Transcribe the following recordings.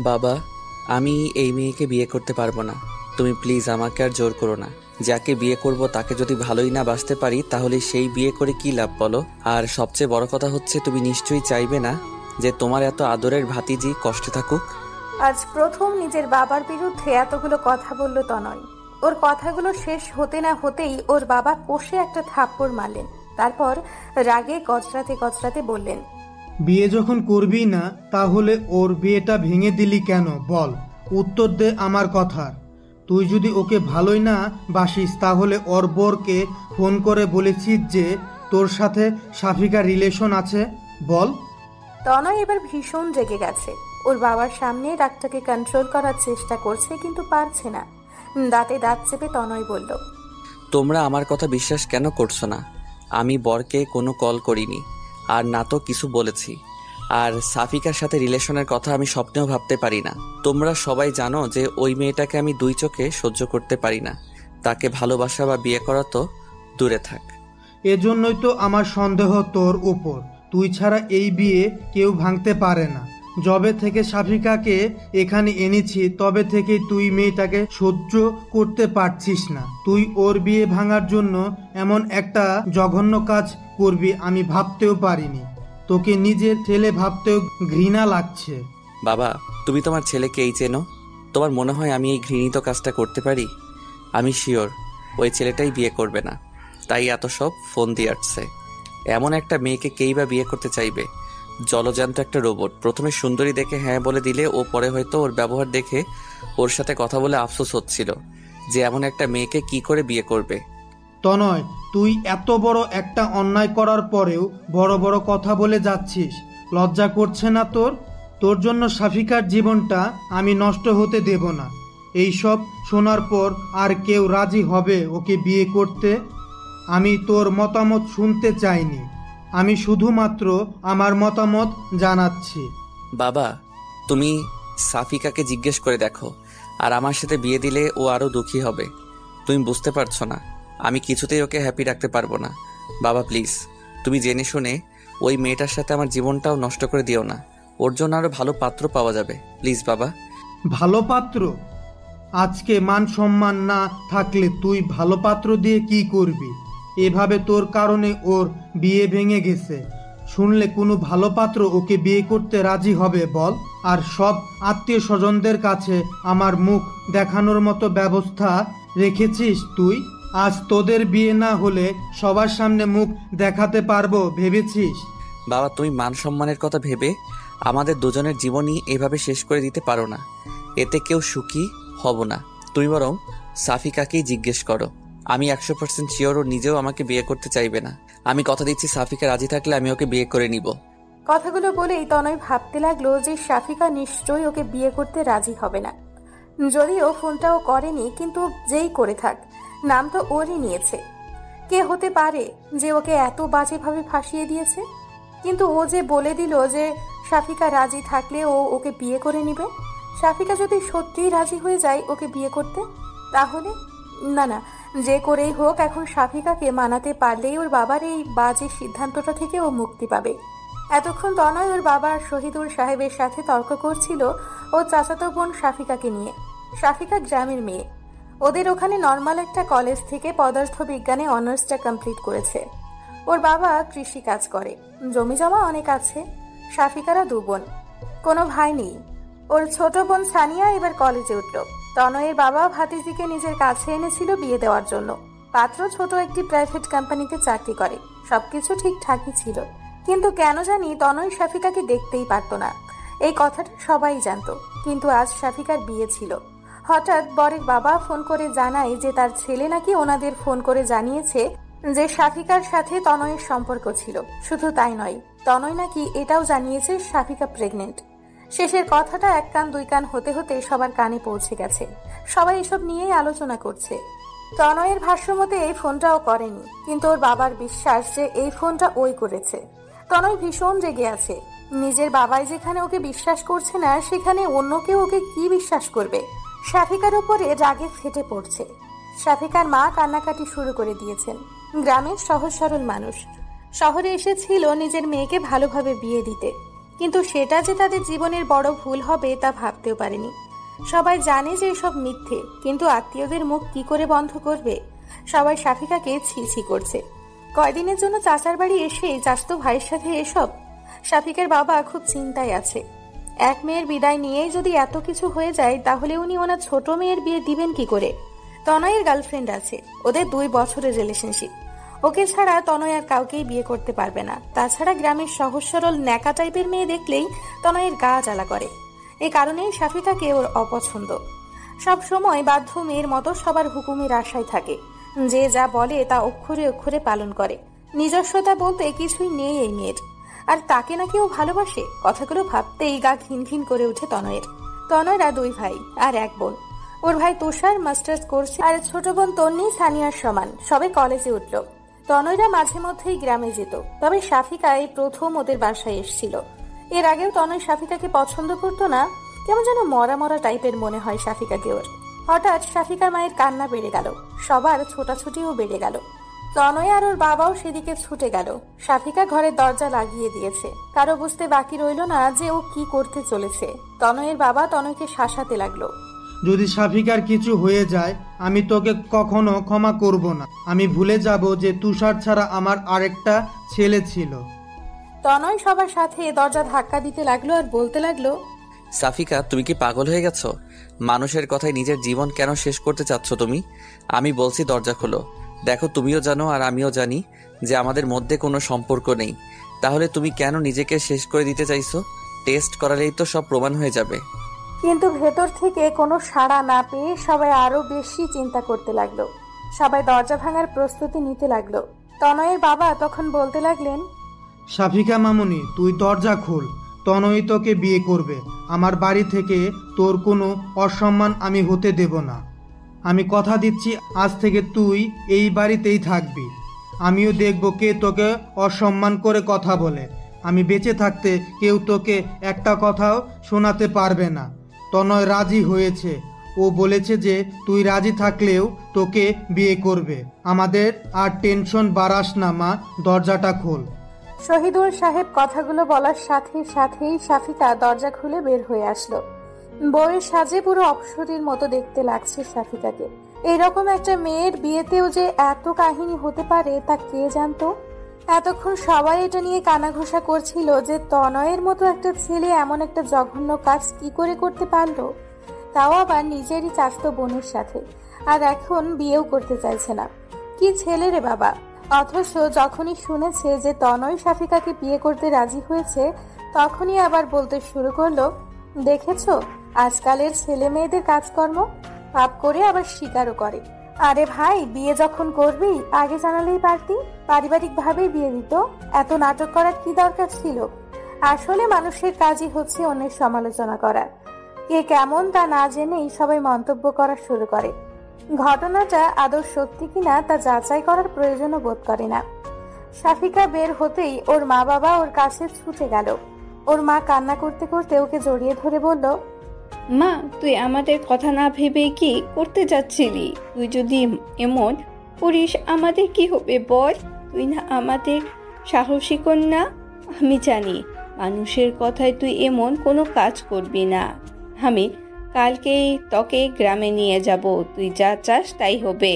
বাবা, আমি এই মেয়েকে বিয়ে করতে পারবো না। তুমি প্লিজ আমাকে আর জোর করো না। যাকে বিয়ে করব তাকে যদি ভালোই না বাসতে পারি তাহলে সেই বিয়ে করে কি লাভ বলো? আর সবচেয়ে বড় কথা হচ্ছে তুমি নিশ্চয়ই চাইবে না যে তোমার এত আদরের ভাতিজি কষ্টে থাকুক। আজ প্রথম নিজের বাবার বিরুদ্ধে এতগুলো কথা বলল তনয়। ওর কথাগুলো শেষ হতে না হতেই ওর বাবা কষে একটা থাপ্পড় মারলেন। তারপর রাগে গজরাতে গজরাতে বললেন, বিয়ে যখন করবি না তাহলে ওর বিয়েটা ভেঙে দিলি কেন বল? উত্তর দে আমার কথার। তুই যদি ওকে ভালোই না বাসিস তাহলে ওর বরকে ফোন করে বলেছিস যে তোর সাথে সাফিকার রিলেশন আছে? বল। তনয় এবার ভীষণ রেগে গেছে। ওর বাবার সামনে রাগটাকে কন্ট্রোল করার চেষ্টা করছে, কিন্তু পারছে না। দাঁতে দাঁত চেপে তনয় বলল, তোমরা আমার কথা বিশ্বাস কেন করছো না? আমি বরকে কোনো কল করিনি, আর না তো কিছু বলেছি। আর সাফিকার সাথে রিলেশনের কথা আমি স্বপ্নেও ভাবতে পারি না। তোমরা সবাই জানো যে ওই মেয়েটাকে আমি দুই চোখে সহ্য করতে পারি না। তাকে ভালোবাসা বা বিয়ে করা তো দূরে থাক। এজন্যই তো আমার সন্দেহ তোর উপর। তুই ছাড়া এই বিয়ে কেউ ভাঙতে পারে না। যবে থেকে সাফিকাকে এখানে এনেছি তবে থেকে তুই মেয়েটাকে সহ্য করতে পারছিস না। তুই ওর বিয়ে ভাঙার জন্য এমন একটা জঘন্য কাজ করবি আমি ভাবতেও পারিনি। তোকে নিজের ছেলে ভাবতেও ঘৃণা লাগছে। বাবা, তুমি তোমার ছেলেকে এই চেনো? তোমার মনে হয় আমি এই ঘৃণিত কাজটা করতে পারি? আমি শিওর ওই ছেলেটাই বিয়ে করবে না, তাই এত সব ফোন দিয়ে আসছে। এমন একটা মেয়েকে কেই বা বিয়ে করতে চাইবে? জলজান্ত একটা রোবট। প্রথমে সুন্দরী দেখে হ্যাঁ বলে দিলে ও পরে হয়তো ওর ব্যবহার দেখে ওর সাথে কথা বলে আফসোস হচ্ছিল যে এমন একটা মেয়েকে কি করে বিয়ে করবে। তনয়, তুই এত বড় একটা অন্যায় করার পরেও বড় বড় কথা বলে যাচ্ছিস। লজ্জা করছে না তোর? তোর জন্য সাফিকার জীবনটা আমি নষ্ট হতে দেব না। এইসব শোনার পর আর কেউ রাজি হবে ওকে বিয়ে করতে? আমি তোর মতামত শুনতে চাইনি। আমি শুধুমাত্র আমার মতামত জানাচ্ছি। বাবা, তুমি সাফিকাকে জিজ্ঞেস করে দেখো, আর আমার সাথে বিয়ে দিলে ও আরো দুঃখী হবে। তুমি বুঝতে পারছো না? আমি কিছুতেই ওকে হ্যাপি রাখতে পারবো না। বাবা প্লিজ, তুমি জেনে শুনে ওই মেয়েটার সাথে আমার জীবনটাও নষ্ট করে দিও না। ওর জন্য আরো ভালো পাত্র পাওয়া যাবে, প্লিজ বাবা। ভালো পাত্র? আজকে মান সম্মান না থাকলে তুই ভালো পাত্র দিয়ে কি করবি? এভাবে তোর কারণে ওর বিয়ে ভেঙে গেছে। শুনলে কোনো ভালো পাত্র ওকে বিয়ে করতে রাজি হবে বল? আর সব আত্মীয় স্বজনদের কাছে আমার মুখ দেখানোর মতো ব্যবস্থা রেখেছিস তুই? আজ তোদের বিয়ে না হলে সবার সামনে মুখ দেখাতে পারবো ভেবেছিস? বাবা, তুমি মান সম্মানের কথা ভেবে আমাদের দুজনের জীবনই এভাবে শেষ করে দিতে পারো না। এতে কেউ সুখী হব না। তুমি বরং সাফিকাকেই জিজ্ঞেস করো। আমি 100% শিওর ও নিজেও আমাকে বিয়ে করতে চাইবে না। আমি কথা দিচ্ছি সাফিকা রাজি থাকলে আমি ওকে বিয়ে করে নিব। কথাগুলো বলেই তনয় ভাবতে লাগলো যে সাফিকা নিশ্চয়ই ওকে বিয়ে করতে রাজি হবে না। যদিও ফোনটাও করেনি, কিন্তু যেই করে থাক, নাম তো ওরই নিয়েছে। কে হতে পারে যে ওকে এত বাজেভাবে ফাঁসিয়ে দিয়েছে? কিন্তু ও যে বলে দিল যে সাফিকা রাজি থাকলে ও ওকে বিয়ে করে নিবে। সাফিকা যদি সত্যিই রাজি হয়ে যায় ওকে বিয়ে করতে, তাহলে না না, যে করেই হোক এখন সাফিকাকে মানাতে পারলেই ওর বাবার এই বাজে সিদ্ধান্তটা থেকে ও মুক্তি পাবে। এতক্ষণ তনয় ওর বাবা শহীদুল সাহেবের সাথে তর্ক করছিল ও চাচাতো বোন সাফিকাকে নিয়ে। সাফিকা গ্রামের মেয়ে। ওদের ওখানে নর্মাল একটা কলেজ থেকে পদার্থ বিজ্ঞানে অনার্সটা কমপ্লিট করেছে। ওর বাবা কৃষি কাজ করে, জমি জমা অনেক আছে। সাফিকারা 2 বোন, কোনো ভাই নেই। ওর ছোট বোন সানিয়া এবার কলেজে উঠল। তনয়ের বাবা ভাতিজিকে নিজের কাছে এনেছিল বিয়ে দেওয়ার জন্য। পাত্র ছোট একটি প্রাইভেট কোম্পানিতে চাকরি করে। সবকিছু ঠিকঠাকই ছিল, কিন্তু কেন জানি তনয় সাফিকাকে দেখতেই পারত না। এই কথাটা সবাই জানতো, কিন্তু আজ সাফিকার বিয়ে ছিল। হঠাৎ বরের বাবা ফোন করে জানায় যে তার ছেলে নাকি ওনাদের ফোন করে জানিয়েছে যে সাফিকার সাথে তনয়ের সম্পর্ক ছিল। শুধু তাই নয়, তনয় নাকি এটাও জানিয়েছে সাফিকা প্রেগনেন্ট। শেষের কথাটা 1 কান 2 কান হতে হতে সবার কানে পৌঁছে গেছে। সবাই এসব নিয়েই আলোচনা করছে। তনয়ের ভাষ্যমতে এই ফোনটাও করেনি, কিন্তু ওর বাবার বিশ্বাস যে এই ফোনটা ওই করেছে। তনয় ভীষণ রেগে আছে। নিজের বাবাই যেখানে ওকে বিশ্বাস করছে না, সেখানে অন্য কেউ ওকে কি বিশ্বাস করবে? সাফিকার উপরে রাগে ফেটে পড়ছে। সাফিকার মা কান্নাকাটি শুরু করে দিয়েছেন। গ্রামের সহজ সরল মানুষ, শহরে এসেছিল নিজের মেয়েকে ভালোভাবে বিয়ে দিতে, কিন্তু সেটা যে তাদের জীবনের বড় ভুল হবে তা ভাবতেও পারেনি। সবাই জানে যে এসব মিথ্যে, কিন্তু আত্মীয়দের মুখ কি করে বন্ধ করবে? সবাই শাফিকাকে ছি ছি করছে। কয়দিনের জন্য চাচার বাড়ি এসে চাচাতো ভাইয়ের সাথে এসব। শাফিকার বাবা খুব চিন্তায় আছে। এক মেয়ের বিদায় নিয়েই যদি এত কিছু হয়ে যায়, তাহলে উনি ওনার ছোট মেয়ের বিয়ে দিবেন কি করে? তনয়ের গার্লফ্রেন্ড আছে, ওদের 2 বছরের রিলেশনশিপ। ওকে ছাড়া তনয় আর কাউকেই বিয়ে করতে পারবে না। তাছাড়া গ্রামের সহজ সরল ন্যাকা টাইপের মেয়ে দেখলেই তনয়ের গা জ্বালা করে। এই কারণেই শাফিকাকে ওর অপছন্দ। সব সময় বাধ্য মেয়ের মতো সবার হুকুমের আশায় থাকে। যে যা বলে তা অক্ষরে অক্ষরে পালন করে। নিজস্বতা বলতে কিছুই নেই এই মেয়ের। আর তাকে নাকি ও ভালোবাসে, কথাগুলো ভাবতেই গা ঘিন ঘিন করে ওঠে তনয়ের। তনয়রা 2 ভাই আর 1 বোন। ওর ভাই তুষার মাস্টার্স করছে, আর ছোট বোন তন্নি সানিয়ার সমান, সবে কলেজে উঠল। তনয়রা মাঝে মধ্যেই গ্রামে যেত, তবে শাফিকা এই প্রথম ওদের বাসায় এসেছিল। এর আগেও তনয় শাফিকাকে পছন্দ করতো না, কেমন যেন মরা মরা টাইপের মনে হয় শাফিকাকে ওর। হঠাৎ শাফিকার মায়ের কান্না বেড়ে গেল, সবার ছোটাছুটিও বেড়ে গেল। তনয় আর ওর বাবাও সেদিকে ছুটে গেল। শাফিকা ঘরের দরজা লাগিয়ে দিয়েছে। কারো বুঝতে বাকি রইল না যে ও কি করতে চলেছে। তনয়ের বাবা তনয়কে শাসাতে লাগলো। যদি শাফিকার কিছু হয়ে যায়, আমি তোকে কখনো ক্ষমা করব না। আমি ভুলে যাব যে তুষার ছাড়া আমার আরেকটা ছেলে ছিল। তনয় সবার সাথে দরজা ধাক্কা দিতে লাগলো আর বলতে লাগলো, সাফিকা, তুমি কি পাগল হয়ে গেছো? মানুষের কথায় নিজের জীবন কেন শেষ করতে চাচ্ছ তুমি? আমি বলছি দরজা খোলো। দেখো, তুমিও জানো আর আমিও জানি যে আমাদের মধ্যে কোনো সম্পর্ক নেই। তাহলে তুমি কেন নিজেকে শেষ করে দিতে চাইছো? টেস্ট করালেই তো সব প্রমাণ হয়ে যাবে। কিন্তু ভেতর থেকে কোনো সাড়া না পেয়ে সবাই আরো বেশি চিন্তা করতে লাগলো। সবাই দরজা ভাঙার প্রস্তুতি নিতে লাগলো। তনয়ের বাবা তখন বলতে লাগলেন, শাফিকা মামুনি, তুই দরজা খোল। তনয় তোকে বিয়ে করবে। আমার বাড়ি থেকে তোর কোনো অসম্মান আমি হতে দেব না। আমি কথা দিচ্ছি, আজ থেকে তুই এই বাড়িতেই থাকবি। আমিও দেখব কে তোকে অসম্মান করে কথা বলে। আমি বেঁচে থাকতে কেউ তোকে একটা কথাও শোনাতে পারবে না। তনয় রাজি হয়েছে। ও বলেছে যে তুই রাজি থাকলেও তোকে বিয়ে করবে। আমাদের আর টেনশন বাড়াস না মা, দরজাটা খোল। শহীদুল সাহেব কথাগুলো বলার সাথে সাথেই শাফিকা দরজা খুলে বের হয়ে আসলো। বউয়ের সাজে পুরো অপসরীর মতো দেখতে লাগছে শাফিকাকে। এরকম একটা মেয়ের বিয়েতেও যে এত কাহিনী হতে পারে তা কে জানতো? এতক্ষণ সবাই এটা নিয়ে কানাঘুষা করছিল যে তনয়ের মতো একটা ছেলে এমন একটা জঘন্য কাজ কি করে করতে পারলো, তাও আবার নিজেরই চাচাতো বোনের সাথে। আর এখন বিয়েও করতে চাইছে না। কি ছেলে রে বাবা! অথচ যখনই শুনেছে যে তনয় শাফিকাকে বিয়ে করতে রাজি হয়েছে, তখনই আবার বলতে শুরু করলো, দেখেছো আজকালের ছেলে মেয়েদের কাজকর্ম, পাপ করে আবার স্বীকারও করে। আরে ভাই, বিয়ে যখন করবি আগে জানালেই পারতি, পারিবারিক ভাবেই বিয়ে দিত। এত নাটক করার কি দরকার ছিল? আসলে মানুষের কাজই হচ্ছে অন্যের সমালোচনা করা। কে কেমন তা না জেনেই সবাই মন্তব্য করা শুরু করে। ঘটনাটা আদৌ সত্যি কিনা তা যাচাই করার প্রয়োজনও বোধ করে না। শাফিকা বের হতেই ওর মা বাবা ওর কাছে ছুটে গেল। ওর মা কান্না করতে করতে ওকে জড়িয়ে ধরে বলল, মা, তুই আমাদের কথা না ভেবে কি করতে যাচ্ছিলি? তুই যদি এমন করিস আমাদের কি হবে বল? তুই না আমাদের সাহসী কন্যা। আমি জানি মানুষের কথায় তুই এমন কোনো কাজ করবি না। আমি কালকেই তোকে গ্রামে নিয়ে যাব, তুই যা চাস তাই হবে।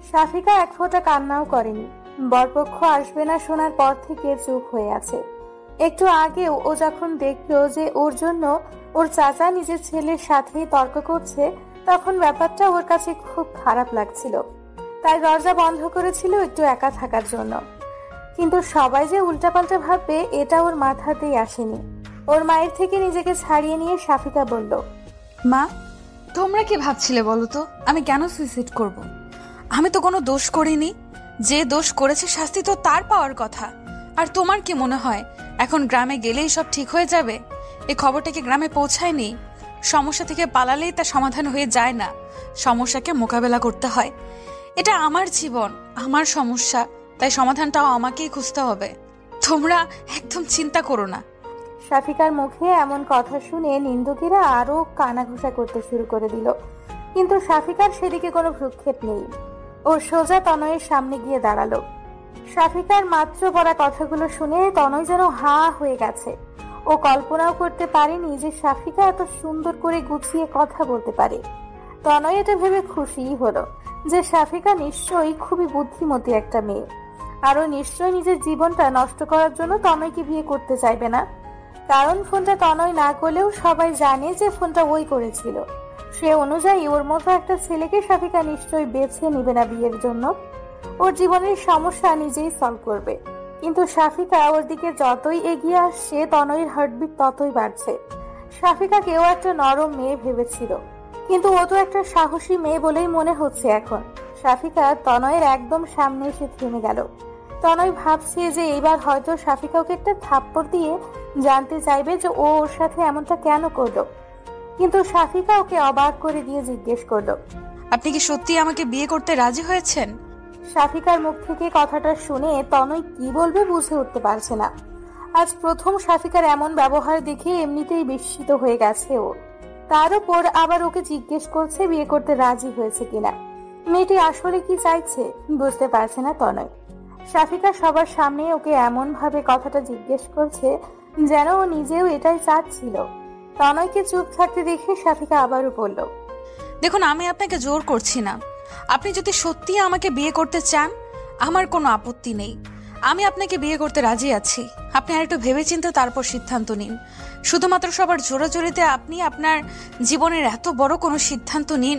শাফিকা এক ফোঁটা কান্নাও করেনি। বরপক্ষ আসবে না শোনার পর থেকে চুপ হয়ে আছে। একটু আগেও ও যখন দেখলো যে ওর জন্য ওর চাচা নিজের ছেলের সাথে তর্ক করছে, তখন ব্যাপারটা ওর কাছে খুব খারাপ লাগছিল। তাই দরজা বন্ধ করেছিল একটু একা থাকার জন্য। কিন্তু সবাই যে উল্টাপাল্টা ভাববে এটা ওর মাথাতেই আসেনি। ওর মায়ের থেকে নিজেকে ছাড়িয়ে নিয়ে শাফিকা বলল, মা, তোমরা কি ভাবছিলে বলো তো আমি কেন সুইসাইড করব? আমি তো কোনো দোষ করিনি। যে দোষ করেছে শাস্তি তো তার পাওয়ার কথা। আর তোমার কি মনে হয় এখন গ্রামে গেলেই সব ঠিক হয়ে যাবে? এই খবরটা কি গ্রামে পৌঁছায়নি? সমস্যা থেকে পালালেই তা সমাধান হয়ে যায় না, সমস্যাকে মোকাবেলা করতে হয়। এটা আমার জীবন, আমার সমস্যা, তাই সমাধানটাও আমাকেই খুঁজতে হবে। তোমরা একদম চিন্তা করো না। শাফিকার মুখে এমন কথা শুনে নিন্দুকেরা আরো কানাঘুষা করতে শুরু করে দিল। কিন্তু শাফিকার সেদিকে কোনো ভ্রুক্ষেপ নেই। ও সোজা তনয়ের সামনে গিয়ে দাঁড়ালো। শাফিকার মাত্র বলা কথাগুলো শুনে তনয় যেন হা হয়ে গেছে। ও কল্পনাও করতে পারেনি যে শাফিকা এত সুন্দর করে গুছিয়ে কথা বলতে পারে। তনয় এটা ভেবে খুশিই হলো যে শাফিকা নিশ্চয়ই খুবই বুদ্ধিমতী একটা মেয়ে, আরো নিশ্চয়ই নিজের জীবনটা নষ্ট করার জন্য তনয়কে বিয়ে করতে চাইবে না। কারণ ফোনটা তনয় না করলেও সবাই জানে যে ফোনটা ওই করেছিল। সে অনুযায়ী ওর মতো একটা ছেলেকে শাফিকা নিশ্চয়ই বেছে নিবে না বিয়ের জন্য। ওর জীবনের সমস্যা নিজেই সলভ করবে। কিন্তু শাফিকা ওর দিকে যতই এগিয়ে আসছে তনয়ের হার্টবিট ততই বাড়ছে। শাফিকাকেও একটা নরম মেয়ে ভেবেছিল, কিন্তু ও তো একটা সাহসী মেয়ে বলেই মনে হচ্ছে এখন। শাফিকা তনয়ের একদম সামনে এসে থেমে গেল। তনয় ভাবছে যে এবার হয়তো শাফিকা ওকে একটা থাপ্পড় দিয়ে জানতে চাইবে যে ও ওর সাথে এমনটা কেন করলো। কিন্তু শাফিকা ওকে অবাক করে দিয়ে জিজ্ঞেস করলো, আপনি কি সত্যি আমাকে বিয়ে করতে রাজি হয়েছেন? শাফিকার মুখ থেকে কথাটা শুনে তনয় কি বলবে বুঝে উঠতে পারছে না। আজ প্রথম শাফিকার এমন ব্যবহার দেখে এমনিতেই বিস্মিত হয়ে গেছে ও। তার উপর আবার ওকে জিজ্ঞেস করছে বিয়ে করতে রাজি হয়েছে কিনা। মেয়েটি আসলে কি চাইছে বুঝতে পারছে না তনয়। শাফিকা সবার সামনে ওকে এমন ভাবে কথাটা জিজ্ঞেস করছে যেন ও নিজেও এটাই চাচ্ছিল। তনয়কে চুপ থাকতে দেখে শাফিকা আবারও বলল, দেখুন, আমি আপনাকে জোর করছি না। আপনি যদি সত্যি আমাকে বিয়ে করতে চান আমার কোনো আপত্তি নেই। আমি আপনাকে বিয়ে করতে রাজি আছি। আপনি আর একটু ভেবেচিন্তে তারপর সিদ্ধান্ত নিন। শুধুমাত্র সবার জোরাজোরিতে আপনি আপনার জীবনের এত বড় কোনো সিদ্ধান্ত নিন,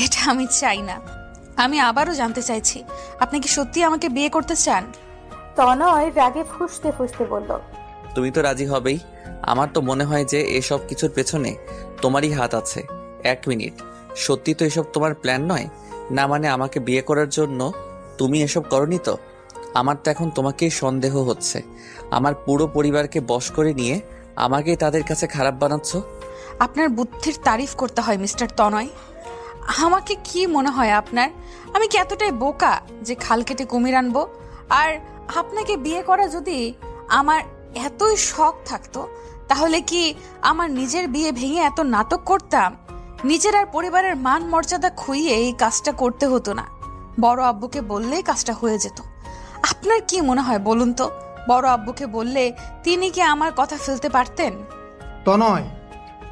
এটা আমি চাই না। আমি আবারও জানতে চাইছি, আপনি কি সত্যি আমাকে বিয়ে করতে চান? তনয় রাগে ফুঁসতে ফুঁসতে বলল, তুমি তো রাজি হবেই। আমার তো মনে হয় যে এসব কিছুর পেছনে তোমারই হাত আছে। 1 মিনিট, সত্যি তো এসব তোমার প্ল্যান নয় না? মানে আমাকে বিয়ে করার জন্য তুমি এসব করনি তো? আমার তো এখন তোমাকেই সন্দেহ হচ্ছে। আমার পুরো পরিবারকে বশ করে নিয়ে আমাকেই তাদের কাছে খারাপ বানাচ্ছ। আপনার বুদ্ধির তারিফ করতে হয় মিস্টার তনয়। আমাকে কি মনে হয় আপনার? আমি কি এতটাই বোকা যে খাল কেটে কুমির আনবো? আর আপনাকে বিয়ে করা যদি আমার এতই শখ থাকতো তাহলে কি আমার নিজের বিয়ে ভেঙে এত নাটক করতাম? নিজের আর পরিবারের মান মর্যাদা খুইয়ে এই কাজটা করতে হতো না। বড় আব্বুকে বললেই কাজটা হয়ে যেত। আপনার কি মনে হয় বলুন তো? বড় আব্বুকে বললে তিনি কি আমার কথা ফেলতে পারতেন? তনয়,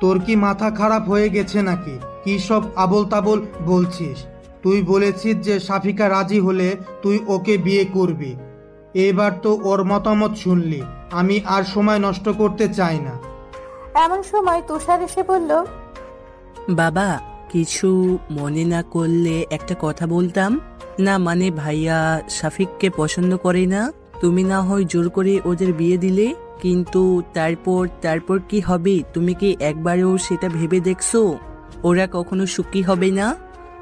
তোর কি মাথা খারাপ হয়ে গেছে নাকি? কি সব আবোল তাবোল বলছিস? তুই বলেছিস যে শাফিকা রাজি হলে তুই ওকে বিয়ে করবি। এবার তো ওর মতামত শুনলি। আমি আর সময় নষ্ট করতে চাই না। এমন সময় তুষার এসে বলল, বাবা, কিছু মনে না করলে একটা কথা বলতাম না? মানে ভাইয়া শাফিককে পছন্দ করে না। তুমি না হয় জোর করে ওদের বিয়ে দিলে, কিন্তু তারপর কি হবে? তুমি কি একবারও সেটা ভেবে দেখছো? ওরা কখনো সুখী হবে না।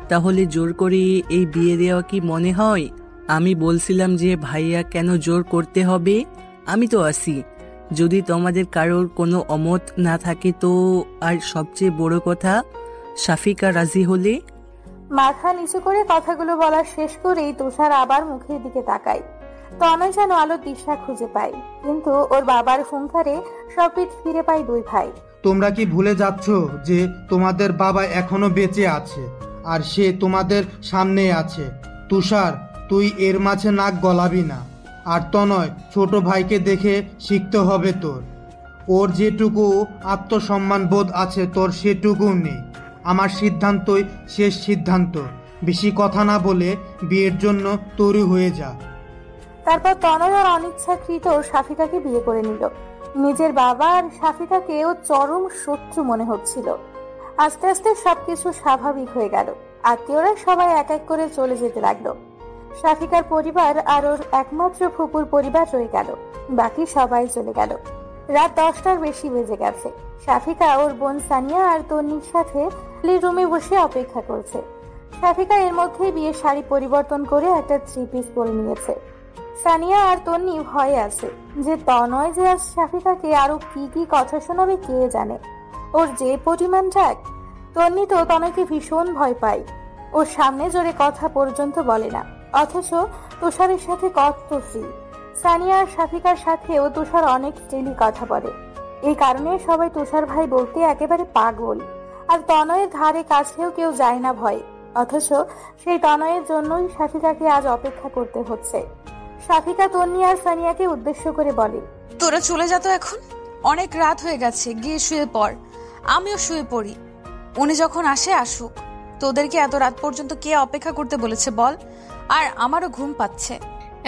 তাহলে জোর করে এই বিয়ে দেওয়া কি মনে হয়? আমি বলছিলাম যে ভাইয়া কেন জোর করতে হবে? আমি তো আছি যদি তোমাদের কারোর কোনো অমত না থাকে তো। আর সবচেয়ে বড় কথা, শাফিকা রাজি হলে। মাথা নিচু করে কথাগুলো বলা শেষ করেই তুষার আবার মুখের দিকে তাকায়। তনয় যেন আলোর দিশা খুঁজে পায়, কিন্তু ওর বাবার হুঙ্কারে সব ফিরে পায় দুই ভাই। তোমরা কি ভুলে যাচ্ছ যে তোমাদের বাবা এখনো বেঁচে আছে আর সে তোমাদের সামনে আছে? তুষার, তুই এর মাঝে নাক গলাবি না। আর তনয়, ছোট ভাইকে দেখে শিখতে হবে তোর। ওর যেটুকু আত্মসম্মান বোধ আছে তোর সেটুকু নেই। আমার সিদ্ধান্তই শেষ সিদ্ধান্ত। বেশি কথা না বলে বিয়ের জন্য তৈরি হয়ে যা। তারপর তনয় আর অনিচ্ছাকৃত শাফিকাকে বিয়ে করে নিল। নিজের বাবা আর শাফিকাকে ও চরম শত্রু মনে হচ্ছিল। আস্তে আস্তে সবকিছু স্বাভাবিক হয়ে গেল। আত্মীয়রা সবাই এক এক করে চলে যেতে লাগলো। শাফিকার পরিবার আর ওর একমাত্র ফুপুর পরিবার রয়ে গেল। বাকি সবাই চলে গেল। রাত 10টার বেশি বেজে গেছে। শাফিকা ওর বোন সানিয়া আর তন্নির সাথে রুমে বসে অপেক্ষা করছে। শাফিকা এর মধ্যেই বিয়ের শাড়ি পরিবর্তন করে একটা 3 পিস পরে নিয়েছে। সানিয়া আর তন্নি ভয়ে আছে যে তনয় যে আজ শাফিকাকে আরো কি কি কথা শোনাবে কে জানে। ওর যে পরিমাণ রাগ, তন্নি তো তনয়কে ভীষণ ভয় পায়। ওর সামনে জোরে কথা পর্যন্ত বলে না, অথচ তুষারের সাথে কত ফ্রি। সানিয়া আর শাফিকার সাথেও তুষার অনেক ফ্রিলি কথা বলে। এই কারণে সবাই তুষার ভাই বলতে একেবারে পাগল। আর তনয়ের ধারে কাছেও কেউ যায় না ভয়, অথচ সেই তনয়ের জন্যই শাফিকাকে আজ অপেক্ষা করতে হচ্ছে। শাফিকা তন্নি আর সানিয়াকে উদ্দেশ্য করে বলে, তোরা চলে যা তো এখন, অনেক রাত হয়ে গেছে, গিয়ে শুয়ে পড়, আমিও শুয়ে পড়ি। উনি যখন আসে আসুক, তোদেরকে এত রাত পর্যন্ত কে অপেক্ষা করতে বলেছে বল? আর আমারও ঘুম পাচ্ছে।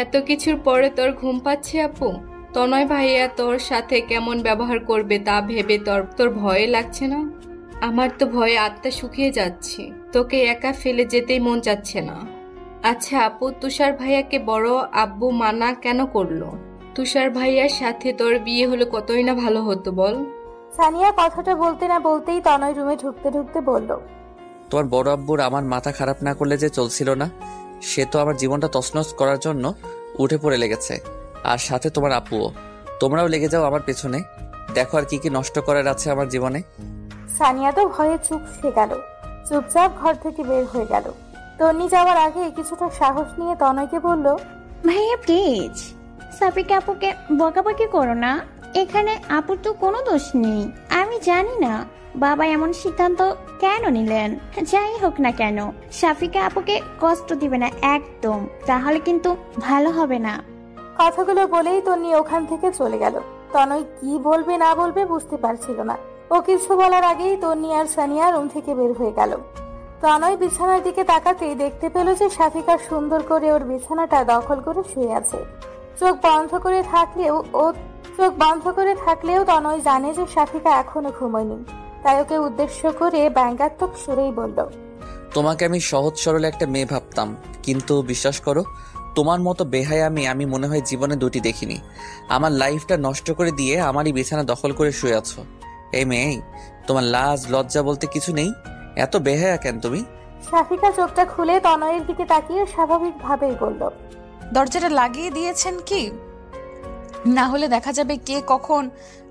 এত কিছুর পরে তোর ঘুম পাচ্ছে আপু? তনয় ভাইয়া তোর সাথে কেমন ব্যবহার করবে তা ভেবে তোর ভয় লাগছে না? আমার তো ভয়ে আত্মা শুকিয়ে যাচ্ছে, তোকে একা ফেলে যেতেই মন চাচ্ছে না। আচ্ছা আপু, তুষার ভাইয়াকে বড় আব্বু মানা কেন করলো? তুষার ভাইয়ার সাথে তোর বিয়ে হলে কতই না ভালো হতো বল। সানিয়া কথাটা বলতে না বলতেই তনয় রুমে ঢুকতে ঢুকতে বলল, তোমার বড় আব্বুর আমার মাথা খারাপ না করলে যে চলছিল না। সে তো আমার জীবনটা তছনছ করার জন্য উঠে পড়ে লেগেছে, আর সাথে তোমার আপুও। তোমরাও লেগে যাও আমার পেছনে, দেখো আর কি কি নষ্ট করার আছে আমার জীবনে। সানিয়া তো ভয়ে চুপসে গেল, চুপচাপ ঘর থেকে বের হয়ে গেল। তন্নি যাওয়ার আগে কিছুটা সাহস নিয়ে তনয়কে বলল, ভাইয়া প্লিজ সাফিকা আপুকে বকাবকি করো না, এখানে আপুর তো কোনো দোষ নেই। আমি জানি না বাবা এমন সিদ্ধান্ত কেন নিলেন। যাই হোক না কেন, সাফিকা আপুকে কষ্ট দিবে না একদম, তাহলে কিন্তু ভালো হবে না। কথাগুলো বলেই তন্নি ওখান থেকে চলে গেল। তনয় কি বলবে না বলবে বুঝতে পারছিল না। ও কিছু বলার আগেই তন্নি আর সানিয়া রুম থেকে বের হয়ে গেল। তনয় বিছানার দিকে তাকাতেই দেখতে পেল যে শাফিকা সুন্দর করে ওর বিছানাটা দখল করে শুয়ে আছে। চোখ বন্ধ করে থাকলেও তনয় জানে যে শাফিকা এখনো ঘুমায়নি, তাই ওকে উদ্দেশ্য করে ব্যঙ্গাত্মক সুরেই বলল, তোমাকে আমি সহজ সরল একটা মেয়ে ভাবতাম, কিন্তু বিশ্বাস করো তোমার মতো বেহায়া আমি মনে হয় জীবনে দুটি দেখিনি। আমার লাইফটা নষ্ট করে দিয়ে আমারই বিছানা দখল করে শুয়ে আছো। এই মেয়ে, তোমার লাজ লজ্জা বলতে কিছু নেই? এত বেহায়া কেন তুমি? শাফিকা চোখটা খুলে তনয়ের দিকে তাকিয়ে স্বাভাবিকভাবেই বলল, দরজাটা লাগিয়ে দিয়েছেন কি? না হলে দেখা যাবে কে কখন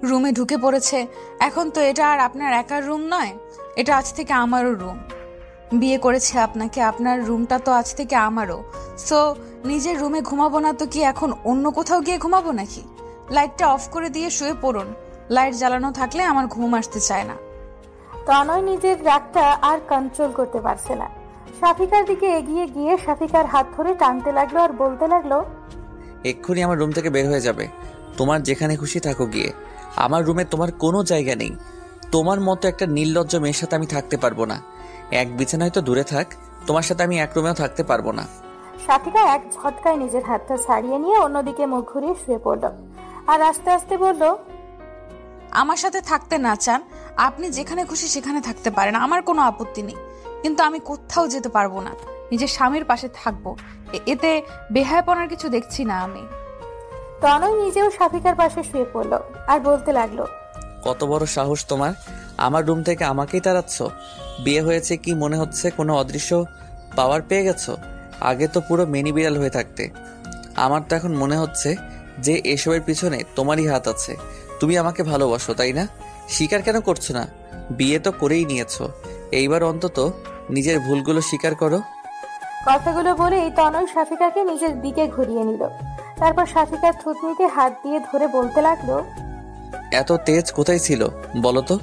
রুমে ঢুকে পড়েছে। এখন তো এটা আর আপনার একার রুম নয়, এটা আজ থেকে আমারও রুম। বিয়ে করেছে আপনাকে, আপনার রুমটা তো আজ থেকে আমারও। সো নিজের রুমে ঘুমাবো না তো কি এখন অন্য কোথাও গিয়ে ঘুমাবো নাকি? লাইটটা অফ করে দিয়ে শুয়ে পড়ুন, লাইট জ্বালানো থাকলে আমার ঘুম আসতে চায় না। তনয় নিজের রাগটা আর কন্ট্রোল করতে পারছে না। শাফিকার দিকে এগিয়ে গিয়ে শাফিকার হাত ধরে টানতে লাগলো আর বলতে লাগলো, এক্ষুনি আমার রুম থেকে বের হয়ে যাবে। তোমার যেখানে খুশি থাকো গিয়ে, আমার রুমে তোমার কোনো জায়গা নেই। তোমার মতো একটা নির্লজ্জ মেয়ের সাথে আমি থাকতে পারবো না। এক বিছানায় তো দূরে থাক, তোমার সাথে আমি এক রুমেও থাকতে পারবো না। শাফিকা এক ঝটকায় নিজের হাতটা ছাড়িয়ে নিয়ে অন্যদিকে মুখ ঘুরিয়ে শুয়ে পড়ল আর আস্তে আস্তে বলল, আমার সাথে থাকতে না চান, আপনি যেখানে খুশি সেখানে থাকতে পারেন, আমার কোনো আপত্তি নেই, কিন্তু আমি কোথাও যেতে পারবো না। নিজের স্বামীর পাশে থাকবো, এতে বেহায়াপনার কিছু দেখছি না আমি। তনয় নিজেও শাফিকার পাশে শুয়ে পড়ল আর বলতে লাগলো, কত বড় সাহস তোমার, আমার রুম থেকে আমাকেই তাড়াচ্ছ? বিয়ে হয়েছে কি মনে হচ্ছে কোনো অদৃশ্য পাওয়ার পেয়ে গেছো? আগে তো পুরো মিনি বিড়াল হয়ে থাকতে। আমার তো এখন মনে হচ্ছে যে এসবের পিছনে তোমারই হাত আছে। তুমি আমাকে ভালোবাসো, তাই না? স্বীকার কেন করছো না? বিয়ে তো করেই নিয়েছো, এইবার অন্তত নিজের ভুলগুলো স্বীকার করো। কথাগুলো বলেই তনয় শাফিকাকে নিজের দিকে ঘুরিয়ে নিল। তারপর শাফিকার থুতনিতে হাত দিয়ে ধরে বলতে লাগলো, এত তেজ কোথায় ছিল বলো তো?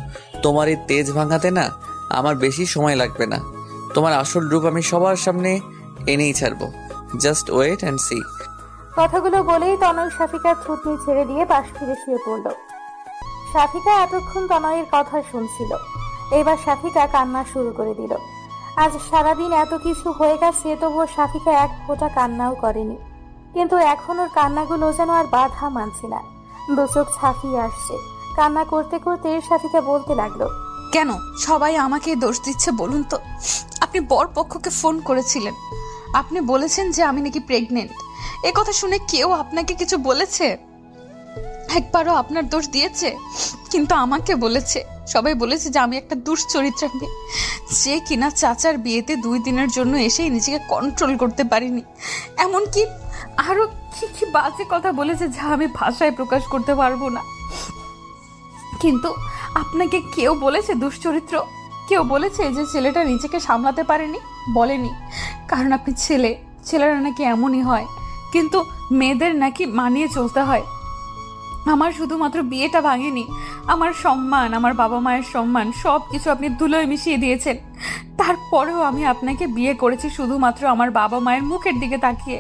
তোমার এই তেজ ভাঙাতে না আমার বেশি সময় লাগবে না। তোমার আসল রূপ আমি সবার সামনে এনেই ছাড়বো। Just wait and see. কথাগুলো বলেই তনয় শাফিকার থুতনি ছেড়ে দিয়ে পাশ ফিরে শুয়ে পড়ল। শাফিকা এতক্ষণ তনয়ের কথা শুনছিল, এবার শাফিকা কান্না শুরু করে দিল। আজ সারাদিন এত কিছু হয়ে গেছে, তবুও শাফিকা এক ফোঁটা কান্নাও করেনি। কিন্তু এখন ওর কান্নাগুলো যেন আর বাধা মানছে না, দু চোখ ছাপিয়ে আসছে। কান্না করতে করতে শাফিকা বলতে লাগলো, কেন সবাই আমাকে দোষ দিচ্ছে বলুন তো? আপনি বর পক্ষকে ফোন করেছিলেন, আপনি বলেছেন যে আমি নাকি প্রেগনেন্ট। এ কথা শুনে কেউ আপনাকে কিছু বলেছে? একবারও আপনার দোষ দিয়েছে? কিন্তু আমাকে বলেছে, সবাই বলেছে যে আমি একটা দুশ্চরিত্রা মেয়ে, যে কিনা চাচার বিয়েতে 2 দিনের জন্য এসেই নিজেকে কন্ট্রোল করতে পারিনি। এমনকি আরো কি কি বাজে কথা বলেছে যা আমি ভাষায় প্রকাশ করতে পারবো না। কিন্তু আপনাকে কেউ বলেছে দুশ্চরিত্র? কেউ বলেছে যে ছেলেটা নিজেকে সামলাতে পারেনি? বলেনি, কারণ আপনি ছেলেরা নাকি এমনই হয়, কিন্তু মেয়েদের নাকি মানিয়ে চলতে হয়। আমার শুধুমাত্র বিয়েটা ভাঙেনি, আমার সম্মান, আমার বাবা মায়ের সম্মান সব কিছু আপনি ধুলোয় মিশিয়ে দিয়েছেন। তারপরেও আমি আপনাকে বিয়ে করেছি শুধুমাত্র আমার বাবা মায়ের মুখের দিকে তাকিয়ে।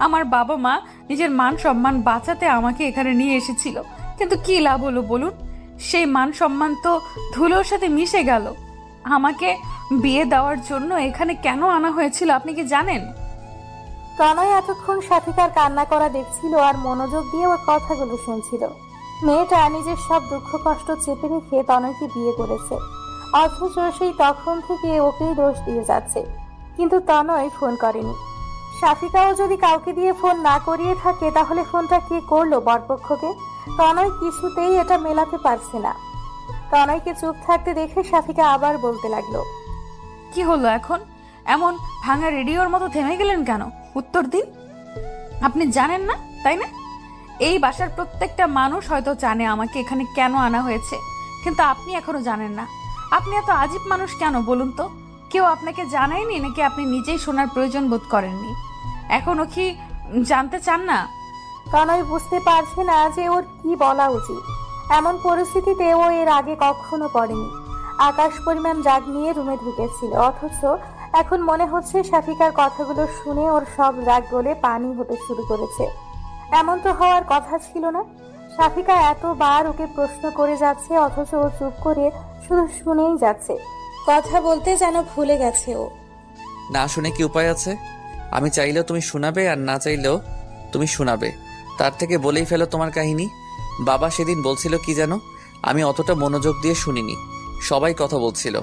আমার বাবা মা নিজের মান সম্মান বাঁচাতে আমাকে এখানে নিয়ে এসেছিল, কিন্তু কি লাভ হলো বলুন? সেই মান সম্মান তো ধুলোর সাথে মিশে গেল। আমাকে বিয়ে দেওয়ার জন্য এখানে কেন আনা হয়েছিল আপনি কি জানেন? তনয় এতক্ষণ সাথিকার কান্না করা দেখছিল আর মনোযোগ দিয়ে ওর কথাগুলো শুনছিল। মেয়েটা নিজের সব দুঃখ কষ্ট চেপে রেখে তনয়কে বিয়ে করেছে, অথচ সেই তখন থেকে ওকেই দোষ দিয়ে যাচ্ছে। কিন্তু তনয় ফোন করেনি। সাফিকাও যদি কাউকে দিয়ে ফোন না করিয়ে থাকে তাহলে ফোনটা কে করলো বরপক্ষকে? তনয় কিছুতেই এটা মেলাতে পারছে না। তনয়কে চুপ থাকতে দেখে সাফিকা আবার বলতে লাগলো, কি হলো এখন? এমন ভাঙা রেডিওর মতো থেমে গেলেন কেন? উত্তর দিন। আপনি জানেন না, তাই না? এই বাসার প্রত্যেকটা মানুষ হয়তো জানে আমাকে এখানে কেন আনা হয়েছে, কিন্তু আপনি এখনো জানেন না। আপনি এত আজীব মানুষ কেন বলুন তো? কেউ আপনাকে জানায়নি নাকি আপনি নিজেই শোনার প্রয়োজন বোধ করেননি? এখনো কি জানতে চান না? তনয় বুঝতে পারছে না যে ওর কি বলা উচিত। এমন পরিস্থিতিতে ও এর আগে কখনো পড়েনি। আকাশ পরিমাণ রাগ নিয়ে রুমে ঢুকেছিল, অথচ এখন মনে হচ্ছে সাফিকার কথাগুলো শুনে ওর সব রাগ গলে পানি হতে শুরু করেছে। এমন তো হওয়ার কথা ছিল না। সাফিকা এতবার ওকে প্রশ্ন করে যাচ্ছে, অথচ ও চুপ করে শুধু শুনেই যাচ্ছে। কথা বলতে যেন ভুলে গেছে ও। না শুনে কি উপায় আছে? আমি চাইলেও তুমি শোনাবে, আর না চাইলেও তুমি শোনাবে। তার থেকে বলেই ফেলো তোমার কাহিনী। বাবা সেদিন বলছিল কি জানো, আমি অতটা মনোযোগ দিয়ে শুনিনি। সবাই কথা বলছিল,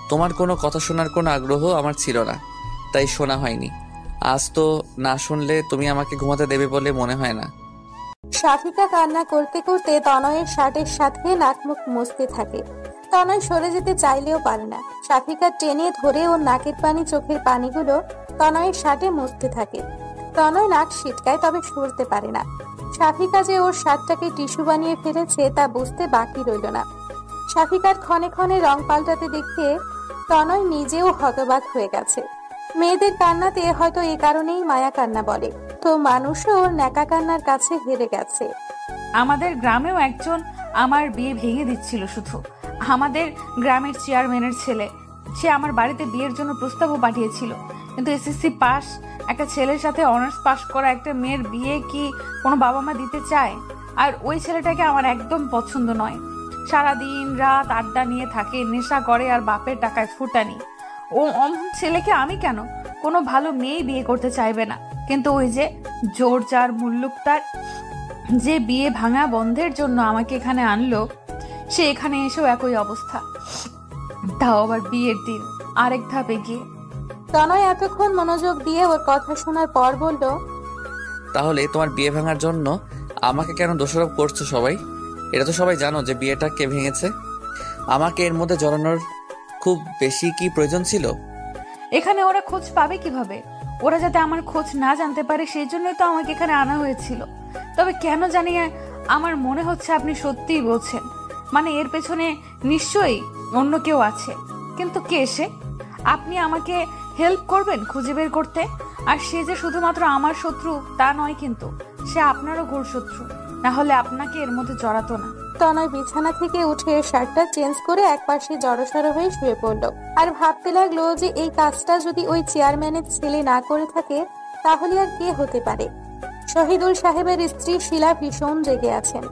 তোমার কোনো কথা শোনার কোনো আগ্রহ আমার ছিল না, তাই শোনা হয়নি। আজ তো না শুনলে তুমি আমাকে ঘুমাতে দেবে বলে মনে হয় না। সাফিকা কান্না করতে করতে তনয়ের শার্টের সাথে নাক মুখ মুছতে থাকে। তনয় সরে যেতে চাইলেও পারে না। সাফিকা টেনে ধরে ওর নাকের পানি চোখের পানিগুলো তনয়ের শার্টে মুছতে থাকে। তনয় নাক ছিটকায়, তবে সরতে পারে না। সাফিকা যে ওর শার্টটাকে টিস্যু বানিয়ে ফেলেছে তা বুঝতে বাকি রইল না। সাফিকার ক্ষণে ক্ষণে রং পাল্টাতে দেখে তনয় নিজেও হতবাক হয়ে গেছে। মেয়েদের কান্নাতে হয়তো এ কারণেই মায়া কান্না বলে, তো মানুষও ওর ন্যাকা কান্নার কাছে হেরে গেছে। আমাদের গ্রামেও একজন আমার বিয়ে ভেঙে দিচ্ছিল। শুধু আমাদের গ্রামের চেয়ারম্যানের ছেলে, সে আমার বাড়িতে বিয়ের জন্য প্রস্তাবও পাঠিয়েছিল, কিন্তু এসএসসি পাস একটা ছেলের সাথে অনার্স পাস করা একটা মেয়ের বিয়ে কি কোনো বাবা মা দিতে চায়? আর ওই ছেলেটাকে আমার একদম পছন্দ নয়। সারাদিন রাত আড্ডা নিয়ে থাকে, নেশা করে, আর বাপের টাকায় ফুটানি। ও অমন ছেলেকে আমি কেন? কোনো ভালো মেয়ে বিয়ে করতে চাইবে না, কিন্তু ওই যে জোর যার মুল্লুক তার, যে বিয়ে ভাঙা বন্ধের জন্য আমাকে এখানে আনলো, সে এখানে এসেও একই অবস্থা, তাও আবার বিয়ের দিন আরেক ধাপে গিয়ে। তনয় এতক্ষণ মনোযোগ দিয়ে ওর কথা শোনার পর বলল, তাহলে তোমার বিয়ে ভাঙার জন্য আমাকে কেন দোষারোপ করছো সবাই? এটা তো সবাই জানো যে বিয়েটা কে ভেঙেছে। আমাকে এর মধ্যে জড়ানোর খুব বেশি কি প্রয়োজন ছিল? এখানে ওরা খোঁজ পাবে কিভাবে? ওরা যাতে আমার খোঁজ না জানতে পারে সেই জন্যই তো আমাকে এখানে আনা হয়েছিল। তবে কেন জানি আমার মনে হচ্ছে আপনি সত্যিই বলছেন, মানে এর পেছনে নিশ্চয়ই অন্য কেউ আছে। কিন্তু কে সে? আপনি আমাকে হেল্প করবেন খুঁজে বের করতে? আর সে যে শুধুমাত্র আমার শত্রু তা নয়, কিন্তু সে আপনারও ঘোর শত্রু, না হলে আপনাকে এর মধ্যে জড়াতো না। তনয় বিছানা থেকে উঠে শার্টটা চেঞ্জ করে একপাশে জড়সড় হয়ে শুয়ে পড়ল আর ভাবতে লাগলো যে এই কাজটা যদি ওই চেয়ারম্যানের ছেলে না করে থাকে তাহলে আর কে হতে পারে। শহীদুল সাহেবের স্ত্রী শিলা ভীষণ রেগে আছেন।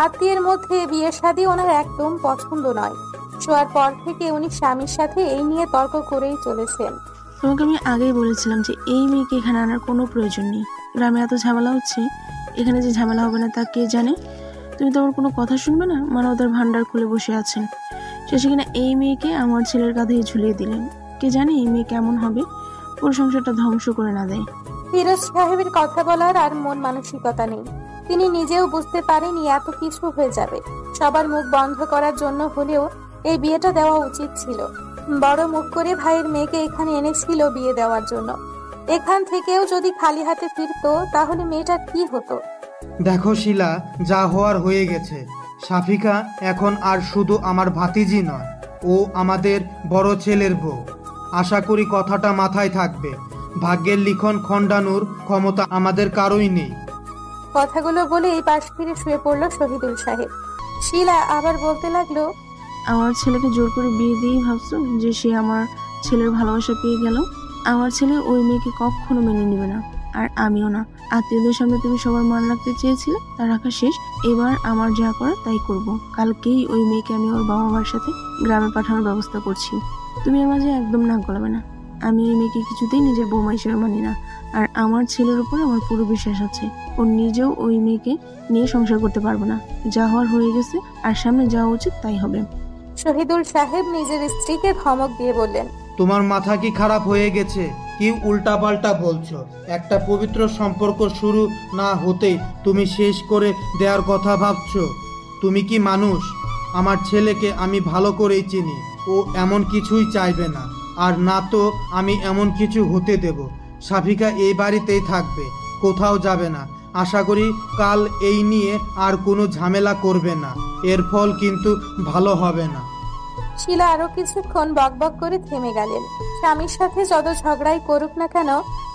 আত্মীয়ের মধ্যে বিয়ে শাদী ওনার একদম পছন্দ নয়। শোয়ার পর থেকে উনি স্বামীর সাথে এই নিয়ে তর্ক করেই চলেছেন। তোমাকে আমি আগেই বলেছিলাম যে এই মেয়েকে এখানে আনার কোনো প্রয়োজন নেই। গ্রামে এত ঝামেলা হচ্ছে, এখানে যে ঝামেলা হবে না তা কে জানে। তুমি তো আমার কোনো কথা শুনবে না, মানে ওদের ভান্ডার খুলে বসে আছেন। শেষে কিনা এই মেয়েকে আমার ছেলের কাঁধেই ঝুলিয়ে দিলেন। কে জানে এই মেয়ে কেমন হবে, পুরো সংসারটা ধ্বংস করে না দেয়। ফিরোজ সাহেবের কথা বলার আর মন মানসিকতা নেই। তিনি নিজেও বুঝতে পারেনি এত কিছু হয়ে যাবে। সবার মুখ বন্ধ করার জন্য হলেও এই বিয়েটা দেওয়া উচিত ছিল। বড় মুখ করে ভাইয়ের মেয়েকে এখানে এনেছিল বিয়ে দেওয়ার জন্য। এখান থেকেও যদি খালি হাতে ফিরতো তাহলে মেয়েটার কি হতো? দেখো শিলা, যা হওয়ার হয়ে গেছে। সাফিকা এখন আর শুধু আমার ভাতিজি নয়, ও আমাদের বড় ছেলের বউ। আশা করি কথাটা মাথায় থাকবে। ভাগ্যের লিখন খণ্ডানোর ক্ষমতা আমাদের কারোই নেই। কথাগুলো বলে এই পাশ ফিরে শুয়ে পড়ল শহীদুল সাহেব। শিলা আবার বলতে লাগলো, আমার ছেলেকে জোর করে বিয়ে দিয়েই ভাবছো যে সে আমার ছেলের ভালোবাসা পেয়ে গেল? আমার ছেলে ওই মেয়েকে কখনো মেনে নেবে না, আর আমিও না। আত্মীয়দের সামনে তুমি সবার মান রাখতে চেয়েছিলে, তা রাখা শেষ। এবার আমার যা করার তাই করব। কালকেই ওই মেয়েকে আমি ওর বাবা মার সাথে গ্রামে পাঠানোর ব্যবস্থা করছি। তুমি এর মাঝে একদম নাক গলাবে না। আমি ওই মেয়েকে কিছুতেই নিজের বৌমা হিসেবে মানি না। আর আমার ছেলের উপর আমার পুরো বিশ্বাস আছে। ও নিজেও ওই মেয়েকে নিয়ে সংসার করতে পারবে না। যা হওয়ার হয়ে গেছে, আর সামনে যাওয়া উচিত তাই হবে। শহীদুল সাহেব নিজের স্ত্রীকে ধমক দিয়ে বললেন, তোমার মাথা কি খারাপ হয়ে গেছে? কি উল্টাপাল্টা বলছো? একটা পবিত্র সম্পর্ক শুরু না হতেই তুমি শেষ করে দেওয়ার কথা ভাবছো? তুমি কি মানুষ? আমার ছেলেকে আমি ভালো করেই চিনি। ও এমন কিছুই চাইবে না, আর না তো আমি এমন কিছু হতে দেব। সাফিকা এই বাড়িতেই থাকবে, কোথাও যাবে না। আশা করি কাল এই নিয়ে আর কোনো ঝামেলা করবে না। এর ফল কিন্তু ভালো হবে না। শিলা আরো কিছুক্ষণ বকবক করে থেমে গেলেন। স্বামীর সাথে যত ঝগড়াই করুক না কেন,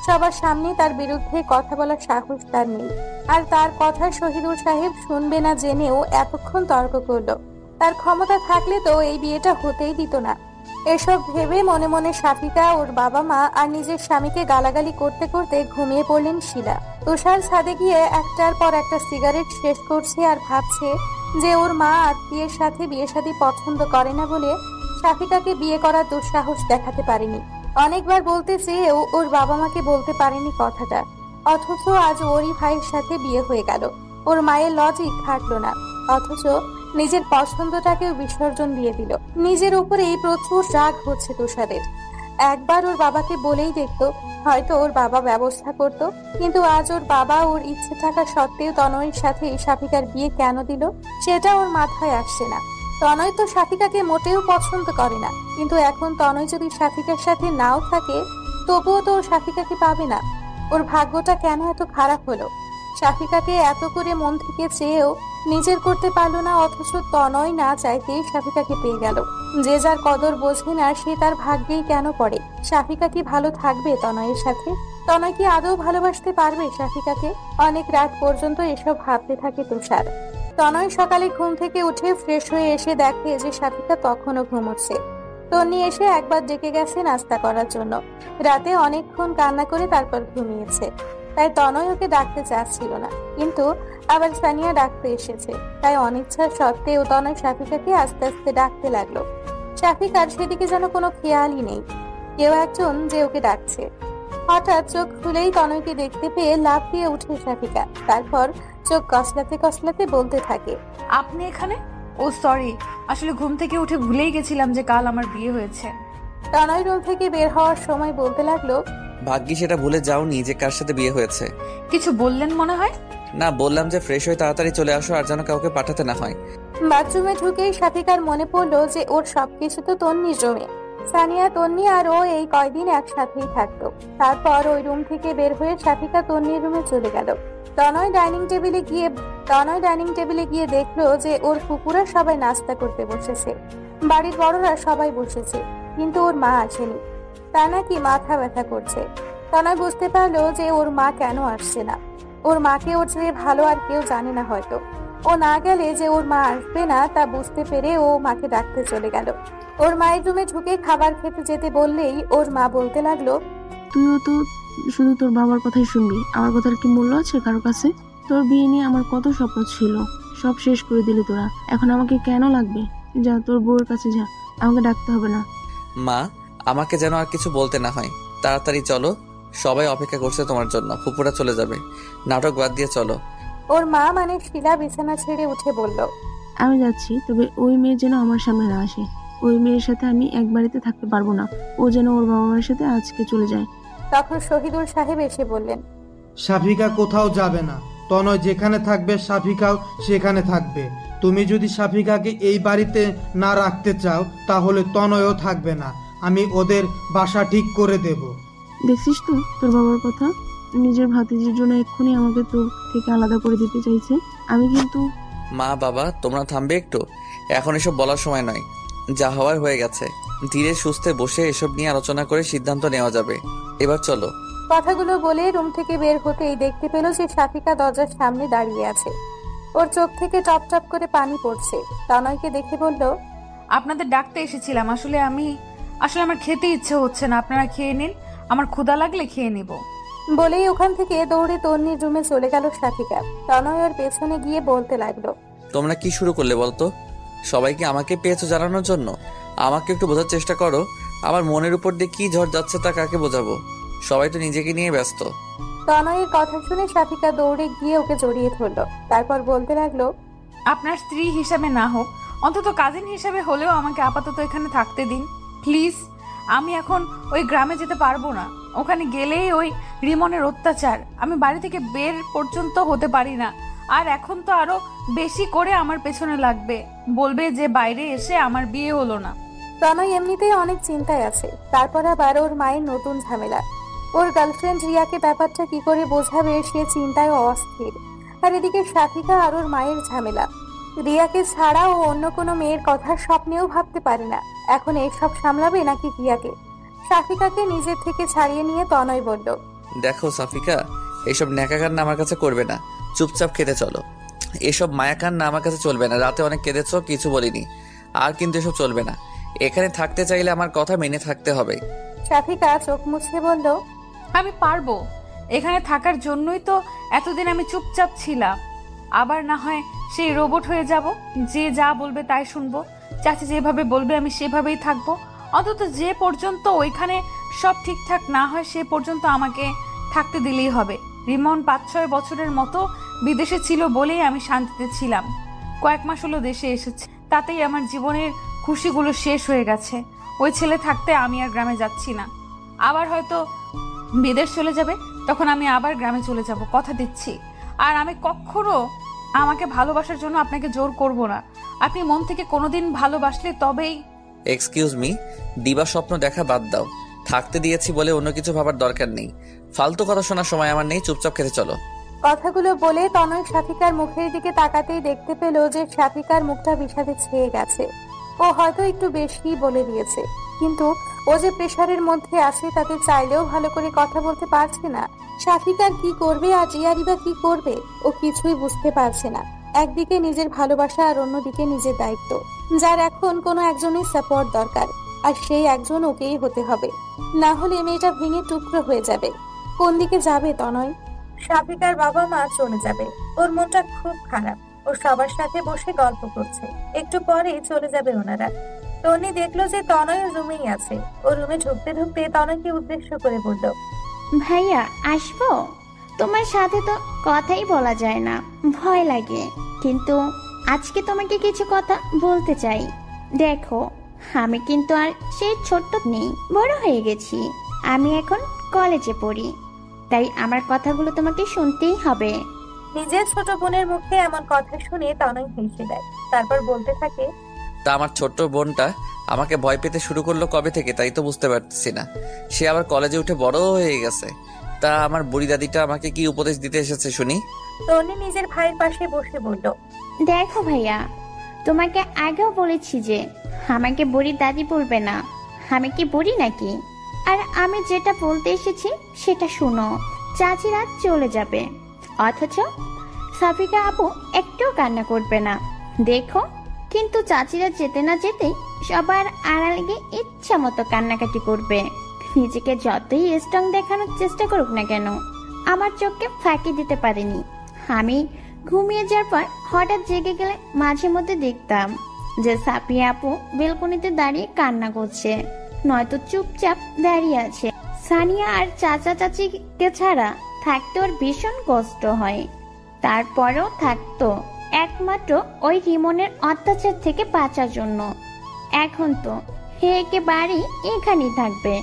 সবার সামনে তার বিরুদ্ধে কথা বলার সাহস তার নেই। আর তার কথা শহীদুল সাহেব শুনবে না জেনেও এতক্ষণ তর্ক করলো। তার ক্ষমতা থাকলে তো এই বিয়েটা হতেই দিত না। এসব ভেবে মনে মনে সাফিকা, ওর বাবা মা আর নিজের স্বামীকে গালাগালি করতে করতে ঘুমিয়ে পড়লেন শিলা। তুষার ছাদে গিয়ে একটার পর একটা সিগারেট শেষ করছে আর ভাবছে যে ওর মা আত্মীয়ের সাথে বিয়ে শাদী পছন্দ করে না বলে সাফিকাকে বিয়ে করার দুঃসাহস দেখাতে পারেনি। অনেকবার বলতে চেয়েও ওর বাবা মাকে বলতে পারেনি কথাটা, অথচ আজ ওরই ভাইয়ের সাথে বিয়ে হয়ে গেল। ওর মায়ের লজিক খাটলো না, অথচ নিজের পছন্দটাকেও বিসর্জন দিয়ে দিল। নিজের উপরেই প্রচুর রাগ হচ্ছে তুষারের। একবার ওর বাবাকে বলেই দেখতো, হয়তো ওর বাবা ব্যবস্থা করত। কিন্তু আজ ওর বাবা ওর ইচ্ছে থাকা সত্ত্বেও তনয়ের সাথে সাফিকার বিয়ে কেন দিল সেটা ওর মাথায় আসছে না। তনয় তো সাফিকাকে মোটেও পছন্দ করে না, কিন্তু এখন তনয় যদি সাফিকার সাথে নাও থাকে তবুও তো সাফিকাকে পাবে না। ওর ভাগ্যটা কেন এত খারাপ হলো? সাফিকাকে এত করে মন থেকে চেয়েও নিজের করতে পারলো না, অথচ তনয় না চাইতেই সাফিকাকে পেয়ে গেল। যে যার কদর বোঝে না সে তার ভাগ্যেই কেন পড়ে? সাফিকা কি ভালো থাকবে তনয়ের সাথে? তনয় কি আদৌ ভালোবাসতে পারবে সাফিকাকে? অনেক রাত পর্যন্ত এসব ভাবতে থাকে তুষার। তনয় সকালে ঘুম থেকে উঠে ফ্রেশ হয়ে এসে দেখে যে সাফিকা তখনও ঘুমোচ্ছে। তন্নি এসে একবার ডেকে গেছে নাস্তা করার জন্য। রাতে অনেকক্ষণ কান্না করে তারপর ঘুমিয়েছে, তাই তনয় ওকে ডাকতে চাচ্ছিল না। কিন্তু আবার সানিয়া ডাকতে এসেছে, তাই অনিচ্ছা সত্ত্বেও তনয় সাফিকাকে আস্তে আস্তে ডাকতে লাগলো। সাফিকার সেদিকে যেন কোনো খেয়ালই নেই, কেউ একজন যে ওকে ডাকছে। হঠাৎ চোখ খুলেই তনয়কে দেখতে পেয়ে লাফ দিয়ে উঠে সাফিকা, তারপর চোখ কসলাতে কসলাতে বলতে থাকে, আপনি এখানে? ও সরি, আসলে ঘুম থেকে উঠে ভুলেই গেছিলাম যে কাল আমার বিয়ে হয়েছে। তনয় রুম থেকে বের হওয়ার সময় বলতে লাগলো, ভাগ্যি সেটা ভুলে যাওনি যে কার সাথে বিয়ে হয়েছে। কিছু বললেন মনে হয়? না, বললাম যে ফ্রেশ হয়ে তাড়াতাড়ি চলে আসো, আর যেন কাউকে পাঠাতে না হয়। বাথরুমে ঢুকেই সাফিকার মনে পড়লো যে ওর সবকিছু তো তন্নির রুমে। সানিয়া, তন্নি আর ও এই কয়দিন একসাথেই থাকতো। তারপর ওই রুম থেকে বের হয়ে সাফিকা তন্নির রুমে চলে গেল। তনয় ডাইনিং টেবিলে গিয়ে দেখলো যে ওর কুকুরা সবাই নাস্তা করতে বসেছে। বাড়ির বড়রা সবাই বসেছে, কিন্তু ওর মা আসেনি। তা নাকি মাথা ব্যথা করছে। তনয় বুঝতে পারলো যে ওর মা কেন আসছে না। ওর মাকে ওর চেয়ে ভালো আর কেউ জানে না হয়তো। ও না গেলে যে ওর মা আসবে না তা বুঝতে পেরে ও মাকে ডাকতে চলে গেল। ওর মায়ের রুমে ঢুকে খাবার খেতে যেতে বললেই ওর মা বলতে লাগলো, তুইও তো শুধু তোর বাবার কথাই শুনবি, আমার কথার কি মূল্য আছে কারো কাছে? তোর বিয়ে নিয়ে আমার কত স্বপ্ন ছিল, সব শেষ করে দিলি তোরা। এখন আমাকে কেন লাগবে? যা তোর বউয়ের কাছে যা, আমাকে ডাকতে হবে না। মা, আমাকে যেন আর কিছু বলতে না হয়। তাড়াতাড়ি চলো, সবাই অপেক্ষা করছে তোমার জন্য। ফুপুরা চলে যাবে, নাটক বাদ দিয়ে চলো। ওর মা মানে শিলা বিছানা ছেড়ে উঠে বলল, আমি যাচ্ছি, তবে ওই মেয়ে যেন আমার সামনে না আসে। ওই মেয়ের সাথে আমি এক বাড়িতে থাকতে পারবো না। ও যেন ওর বাবা মায়ের সাথে আজকে চলে যায়। তখন শহীদুল সাহেব এসে বললেন, সাফিকা কোথাও যাবে না। তনয় যেখানে থাকবে সাফিকাও সেখানে থাকবে। তুমি যদি সাফিকাকে এই বাড়িতে না রাখতে চাও তাহলে তনয়ও থাকবে না। আমি ওদের বাসা ঠিক করে দেব। দেখছিস তো তোর বাবার কথা, নিজের ভাতিজির জন্য এক্ষুনি আমাকে তোর থেকে আলাদা করে দিতে চাইছে। আমি কিন্তু মা, বাবা, তোমরা থামবে একটু? এখন এসব বলার সময় নয়, যা হওয়ার হয়ে গেছে। ধীরে সুস্থে বসে এসব নিয়ে আলোচনা করে সিদ্ধান্ত নেওয়া যাবে। এবার চলো। কথাগুলো বলে রুম থেকে বের হতেই দেখতে পেল যে সাফিকা দরজার সামনে দাঁড়িয়ে আছে। ওর চোখ থেকে টপ টপ করে পানি পড়ছে। তনয়কে দেখে বলল, আপনাদের ডাকতে এসেছিলাম। আসলে আমার খেতে ইচ্ছে হচ্ছে না, আপনারা খেয়ে নিন, আমার ক্ষুধা লাগলে খেয়ে নিব। বলেই ওখান থেকে দৌড়ে তন্নির রুমে চলে গেল সাথিকা। তনয় ওর পেছনে গিয়ে বলতে লাগলো, তোমরা কি শুরু করলে বলতো? সবাইকে আমাকে পেয়েছো জানানোর জন্য? আমাকে একটু বোঝার চেষ্টা করো। আমার মনের উপর দিয়ে কি ঝড় যাচ্ছে তা কাকে বোঝাবো? সবাই তো নিজেকে নিয়ে ব্যস্ত। তনয়ের কথা শুনে সাথিকা দৌড়ে গিয়ে ওকে জড়িয়ে ধরলো। তারপর বলতে লাগলো, আপনার স্ত্রী হিসাবে না হোক, অন্তত কাজিন হিসাবে হলেও আমাকে আপাতত এখানে থাকতে দিন প্লিজ। আমি এখন ওই গ্রামে যেতে পারবো না। ওখানে গেলেই ওই রিমনের অত্যাচার, আমি বাড়ি থেকে বের পর্যন্ত হতে পারি না। আর এখন তো আরো বেশি করে আমার পেছনে লাগবে, বলবে যে বাইরে এসে আমার বিয়ে হলো না। তনয় এমনিতেই অনেক চিন্তায় আছে, তারপর আবার ওর মায়ের নতুন ঝামেলা। ওর গার্লফ্রেন্ড রিয়াকে ব্যাপারটা কি করে বোঝাবে সে চিন্তায় অস্থির। আর এদিকে সাথিকা আর ওর মায়ের ঝামেলা। রিয়াকে ছাড়া ও অন্য কোনো মেয়ের কথা স্বপ্নেও ভাবতে পারে না। এখন এইসব সামলাবে নাকি রিয়াকে? সাফিকাকে নিজের থেকে ছাড়িয়ে নিয়ে তনয় বলল, দেখো সাফিকা, এইসব ন্যাকা কান্না আমার কাছে করবে না, চুপচাপ খেতে চলো। এসব মায়া কান্না আমার কাছে চলবে না। রাতে অনেক কেঁদেছো, কিছু বলিনি, আর কিন্তু এসব চলবে না। এখানে থাকতে চাইলে আমার কথা মেনে থাকতে হবে। সাফিকা চোখ মুছে বলল, আমি পারবো। এখানে থাকার জন্যই তো এতদিন আমি চুপচাপ ছিলাম। আবার না হয় সেই রোবট হয়ে যাব, যে যা বলবে তাই শুনবো। চাচি যেভাবে বলবে আমি সেভাবেই থাকবো। অন্তত যে পর্যন্ত ওইখানে সব ঠিকঠাক না হয় সে পর্যন্ত আমাকে থাকতে দিলেই হবে। রিমন 5-6 বছরের মতো বিদেশে ছিল বলেই আমি শান্তিতে ছিলাম। কয়েক মাস হলো দেশে এসেছে, তাতেই আমার জীবনের খুশিগুলো শেষ হয়ে গেছে। ওই ছেলে থাকতে আমি আর গ্রামে যাচ্ছি না। আবার হয়তো বিদেশ চলে যাবে, তখন আমি আবার গ্রামে চলে যাব, কথা দিচ্ছি। আর আমি কখনো আমাকে ভালোবাসার জন্য আপনাকে জোর করব না। আপনি মন থেকে কোনোদিন ভালোবাসলে তবেই। এক্সকিউজ মি, দিবা স্বপ্ন দেখা বাদ দাও। থাকতে দিয়েছি বলে অন্য কিছু ভাবার দরকার নেই। ফালতু কথা শোনার সময় আমার নেই, চুপচাপ খেতে চলো। কথাগুলো বলে তনয় সাথিকার মুখের দিকে তাকাতেই দেখতে পেল যে সাথিকার মুখটা বিষাদে ছেয়ে গেছে। ও হয়তো একটু বেশি বলে দিয়েছে, কিন্তু ও যে প্রেশারের মধ্যে আছে তাতে চাইলেও ভালো করে কথা বলতে পারছে না। সাথিকার কি করবে আর রিয়ারি বা কি করবে ও কিছুই বুঝতে পারছে না। একদিকে নিজের ভালোবাসা আর অন্যদিকে নিজের দায়িত্ব, যার এখন কোনো একজনের সাপোর্ট দরকার, আর সেই একজন ওকেই হতে হবে, না হলে মেয়েটা ভেঙে টুকরো হয়ে যাবে। কোন দিকে যাবে তনয়? সাফিকার বাবা মা চলে যাবে, ওর মনটা খুব খারাপ। ও সবার সাথে বসে গল্প করছে, একটু পরেই চলে যাবে ওনারা। তনি দেখলো যে তনয় রুমেই আছে। ও রুমে ঢুকতে ঢুকতে তনয়কে উদ্দেশ্য করে বলল, ভাইয়া আসবো? তোমার সাথে তো কথাই বলা যায় না, ভয় লাগে। কিন্তু আজকে তোমাকে কিছু কথা বলতে চাই। দেখো, আমি কিন্তু আর সেই ছোট্ট নেই, বড় হয়ে গেছি। আমি এখন কলেজে পড়ি, তাই আমার কথাগুলো তোমাকে শুনতেই হবে। নিজের ছোট বোনের মুখে এমন কথা শুনে তনয় হেসে দেয়। তারপর বলতে থাকে, তা আমার ছোট্ট বোনটা আমাকে ভয় পেতে শুরু করলো কবে থেকে তাই তো বুঝতে পারতেছি না। সে আবার কলেজে উঠে বড় হয়ে গেছে। তা আমার বুড়ি দাদিটা আমাকে কি উপদেশ দিতে এসেছে শুনি? তনি নিজের ভাইয়ের পাশে বসে বলল, দেখো ভাইয়া, তোমাকে আগেও বলেছি যে আমাকে বুড়ি দাদি বলবে না। আমি কি বুড়ি নাকি? আর আমি যেটা বলতে এসেছি সেটা শুনো। চাচিরা চলে যাবে, অথচ সাফিকা আপু একটু কান্না করবে না, দেখো। কিন্তু চাচিরা যেতে না যেতেই সবার আড়ালে গিয়ে ইচ্ছা মতো কান্নাকাটি করবে। নিজেকে যতই স্ট্রং দেখানোর চেষ্টা করুক না কেন, আমার চোখকে ফাঁকি দিতে পারেনি। আমি ঘুমিয়ে যাওয়ার পর হঠাৎ জেগে গেলে মাঝে মধ্যে দেখতাম যে সাফিয়া আপু বেলকনিতে দাঁড়িয়ে কান্না করছে, নয়তো চুপচাপ দাঁড়িয়ে আছে। সানিয়া আর চাচা চাচিকে ছাড়া থাকতে ওর ভীষণ কষ্ট হয়। তারপরেও থাকতো একমাত্র ওই রিমনের অত্যাচার থেকে বাঁচার জন্য। এখন তো হেকে বাড়ি এখানেই থাকবে।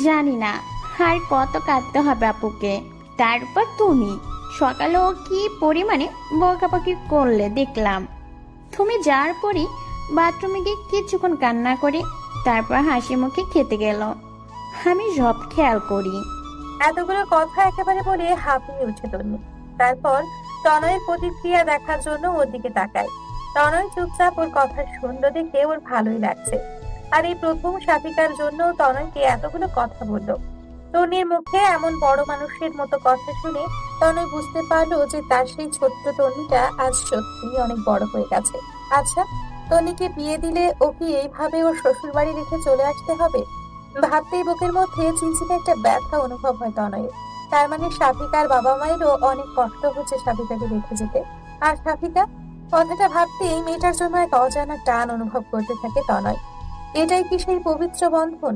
জানি না আর কত কাঁদতে হবে আপুকে। তারপর তুমি সকালে ও কি পরিমাণে বকাবকি করলে দেখলাম। তুমি যাওয়ার পরই বাথরুমে গিয়ে কিছুক্ষণ কান্না করে তারপর হাসি মুখে খেতে গেল। আমি সব খেয়াল করি। এতগুলো কথা একেবারে বলে হাঁপিয়ে উঠে তন্নি। তারপর তনয়ের প্রতিক্রিয়া দেখার জন্য ওর দিকে তাকায়। তনয় চুপচাপ ওর কথা শুনলো দেখে ওর ভালোই লাগছে। আর এই প্রথম সাথিকার জন্য তনয়কে এতগুলো কথা বললো। তন্নির মুখে এমন বড় মানুষের মতো কথা শুনে তনয় বুঝতে পারলো যে তার সেই ছোট্ট তন্নিটা আজ সত্যি অনেক বড় হয়ে গেছে। আচ্ছা, তন্নিকে বিয়ে দিলে ওকে এইভাবে ওর শ্বশুর বাড়ি রেখে চলে আসতে হবে? ভাবতেই বুকের মধ্যে চিনচিনে একটা ব্যথা অনুভব হয় তনয়ের। তার মানে শাফিকার বাবা মায়েরও অনেক কষ্ট হচ্ছে শাফিকাকে রেখে যেতে। আর শাফিকা, কথাটা ভাবতেই মেয়েটার জন্য এক অজানা টান অনুভব করতে থাকে তনয়। এটাই কি সেই পবিত্র বন্ধন,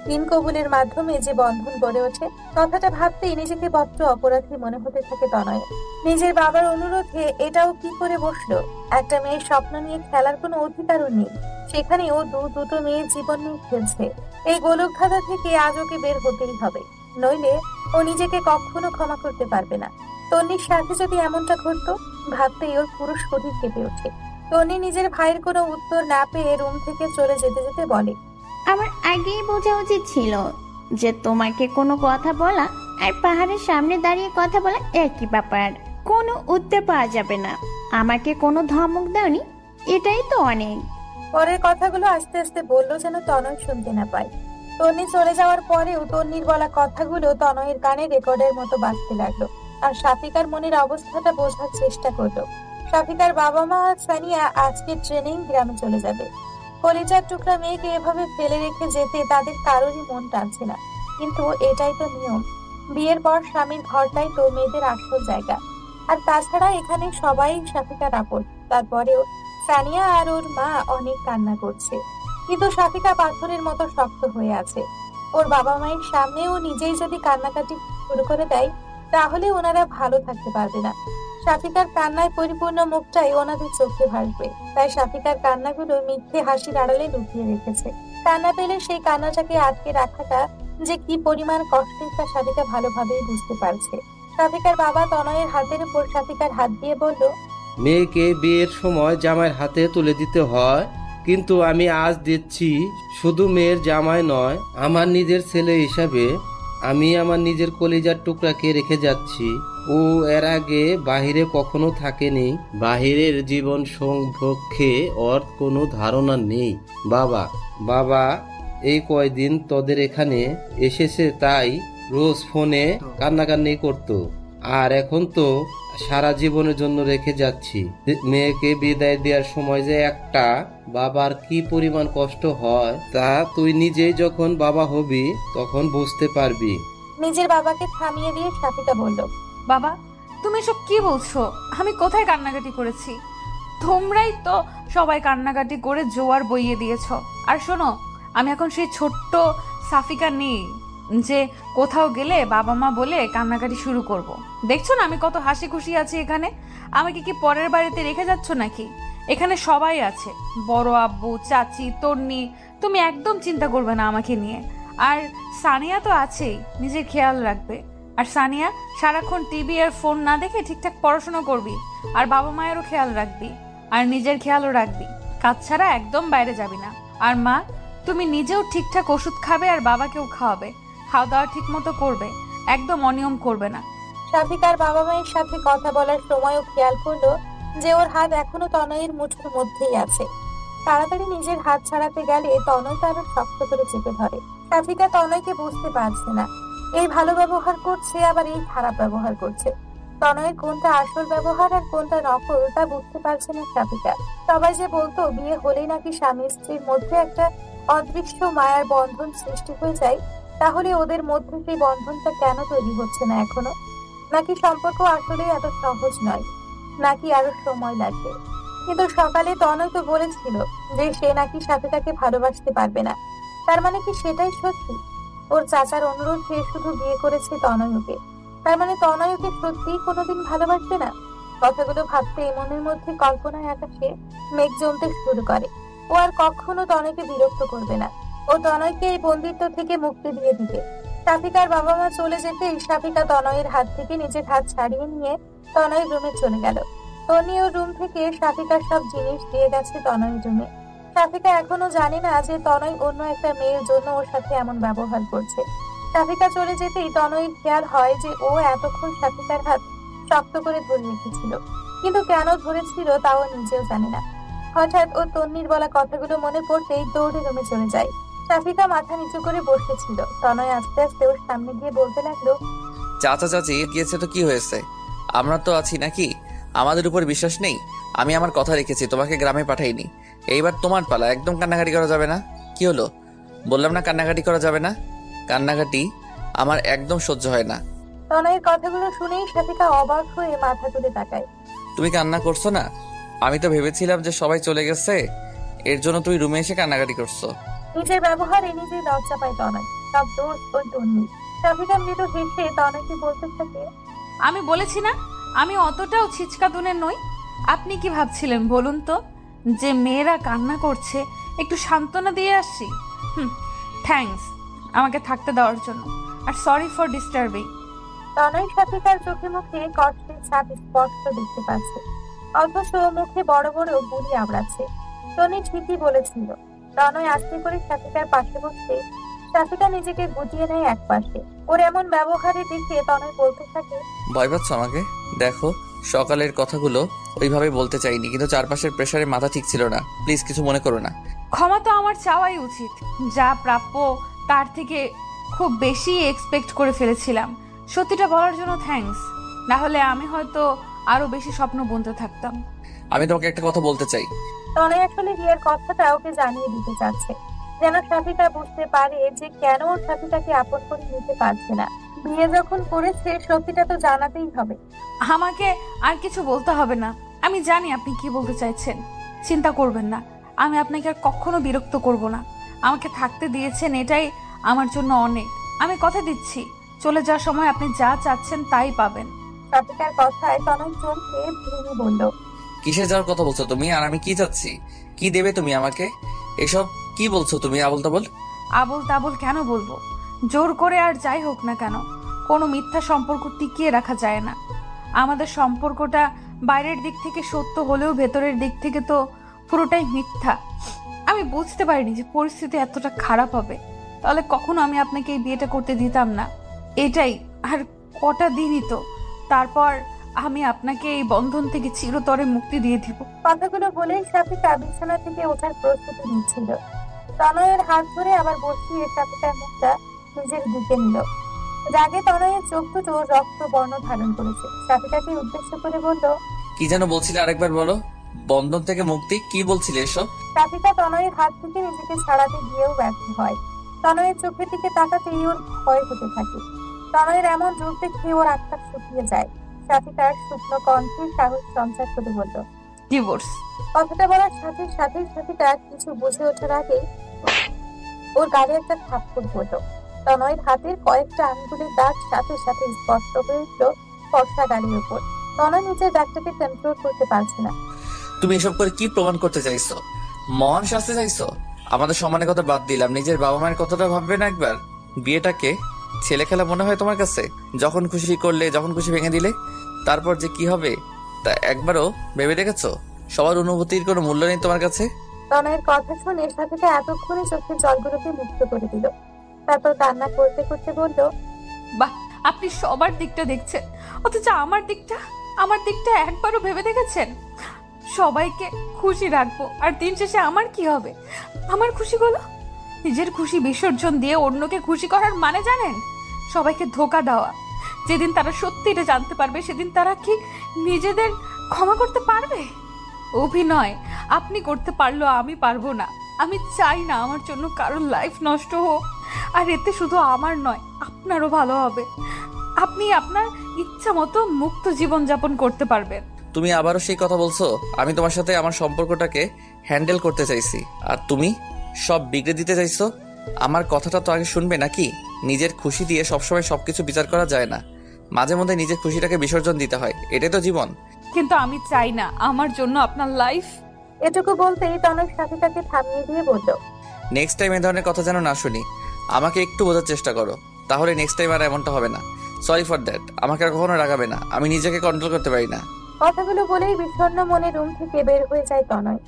দিন কবুলের মাধ্যমে যে বন্ধন গড়ে ওঠে? কথাটা ভাবতেই নিজেকে বড্ড অপরাধী মনে হতে থাকে তনয়। নিজের বাবার অনুরোধে এটাও কি করে বসলো? একটা মেয়ের স্বপ্ন নিয়ে খেলার কোনো অধিকারও নেই, সেখানে ও দুটো মেয়ের জীবন নিয়ে খেলছে। এই গোলকধাঁধা থেকে আজ ওকে বের হতেই হবে, নইলে ও নিজেকে কখনো ক্ষমা করতে পারবে না। তন্নির সাথে যদি এমনটা ঘটতো, ভাবতেই ওর পুরো শরীর কেঁপে ওঠে। তন্নি নিজের ভাইয়ের কোনো উত্তর না পেয়ে রুম থেকে চলে যেতে যেতে বলে, আমার আগেই বোঝা উচিত ছিল যে তোমাকে কোনো কথা বলা আর পাহাড়ের সামনে দাঁড়িয়ে কথা বলা একই ব্যাপার, কোনো উত্তর পাওয়া যাবে না। আমাকে কোনো ধমক দাওনি, এটাই তো অনেক। পরের কথাগুলো আস্তে আস্তে বললো যেন তনয় শুনতে না পায়। তন্নি চলে যাওয়ার পরেও তন্নির বলা কথাগুলো তনয়ের কানে রেকর্ডের মতো বাজতে লাগলো। আর শাফিকার মনের অবস্থাটা বোঝার চেষ্টা করলো। শাফিকার বাবা মা সানিয়া আজকে ট্রেনিং গ্রামে চলে যাবে। কলিজার টুকরা মেয়েকে এভাবে ফেলে রেখে যেতে তাদের কারোরই মন টানছে না, কিন্তু এটাই তো নিয়ম। বিয়ের পর স্বামীর ঘরটাই তো মেয়েদের আসল জায়গা। আর তাছাড়া এখানে সবাই শাফিকার আপন। তারপরেও সানিয়া আর ওর মা অনেক কান্না করছে, কিন্তু শাফিকা পাথরের মতো শক্ত হয়ে আছে। ওর বাবা মায়ের সামনে ও নিজেই যদি কান্নাকাটি শুরু করে দেয়, তাহলে ওনারা ভালো থাকতে পারবে না। শাফিকার কান্নায় পরিপূর্ণ মুখটাই ওনাদের চোখে ভাসবে, তাই শাফিকার কান্নাগুলো মিথ্যে হাসির আড়ালে লুকিয়ে রেখেছে। কান্না পেলে সেই কান্নাটাকে আটকে রাখাটা যে কি পরিমাণ কষ্টের তা শাফিকা ভালোভাবেই বুঝতে পারছে। শাফিকার বাবা তনয়ের হাতের উপর শাফিকার হাত দিয়ে বলল, মেয়েকে বিয়ের সময় জামাইয়ের হাতে তুলে দিতে হয়, কিন্তু আমি আজ দিচ্ছি শুধু মেয়ের জামাই নয়, আমার নিজের ছেলে হিসাবে। আমি আমার নিজের কলিজার টুকরাকে রেখে যাচ্ছি। ও এর আগে বাহিরে কখনো থাকেনি, বাহিরের জীবন সম্পর্কে ওর কোনো ধারণা নেই। বাবা এই কয়দিন তোদের এখানে এসেছে, তাই রোজ ফোনে কান্নাকান্নি করতো, আর এখন তো সারা জীবনের জন্য রেখে যাচ্ছি। মেয়েকে বিদায় দেওয়ার সময় যে একটা বাবার কি পরিমাণ কষ্ট হয় তা তুই নিজেই যখন বাবা হবি তখন বুঝতে পারবি। নিজের বাবাকে থামিয়ে দিয়ে শাফিকা বলল, বাবা তুমি এসব কি বলছো? আমি কোথায় কান্নাকাটি করেছি? তোমরাই তো সবাই কান্নাকাটি করে জোয়ার বইয়ে দিয়েছো। আর শোনো, আমি এখন সেই ছোট্ট সাফিকা নেই যে কোথাও গেলে বাবা মা বলে কান্নাকাটি শুরু করব। দেখছো না আমি কত হাসি খুশি আছি এখানে। আমাকে কি পরের বাড়িতে রেখে যাচ্ছ নাকি? এখানে সবাই আছে, বড় আব্বু, চাচি, তন্নি। তুমি একদম চিন্তা করবে না আমাকে নিয়ে। আর সানিয়া তো আছেই, নিজের খেয়াল রাখবে। আর সানিয়া, সারাক্ষণ টিভি আর ফোন না দেখে ঠিকঠাক পড়াশোনা করবি, আর বাবা মায়েরও খেয়াল রাখবি, আর নিজের খেয়ালও রাখবি। কাজ ছাড়া একদম বাইরে যাবি না। আর মা, তুমি নিজেও ঠিকঠাক ওষুধ খাবে আর বাবাকেও খাওয়াবে। খাওয়া দাওয়া ঠিক মতো করবে, একদম অনিয়ম করবে না। শাফিকার বাবা মায়ের সাথে কথা বলার সময়ও খেয়াল করলো যে ওর হাত এখনো তনয়ের মুঠোর মধ্যেই আছে। তাড়াতাড়ি নিজের হাত ছাড়াতে গেলে তনয় তার শক্ত করে চেপে ধরে। শাফিকা তনয়কে বুঝতে পারছে না, এই ভালো ব্যবহার করছে আবার এই খারাপ ব্যবহার করছে। তনয়ের কোনটা আসল ব্যবহার আর কোনটা নকল তা বুঝতে পারছে না শাফিকা। সবাই যে বলতো বিয়ে হলেই নাকি স্বামী স্ত্রীর মধ্যে একটা অদৃশ্য মায়ার বন্ধন সৃষ্টি হয়ে যায়, তাহলে ওদের মধ্যে সেই বন্ধনটা কেন তৈরি হচ্ছে না এখনো? নাকি সম্পর্ক আসলে এত সহজ নয়, নাকি আরো সময় লাগবে? কিন্তু সকালে তনয় তো বলেছিল যে সে নাকি শাফিকাকে ভালোবাসতে পারবে না। তার মানে কি সেটাই সত্যি? ওর চাচার অনুরোধে শুধু বিয়ে করেছে তনয়কে, তার মানে তনয়কে সত্যিই কোনোদিন ভালোবাসবে না? কথাগুলো ভাবতে মনের মধ্যে কল্পনায় আকাশে মেঘ জমতে শুরু করে। ও আর কখনো তনয়কে বিরক্ত করবে না, ও তনয়কে এই বন্দিত্ব থেকে মুক্তি দিয়ে দিবে। শাফিকার বাবা মা চলে যেতেই শাফিকা তনয়ের হাত থেকে নিজের হাত ছাড়িয়ে নিয়ে তনয়ের রুমে চলে গেল। তনি ওর রুম থেকে শাফিকার সব জিনিস দিয়ে গেছে তনয়ের রুমে। শাফিকা এখনো জানে না যে তনয় অন্য একটা মেয়ের জন্য ওর সাথে এমন ব্যবহার করছে। শাফিকা চলে যেতেই তনয়ের খেয়াল হয় যে ও এতক্ষণ শাফিকার হাত শক্ত করে ধরে রেখেছিল, কিন্তু কেন ধরেছিল তাও নিজেও জানে না। হঠাৎ ও তন্নির বলা কথাগুলো মনে পড়তেই দৌড়ে রুমে চলে যায়। শাফিকা মাথা নিচু করে বসেছিল। তনয় আস্তে আস্তে ওর সামনে গিয়ে বলতে লাগলো, চাচা চাচি গিয়েছে তো কি হয়েছে? আমরা তো আছি নাকি? আমাদের উপর বিশ্বাস নেই? আমি আমার কথা রেখেছি, তোমাকে গ্রামে পাঠাইনি। এইবার তোমার পালা, একদম কান্নাকাটি করা যাবে না। কি হলো? বললাম না কান্নাকাটি করা যাবে না। কান্নাকাটি আমার একদম সহ্য হয় না। তনয়ের কথাগুলো শুনেই সাথিকা অবাক হয়ে মাথা তুলে তাকায়। তুমি কান্না করছো না? আমি তো ভেবেছিলাম যে সবাই চলে গেছে, এর জন্য তুই রুমে এসে কান্নাকাটি করছো। নিজের ব্যবহারে নিজেই লজ্জা পায় তনয়। সব দোষ ওই তন্নি। সাথিকা মৃদু হেসে তনয়কে বলতে থাকে, আমি বলেছি না আমি অতটাও ছিচকা দুনের নই। আপনি কি ভাবছিলেন বলুন তো, যে মেয়েরা কান্না করছে একটু সান্ত্বনা দিয়ে আসছি? থ্যাঙ্কস আমাকে থাকতে দেওয়ার জন্য, আর সরি ফর ডিস্টার্বিং। তনয় সাথিকার চোখে মুখে কষ্টের ছাপ স্পষ্ট দেখতে পাচ্ছে, অথচ মুখে বড় বড় বুলি আমড়াচ্ছে। তনি ঠিকই বলেছিল। তনয় আস্তে করে সাথিকার পাশে বসতে সাথিকা নিজেকে গুটিয়ে নেয় এক পাশে। ওর এমন ব্যবহারে দেখে তনয় বলতে থাকে, ভয় পাচ্ছ আমাকে? দেখো, সকালের কথাগুলো ওইভাবে বলতে চাইনি, কিন্তু চারপাশের প্রেসারে মাথা ঠিক ছিল না। প্লিজ কিছু মনে করো না। ক্ষমা তো আমার চাওয়াই উচিত। যা প্রাপ্য তার থেকে খুব বেশি এক্সপেক্ট করে ফেলেছিলাম। সত্যিটা বলার জন্য থ্যাঙ্কস, না হলে আমি হয়তো আরো বেশি স্বপ্ন বুনতে থাকতাম। আমি তোমাকে একটা কথা বলতে চাই। তনয় আসলে রিয়ার কথাটা ওকে জানিয়ে দিতে চাচ্ছে, যেন সাথিকা বুঝতে পারে যে কেন ওর সাথিকাকে আপন করে নিতে পারছে না। বিয়ে যখন করেছে সত্যিটা তো জানাতেই হবে। আমাকে আর কিছু বলতে হবে না, আমি জানি আপনি কি বলতে চাইছেন। চিন্তা করবেন না, আমি আপনাকে আর কখনো বিরক্ত করব না। আমাকে থাকতে দিয়েছেন, এটাই আমার জন্য অনেক। আমি কথা দিচ্ছি, চলে যাওয়ার সময় আপনি যা চাচ্ছেন তাই পাবেন। সাথিকার কথায় তনয় চমকে ভেঙে বলল, কিসের যাওয়ার কথা বলছো তুমি? আর আমি কি চাচ্ছি? কি দেবে তুমি আমাকে? এসব কি বলছো তুমি আবল তাবল? আবল তাবল কেন বলবো? জোর করে আর যাই হোক না কেন, কোনো মিথ্যা সম্পর্ক টিকিয়ে রাখা যায় না। আমাদের সম্পর্কটা বাইরের দিক থেকে সত্য হলেও ভেতরের দিক থেকে তো পুরোটাই মিথ্যা। আমি বুঝতে পারিনি যে পরিস্থিতি এতটা খারাপ হবে, তাহলে কখনো আমি আপনাকে এই বিয়েটা করতে দিতাম না। এটাই আর কটা দিনই তো, তারপর আমি আপনাকে এই বন্ধন থেকে চিরতরে মুক্তি দিয়ে দিব। কথাগুলো বলেই সাথিকা বিছানা থেকে ওঠার প্রস্তুতি নিচ্ছিল। তনয়ের হাত ধরে আবার বসিয়ে সাথিকার মুখটা নিজের দিকে নিল। রাগে তনয়ের চোখ দুটো রক্ত বর্ণ ধারণ করেছে। সাথিকাকে উদ্দেশ্য করে বলল, কি যেন বলছিলে? আরেকবার বলো। বন্ধন থেকে মুক্তি? কি বলছিলে এসব? সাথিকা তনয়ের হাত থেকে নিজেকে ছাড়াতে গিয়েও ব্যর্থ হয়। তনয়ের চোখের দিকে তাকাতেই ওর ভয় হতে থাকে। তনয়ের এমন রূপ দেখে ওর আত্মা শুকিয়ে যায়। সাথিকার শুকনো কণ্ঠে সাহস সঞ্চার করে বলল, ডিভোর্স। কথাটা বলার সাথে সাথে সাথিকা কিছু বুঝে ওঠার আগেই ওর গালে একটা থাপ্পড় পড়ল। তনয়ের হাতের কয়েকটা আঙ্গুলের দাগ সাথে সাথে স্পষ্ট হয়ে উঠল ফর্সা গালের উপর। তনয় নিজের দাগটাকে কন্ট্রোল করতে পারছে না। তুমি এসব করে কি প্রমাণ করতে চাইছো? মহান শাস্তি চাইছো? আমাদের সম্মানের কথা বাদ দিলাম, নিজের বাবা মায়ের কথাটা ভাববে না একবার? বিয়েটাকে ছেলে খেলা মনে হয় তোমার কাছে? যখন খুশি করলে, যখন খুশি ভেঙে দিলে, তারপর যে কি হবে তা একবারও ভেবে দেখেছো? সবার অনুভূতির কোনো মূল্য নেই তোমার কাছে? তনয়ের কথা শুনে সাথিকা এতক্ষণে চোখের জলগুলোকে মুক্ত করে দিল। তারপর কান্না করতে করতে বলল, বাহ, আপনি সবার দিকটা দেখছেন, অথচ আমার দিকটা একবারও ভেবে দেখেছেন? সবাইকে খুশি রাখবো, আর দিন শেষে আমার কি হবে? আমার খুশিগুলো নিজের খুশি বিসর্জন দিয়ে অন্যকে খুশি করার মানে জানেন? সবাইকে ধোঁকা দেওয়া। যেদিন তারা সত্যিটা জানতে পারবে, সেদিন তারা কি নিজেদের ক্ষমা করতে পারবে? অভিনয় আপনি করতে পারলেও আমি পারবো না। আমি চাই না আমার জন্য কারোর লাইফ নষ্ট হোক, আর এতে শুধু আমার নয়, আপনারও ভালো হবে। আপনি আপনার ইচ্ছা মতো মুক্ত জীবন যাপন করতে পারবেন। তুমি আবারও সেই কথা বলছো? আমি তোমার সাথে আমার সম্পর্কটাকে হ্যান্ডেল করতে চাইছি, আর তুমি সব বিগড়ে দিতে চাইছো। আমার কথাটা তো আগে শুনবে নাকি? নিজের খুশি দিয়ে সবসময় সবকিছু বিচার করা যায় না, মাঝে মধ্যে নিজের খুশিটাকে বিসর্জন দিতে হয়, এটাই তো জীবন। কিন্তু আমি চাই না আমার জন্য আপনার লাইফ। এটুকু বলতেই তনয় সাথিকাকে থামিয়ে দিয়ে বলল, নেক্সট টাইম এই ধরনের কথা যেন না শুনি। আমাকে একটু বোঝার চেষ্টা করো, তাহলে নেক্সট টাইম আর এমনটা হবে না। Sorry for that. আমাকে আর কখনো রাগাবে না, আমি নিজেকে কন্ট্রোল করতে পারি না। কথাগুলো বলেই বিষণ্ণ মনে রুম থেকে বের হয়ে যায় তনয়।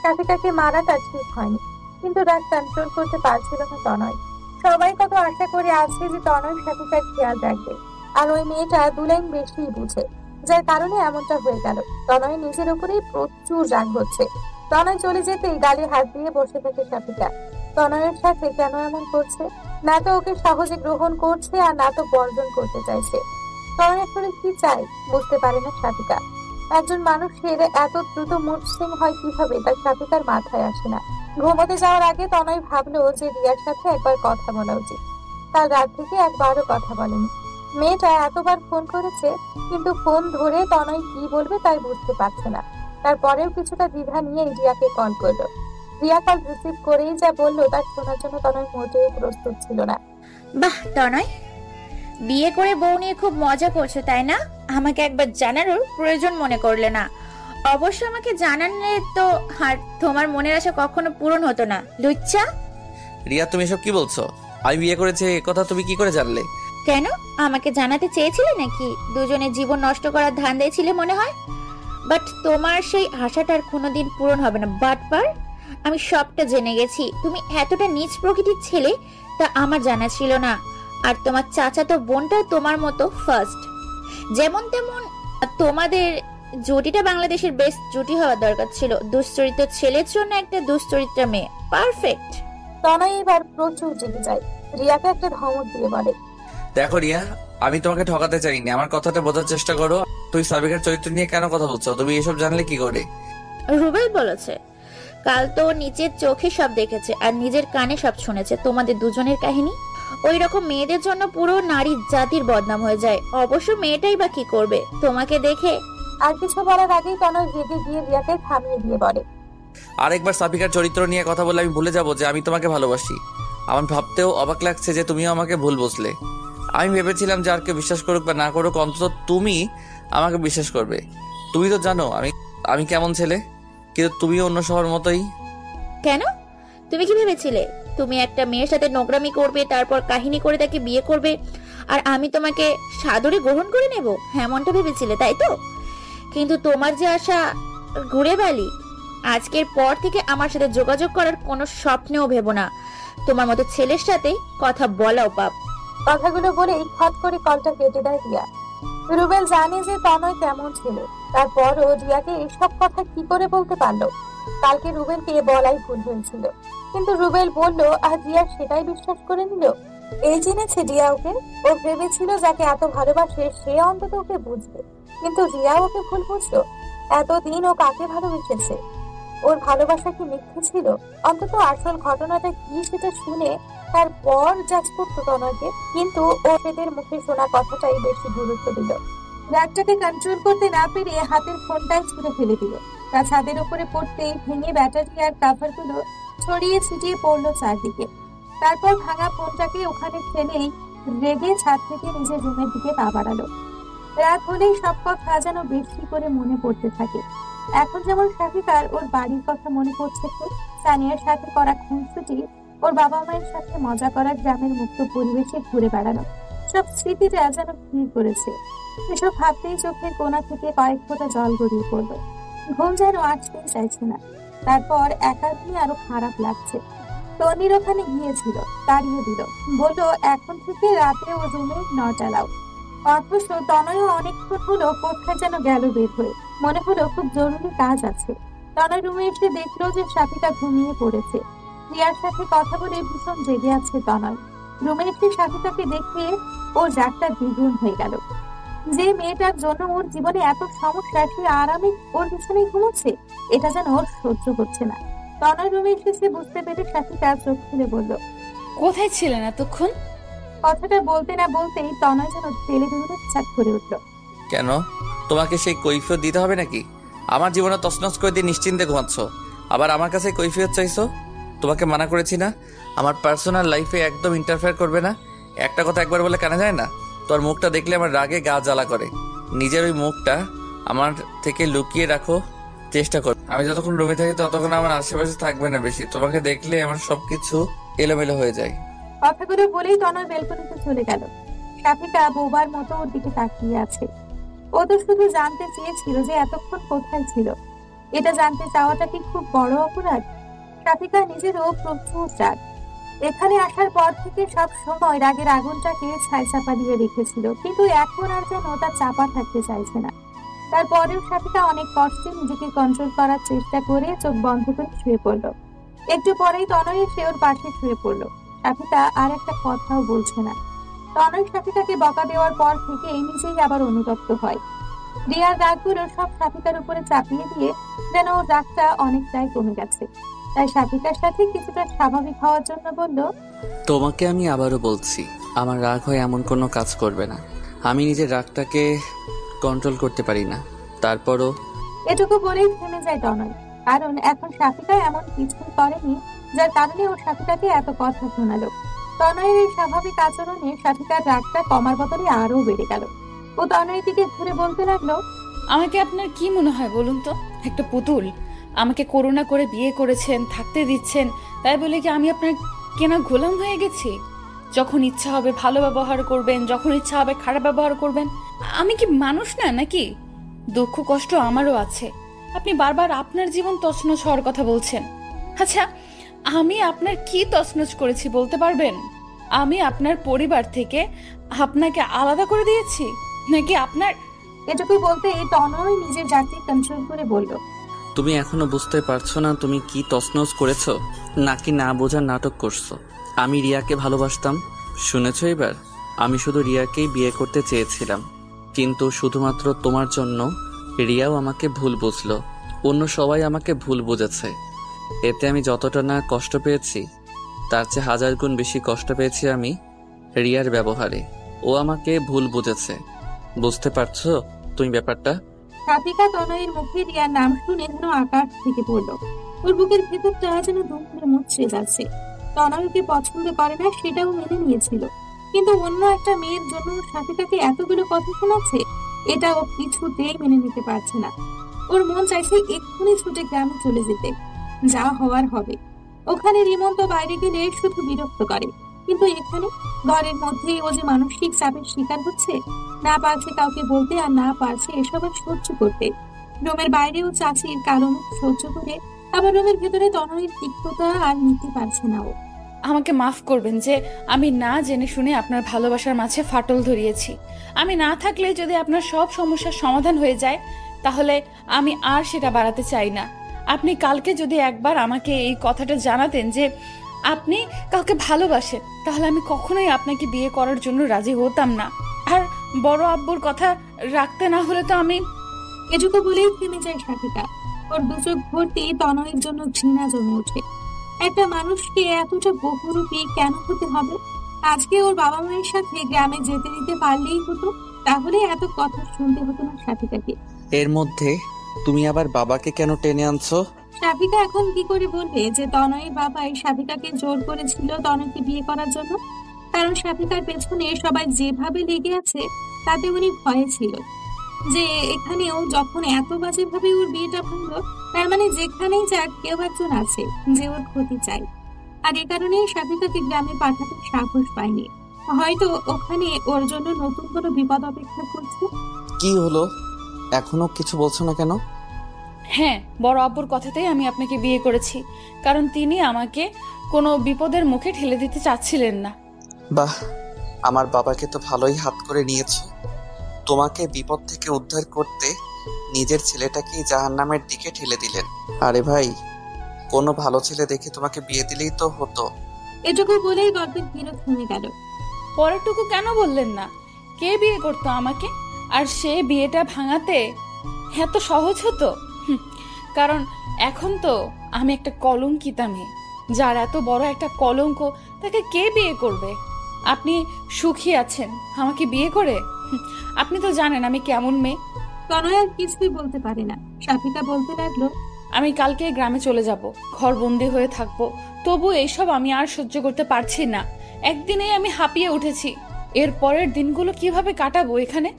সাথিকাকে মারাটা ঠিক হয়নি, কিন্তু রাগ কন্ট্রোল করতে পারছিল না তনয়। সবাই কত আশা করে আছে যে তনয় সাথিকার খেয়াল রাখবে, আর ওই মেয়েটা দু লাইন বেশি বুঝে, যার কারণে এমনটা হয়ে গেল। তনয় নিজের উপরেই প্রচুর রাগ হচ্ছে। তনয় চলে যেতেই গালে হাত দিয়ে বসে থাকে সাথিকা। তনয়ের সাথে কেন এমন করছে? না তো ওকে সহজে গ্রহণ করছে, আর না তো বর্জন করতে চাইছে। তনয় আসলে কি চাই বুঝতে পারে না সাথিকা। একজন মানুষের এত দ্রুত মুড সুইং হয় কিভাবে, তার সাথিকার মাথায় আসে না। ঘুমোতে যাওয়ার আগে তনয় ভাবলো যে রিয়ার সাথে একবার কথা বলা উচিত। কাল রাত থেকে একবারও কথা বলেনি। মেয়েটা এতবার ফোন করেছে, কিন্তু ফোন ধরে তনয় কি বলবে তাই বুঝতে পারছে না। তারপরেও কিছুটা দ্বিধা নিয়ে রিয়াকে কল করলো। রিয়া কল রিসিভ করেই যা বললো তার শোনার জন্য তনয় মোটেও প্রস্তুত ছিল না। বাহ তনয়, বিয়ে করে বউ নিয়ে খুব মজা করছো তাই না? আমাকে একবার জানারও প্রয়োজন মনে করলে না। অবশ্য আমাকে জানালে তো আর তোমার মনের আশা কখনো পূরণ হতো না, লুচ্চা। রিয়া, তুমি এসব কি বলছো? আমি বিয়ে করেছি এ কথা তুমি কি করে জানলে? কেন, আমাকে জানাতে চেয়েছিলে নাকি? দুজনের জীবন নষ্ট করার ধান্দায় ছিলে মনে হয়। বাট তোমার সেই আশাটার কোনোদিন পূরণ হবে না বাটপার। আমি সবটা জেনে গেছি। তুমি এতটা নীচ প্রকৃতির ছেলে তা আমার জানা ছিল না। আর তোমার চাচাতো বোনটাও তোমার মতো ফার্স্ট। যেমন তেমন তোমাদের জুটিটা বাংলাদেশের বেস্ট জুটি হওয়া দরকার ছিল। দুশ্চরিত্র ছেলের জন্য একটা দুশ্চরিত্র মেয়ে, পারফেক্ট। তনয় এবার প্রচুর জেগে যায়। রিয়াকে একটা ধমক দিয়ে বলে, দেখো রিয়া, আমি তোমাকে ঠকাতে চাইনি, আমার কথাটা বোঝার চেষ্টা করো। তুই সাবিকার চরিত্র নিয়ে কেন কথা বলছো? তুমি এসব জানলে কি করে? রুবেল বলেছে, কাল তো নিজের চোখে সব দেখেছে আর নিজের কানে সব শুনেছে তোমাদের দুজনের কাহিনী। ওই রকম মেয়েদের জন্য পুরো নারী জাতির বদনাম হয়ে যায়। অবশ্য মেয়েটাই বা কি করবে তোমাকে দেখে। আর কিছু বলার আগেই তনয় রেগে গিয়ে রিয়াকে থামিয়ে দিয়ে বলে, আরেকবার সাবিকার চরিত্র নিয়ে কথা বলে আমি ভুলে যাবো যে আমি তোমাকে ভালোবাসি। আমার ভাবতেও অবাক লাগছে যে তুমিও আমাকে ভুল বুঝলে। আমি ভেবেছিলাম যে আর কেউ বিশ্বাস করুক বা না করুক, অন্তত তুমি আমাকে বিশ্বাস করবে। তুমি তো জানো আমি কেমন ছেলে, কিন্তু তুমিও অন্য সবার মতোই। কেন, তুমি কি ভেবেছিলে তুমি একটা মেয়ের সাথে নোংরামি করবে, তারপর কাহিনী করে তাকে বিয়ে করবে, আর আমি তোমাকে সাদরে গ্রহণ করে নেব? এমনটা ভেবেছিলে তাই তো? কিন্তু তোমার যে আশা ঘুরে বালি। আজকের পর থেকে আমার সাথে যোগাযোগ করার কোনো স্বপ্নেও ভেবো না। তোমার মতো ছেলের সাথে কথা বলাও পাপ। কথাগুলো বলেই খট করে কলটা কেটে দেয় রিয়া। রুবেল জানে যে তনয় কেমন ছিল, তারপরও রিয়াকে এসব কথা কি করে বলতে পারলো? কালকে রুবেলকে বলাই ভুল হয়েছিল, কিন্তু রুবেল বললো আর রিয়া সেটাই বিশ্বাস করে নিল। এই জেনেছে রিয়া ওকে। ও ভেবেছিল যাকে এত ভালোবাসে সে অন্তত ওকে বুঝবে, কিন্তু রিয়া ওকে ভুল বুঝলো। এতদিন ও কাকে ভালোবেসেছে? ওর ভালোবাসা কি মিথ্যে ছিল? অন্তত আসল ঘটনাটা কি সেটা শুনে তারপর জাজ করতো তনয়কে। কিন্তু ও এদের মুখে শোনা কথাটাই বেশি গুরুত্ব দিল। রাগটাকে কন্ট্রোল করতে না পেরে হাতের ফোনটাই ছুঁড়ে ফেলে দিল। তা ছাদের উপরে পড়তেই ভেঙে ব্যাটারি আর কাভারগুলো ছড়িয়ে ছিটিয়ে পড়লো চারদিকে। তারপর ভাঙা ফোনটাকে ওখানে ফেলেই রেগে ছাদ থেকে নিজের রুমের দিকে পা বাড়ালো। রাত হলেই সব কথা যেন বেশি করে মনে পড়তে থাকে। এখন যেমন শাফিকার ওর বাড়ির কথা মনে পড়ছে, তো সানিয়ার সাথে করা খুনসুটি, ওর বাবা মায়ের সাথে মজা করা, গ্রামের মুক্ত পরিবেশে ঘুরে বেড়ানো, সব স্মৃতিটা যেন ভিড় করেছে। এসব ভাবতেই চোখের কোণা থেকে কয়েক ফোঁটা জল গড়িয়ে পড়লো। ঘুম যেন আসতেই চাইছে না। তারপর একা নিয়ে আরো খারাপ লাগছে। তনির ওখানে গিয়েছিল, তাড়িয়ে দিল, বললো এখন থেকে রাতে ও রুমে নট অ্যালাউ। অথচ তনয়ও অনেকক্ষণ হলো কোথায় যেন গেল বের হয়ে। মনে হলো খুব জরুরি কাজ আছে। তনয় রুমে এসে দেখলো যে শাফিকা ঘুমিয়ে পড়েছে। রিয়ার সাথে কথা বলে ভীষণ জেগে আছে তনয়। রুমে এসে শাফিকাকে দেখে ওর রাগটা দ্বিগুণ হয়ে গেল। যে মেয়েটার জন্য ওর জীবনে এত সমস্যা, সে আরামে ওর পিছনে ঘুমোচ্ছে, এটা যেন ওর সহ্য হচ্ছে না। তনয় রুমে এসেছে বুঝতে পেরে শাফিকা চোখ খুলে বলল, কোথায় ছিলেন এতক্ষণ? কথাটা বলতে না বলতেই তনয় যেন তেলে বেগুনে ছাদ করে উঠলো। কেন, তোমাকে সেই কৈফিয়ত দিতে হবে নাকি? আমার জীবনে তছনছ করে দিয়ে নিশ্চিন্তে ঘুমাচ্ছ, আবার আমার কাছে কৈফিয়ত চাইছো? তোমাকে মানা করেছি না আমার পার্সোনাল লাইফে একদম ইন্টারফেয়ার করবে না? একটা কথা একবার বলে কানে যায় না? তোর মুখটা দেখলে আমার রাগে গা জ্বালা করে। নিজের ওই মুখটা আমার থেকে লুকিয়ে রাখো চেষ্টা কর। আমি যতক্ষণ রুমে থাকি ততক্ষণ আমার আশেপাশে থাকবে না বেশি। তোমাকে দেখলে আমার সবকিছু এলোমেলো হয়ে যায়। কথাগুলো বলেই তনয় বেলকনিতে চলে গেল। শাফিকা বোবার মতো ওর দিকে তাকিয়ে আছে। ও তো শুধু জানতে চেয়েছিল যে এতক্ষণ কোথায় ছিল। এটা জানতে চাওয়াটা কি খুব বড় অপরাধ? শাফিকা নিজেরও প্রচুর রাগ। এখানে আসার পর থেকে সব সময় রাগের আগুনটাকে ছাই চাপা দিয়ে রেখেছিল, কিন্তু এখন আর যেন ওটা চাপা থাকতে চাইছে না। তারপরেও শাফিকা অনেক কষ্টে নিজেকে কন্ট্রোল করার চেষ্টা করে চোখ বন্ধ করে শুয়ে পড়লো। একটু পরেই তনয় এসে ওর পাশে শুয়ে পড়লো। শাফিকা আর একটা কথাও বলছে না। তনয় শাফিকাকে বকা দেওয়ার পর থেকে নিজেই আবার অনুতপ্ত হয়। রিয়ার রাগগুলো সব শাফিকার উপরে চাপিয়ে দিয়ে যেন ওর রাগটা অনেকটাই কমে গেছে। তাই শাফিকার সাথে কিছুটা স্বাভাবিক হওয়ার জন্য বলল, তোমাকে আমি আবারও বলছি, আমার রাগ হয় এমন কোনো কাজ করবে না। আমি নিজের রাগটাকে কন্ট্রোল করতে পারি না, তারপরও। এটুকু বলেই থেমে যায় তনয়, কারণ এখন সাফিকা এমন কিছুই করেনি যার কারণে ও সাফিকাকে এত কথা শোনালো। তনয়ের এই স্বাভাবিক আচরণে সাফিকার রাগটা কমার বদলে আরো বেড়ে গেল। ও তনয়ের দিকে ঘুরে বলতে লাগলো, আমাকে আপনার কি মনে হয় বলুন তো? একটা পুতুল? আমাকে করুণা করে বিয়ে করেছেন, থাকতে দিচ্ছেন, তাই বলে কি আমি আপনার কেনা গোলাম হয়ে গেছি? যখন ইচ্ছা হবে ভালো ব্যবহার করবেন, যখন ইচ্ছা হবে খারাপ ব্যবহার করবেন। আমি কি মানুষ না নাকি? দুঃখ কষ্ট আমারও আছে। আপনি বারবার আপনার জীবন তছনছ হওয়ার কথা বলছেন। আচ্ছা, আমি আপনার কি তছনছ করেছি বলতে পারবেন? আমি আপনার পরিবার থেকে আপনাকে আলাদা করে দিয়েছি নাকি আপনার? এটুকুই বলতে তনয় নিজের জাতি কন্ট্রোল করে বলল, তুমি এখনো বুঝতে পারছো না তুমি কি তছনছ করেছো, নাকি না বোঝার নাটক করছো? আমি রিয়াকে ভালোবাসতাম, শুনেছো এবার? আমি শুধু রিয়াকেই বিয়ে করতে চেয়েছিলাম, কিন্তু শুধুমাত্র তোমার জন্য রিয়াও আমাকে ভুল বুঝলো। অন্য সবাই আমাকে ভুল বুঝেছে। এতে আমি যতটা না কষ্ট পেয়েছি, তার চেয়ে 1000 গুণ বেশি কষ্ট পেয়েছি আমি রিয়ার ব্যবহারে। ও আমাকে ভুল বুঝেছে। বুঝতে পারছো তুমি ব্যাপারটা? সাফিকা তনয়ের মুখে রিয়ার নাম শুনে যেন আকাশ থেকে পড়ল। ওর বুকের ভেতরটা যেন দুম করে মুচড়ে যাচ্ছে। তনয়কে পছন্দ করে না সেটাও মেনে নিয়েছিল, কিন্তু অন্য একটা মেয়ের জন্য সাফিকাকে এতগুলো কথা শোনাচ্ছে, এটা ও কিছুতেই মেনে নিতে পারছে না। ওর মন চাইছে এক্ষুনি ছুটে গ্রামে চলে যেতে। যা হওয়ার হবে। ওখানে রিমন্ত বাইরে গেলে শুধু বিরক্ত করে, কিন্তু এখানে ঘরের মধ্যেই ও যে মানসিক চাপের শিকার হচ্ছে, না পারছে কাউকে বলতে, আর না পারছে এসব সহ্য করতে। রুমের বাইরেও চাচির কারণ সহ্য করে, আবার রুমের ভেতরে তনয়ের তিক্ততা আর নিতে পারছে না ও। আমাকে মাফ করবেন যে আমি না জেনে শুনে আপনার ভালোবাসার মাঝে ফাটল ধরিয়েছি। আমি না থাকলে যদি আপনার সব সমস্যার সমাধান হয়ে যায়, তাহলে আমি আর সেটা বাড়াতে চাই না। আপনি কালকে যদি একবার আমাকে এই কথাটা জানাতেন যে আপনি কাউকে ভালোবাসেন, তাহলে আমি কখনোই আপনাকে বিয়ে করার জন্য রাজি হতাম না। আর বড় আব্বুর কথা রাখতে না হলে তো আমি। এটুকু বলেই থেমে যায় সাফিকা। ওর দুচোখ ভর্তি তনয়ের জন্য ঘৃণা জমে ওঠে। একটা মানুষকে এতটা বহুরূপী কেন হতে হবে? আজকে ওর বাবা মায়ের সাথে গ্রামে যেতে দিতে পারলেই হতো, তাহলে এত কথা শুনতে হতো না সাফিকাকে। এর মধ্যে তুমি আবার বাবাকে কেন টেনে আনছো? সাফিকা এখন কি করে বলবে যে তনয়ের বাবাই সাফিকাকে জোর করেছিল তনয়কে বিয়ে করার জন্য? কারণ সাফিকার পেছনে সবাই যেভাবে লেগে আছে, তাতে উনি ভয়ে ছিল যে এখানেও যখন এত বাজে ভাবে ওর বিয়েটা ভাঙলো, তার মানে যেখানেই যাক কেউ একজন আছে যে ওর ক্ষতি চাই। আর এ কারণেই সাফিকাকে গ্রামে পাঠাতে সাহস পায়নি। হয়তো ওখানে ওর জন্য নতুন কোনো বিপদ অপেক্ষা করছে। কি হলো, এখনো কিছু বলছো না কেন? হ্যাঁ, বড় আব্বুর কথাতেই আমি আপনাকে বিয়ে করেছি, কারণ তিনি আমাকে কোনো বিপদের মুখে ঠেলে দিতে চাচ্ছিলেন না। বাহ, আমার বাবাকে তো ভালোই হাত করে নিয়েছো। তোমাকে বিপদ থেকে উদ্ধার করতে নিজের ছেলেটাকেই জাহান্নামের দিকে ঠেলে দিলেন। আরে ভাই, কোনো ভালো ছেলে দেখে তোমাকে বিয়ে দিলেই তো হতো। এটুকু বলেই গল্পের বিরোধ হয়ে গেল। পরেরটুকু কেন বললেন না? কে বিয়ে করতো আমাকে? আর সে বিয়েটা ভাঙাতে এত সহজ হতো? কারণ এখন তো আমি একটা কলঙ্কিতা মেয়ে, যার এত বড় একটা কলঙ্ক, তাকে কে বিয়ে করবে? আপনি সুখী আছেন আমাকে বিয়ে করে? আপনি তো জানেন আমি কেমন মেয়ে। তনয় আর কিছুই বলতে পারে না। সাফিকা বলতে লাগলো, আমি কালকে গ্রামে চলে যাব, ঘর বন্দি হয়ে থাকবো। তবু এইসব আমি আর সহ্য করতে পারছি না। একদিনেই আমি হাঁপিয়ে উঠেছি। এর পরের দিনগুলো কিভাবে কাটাবো এখানে?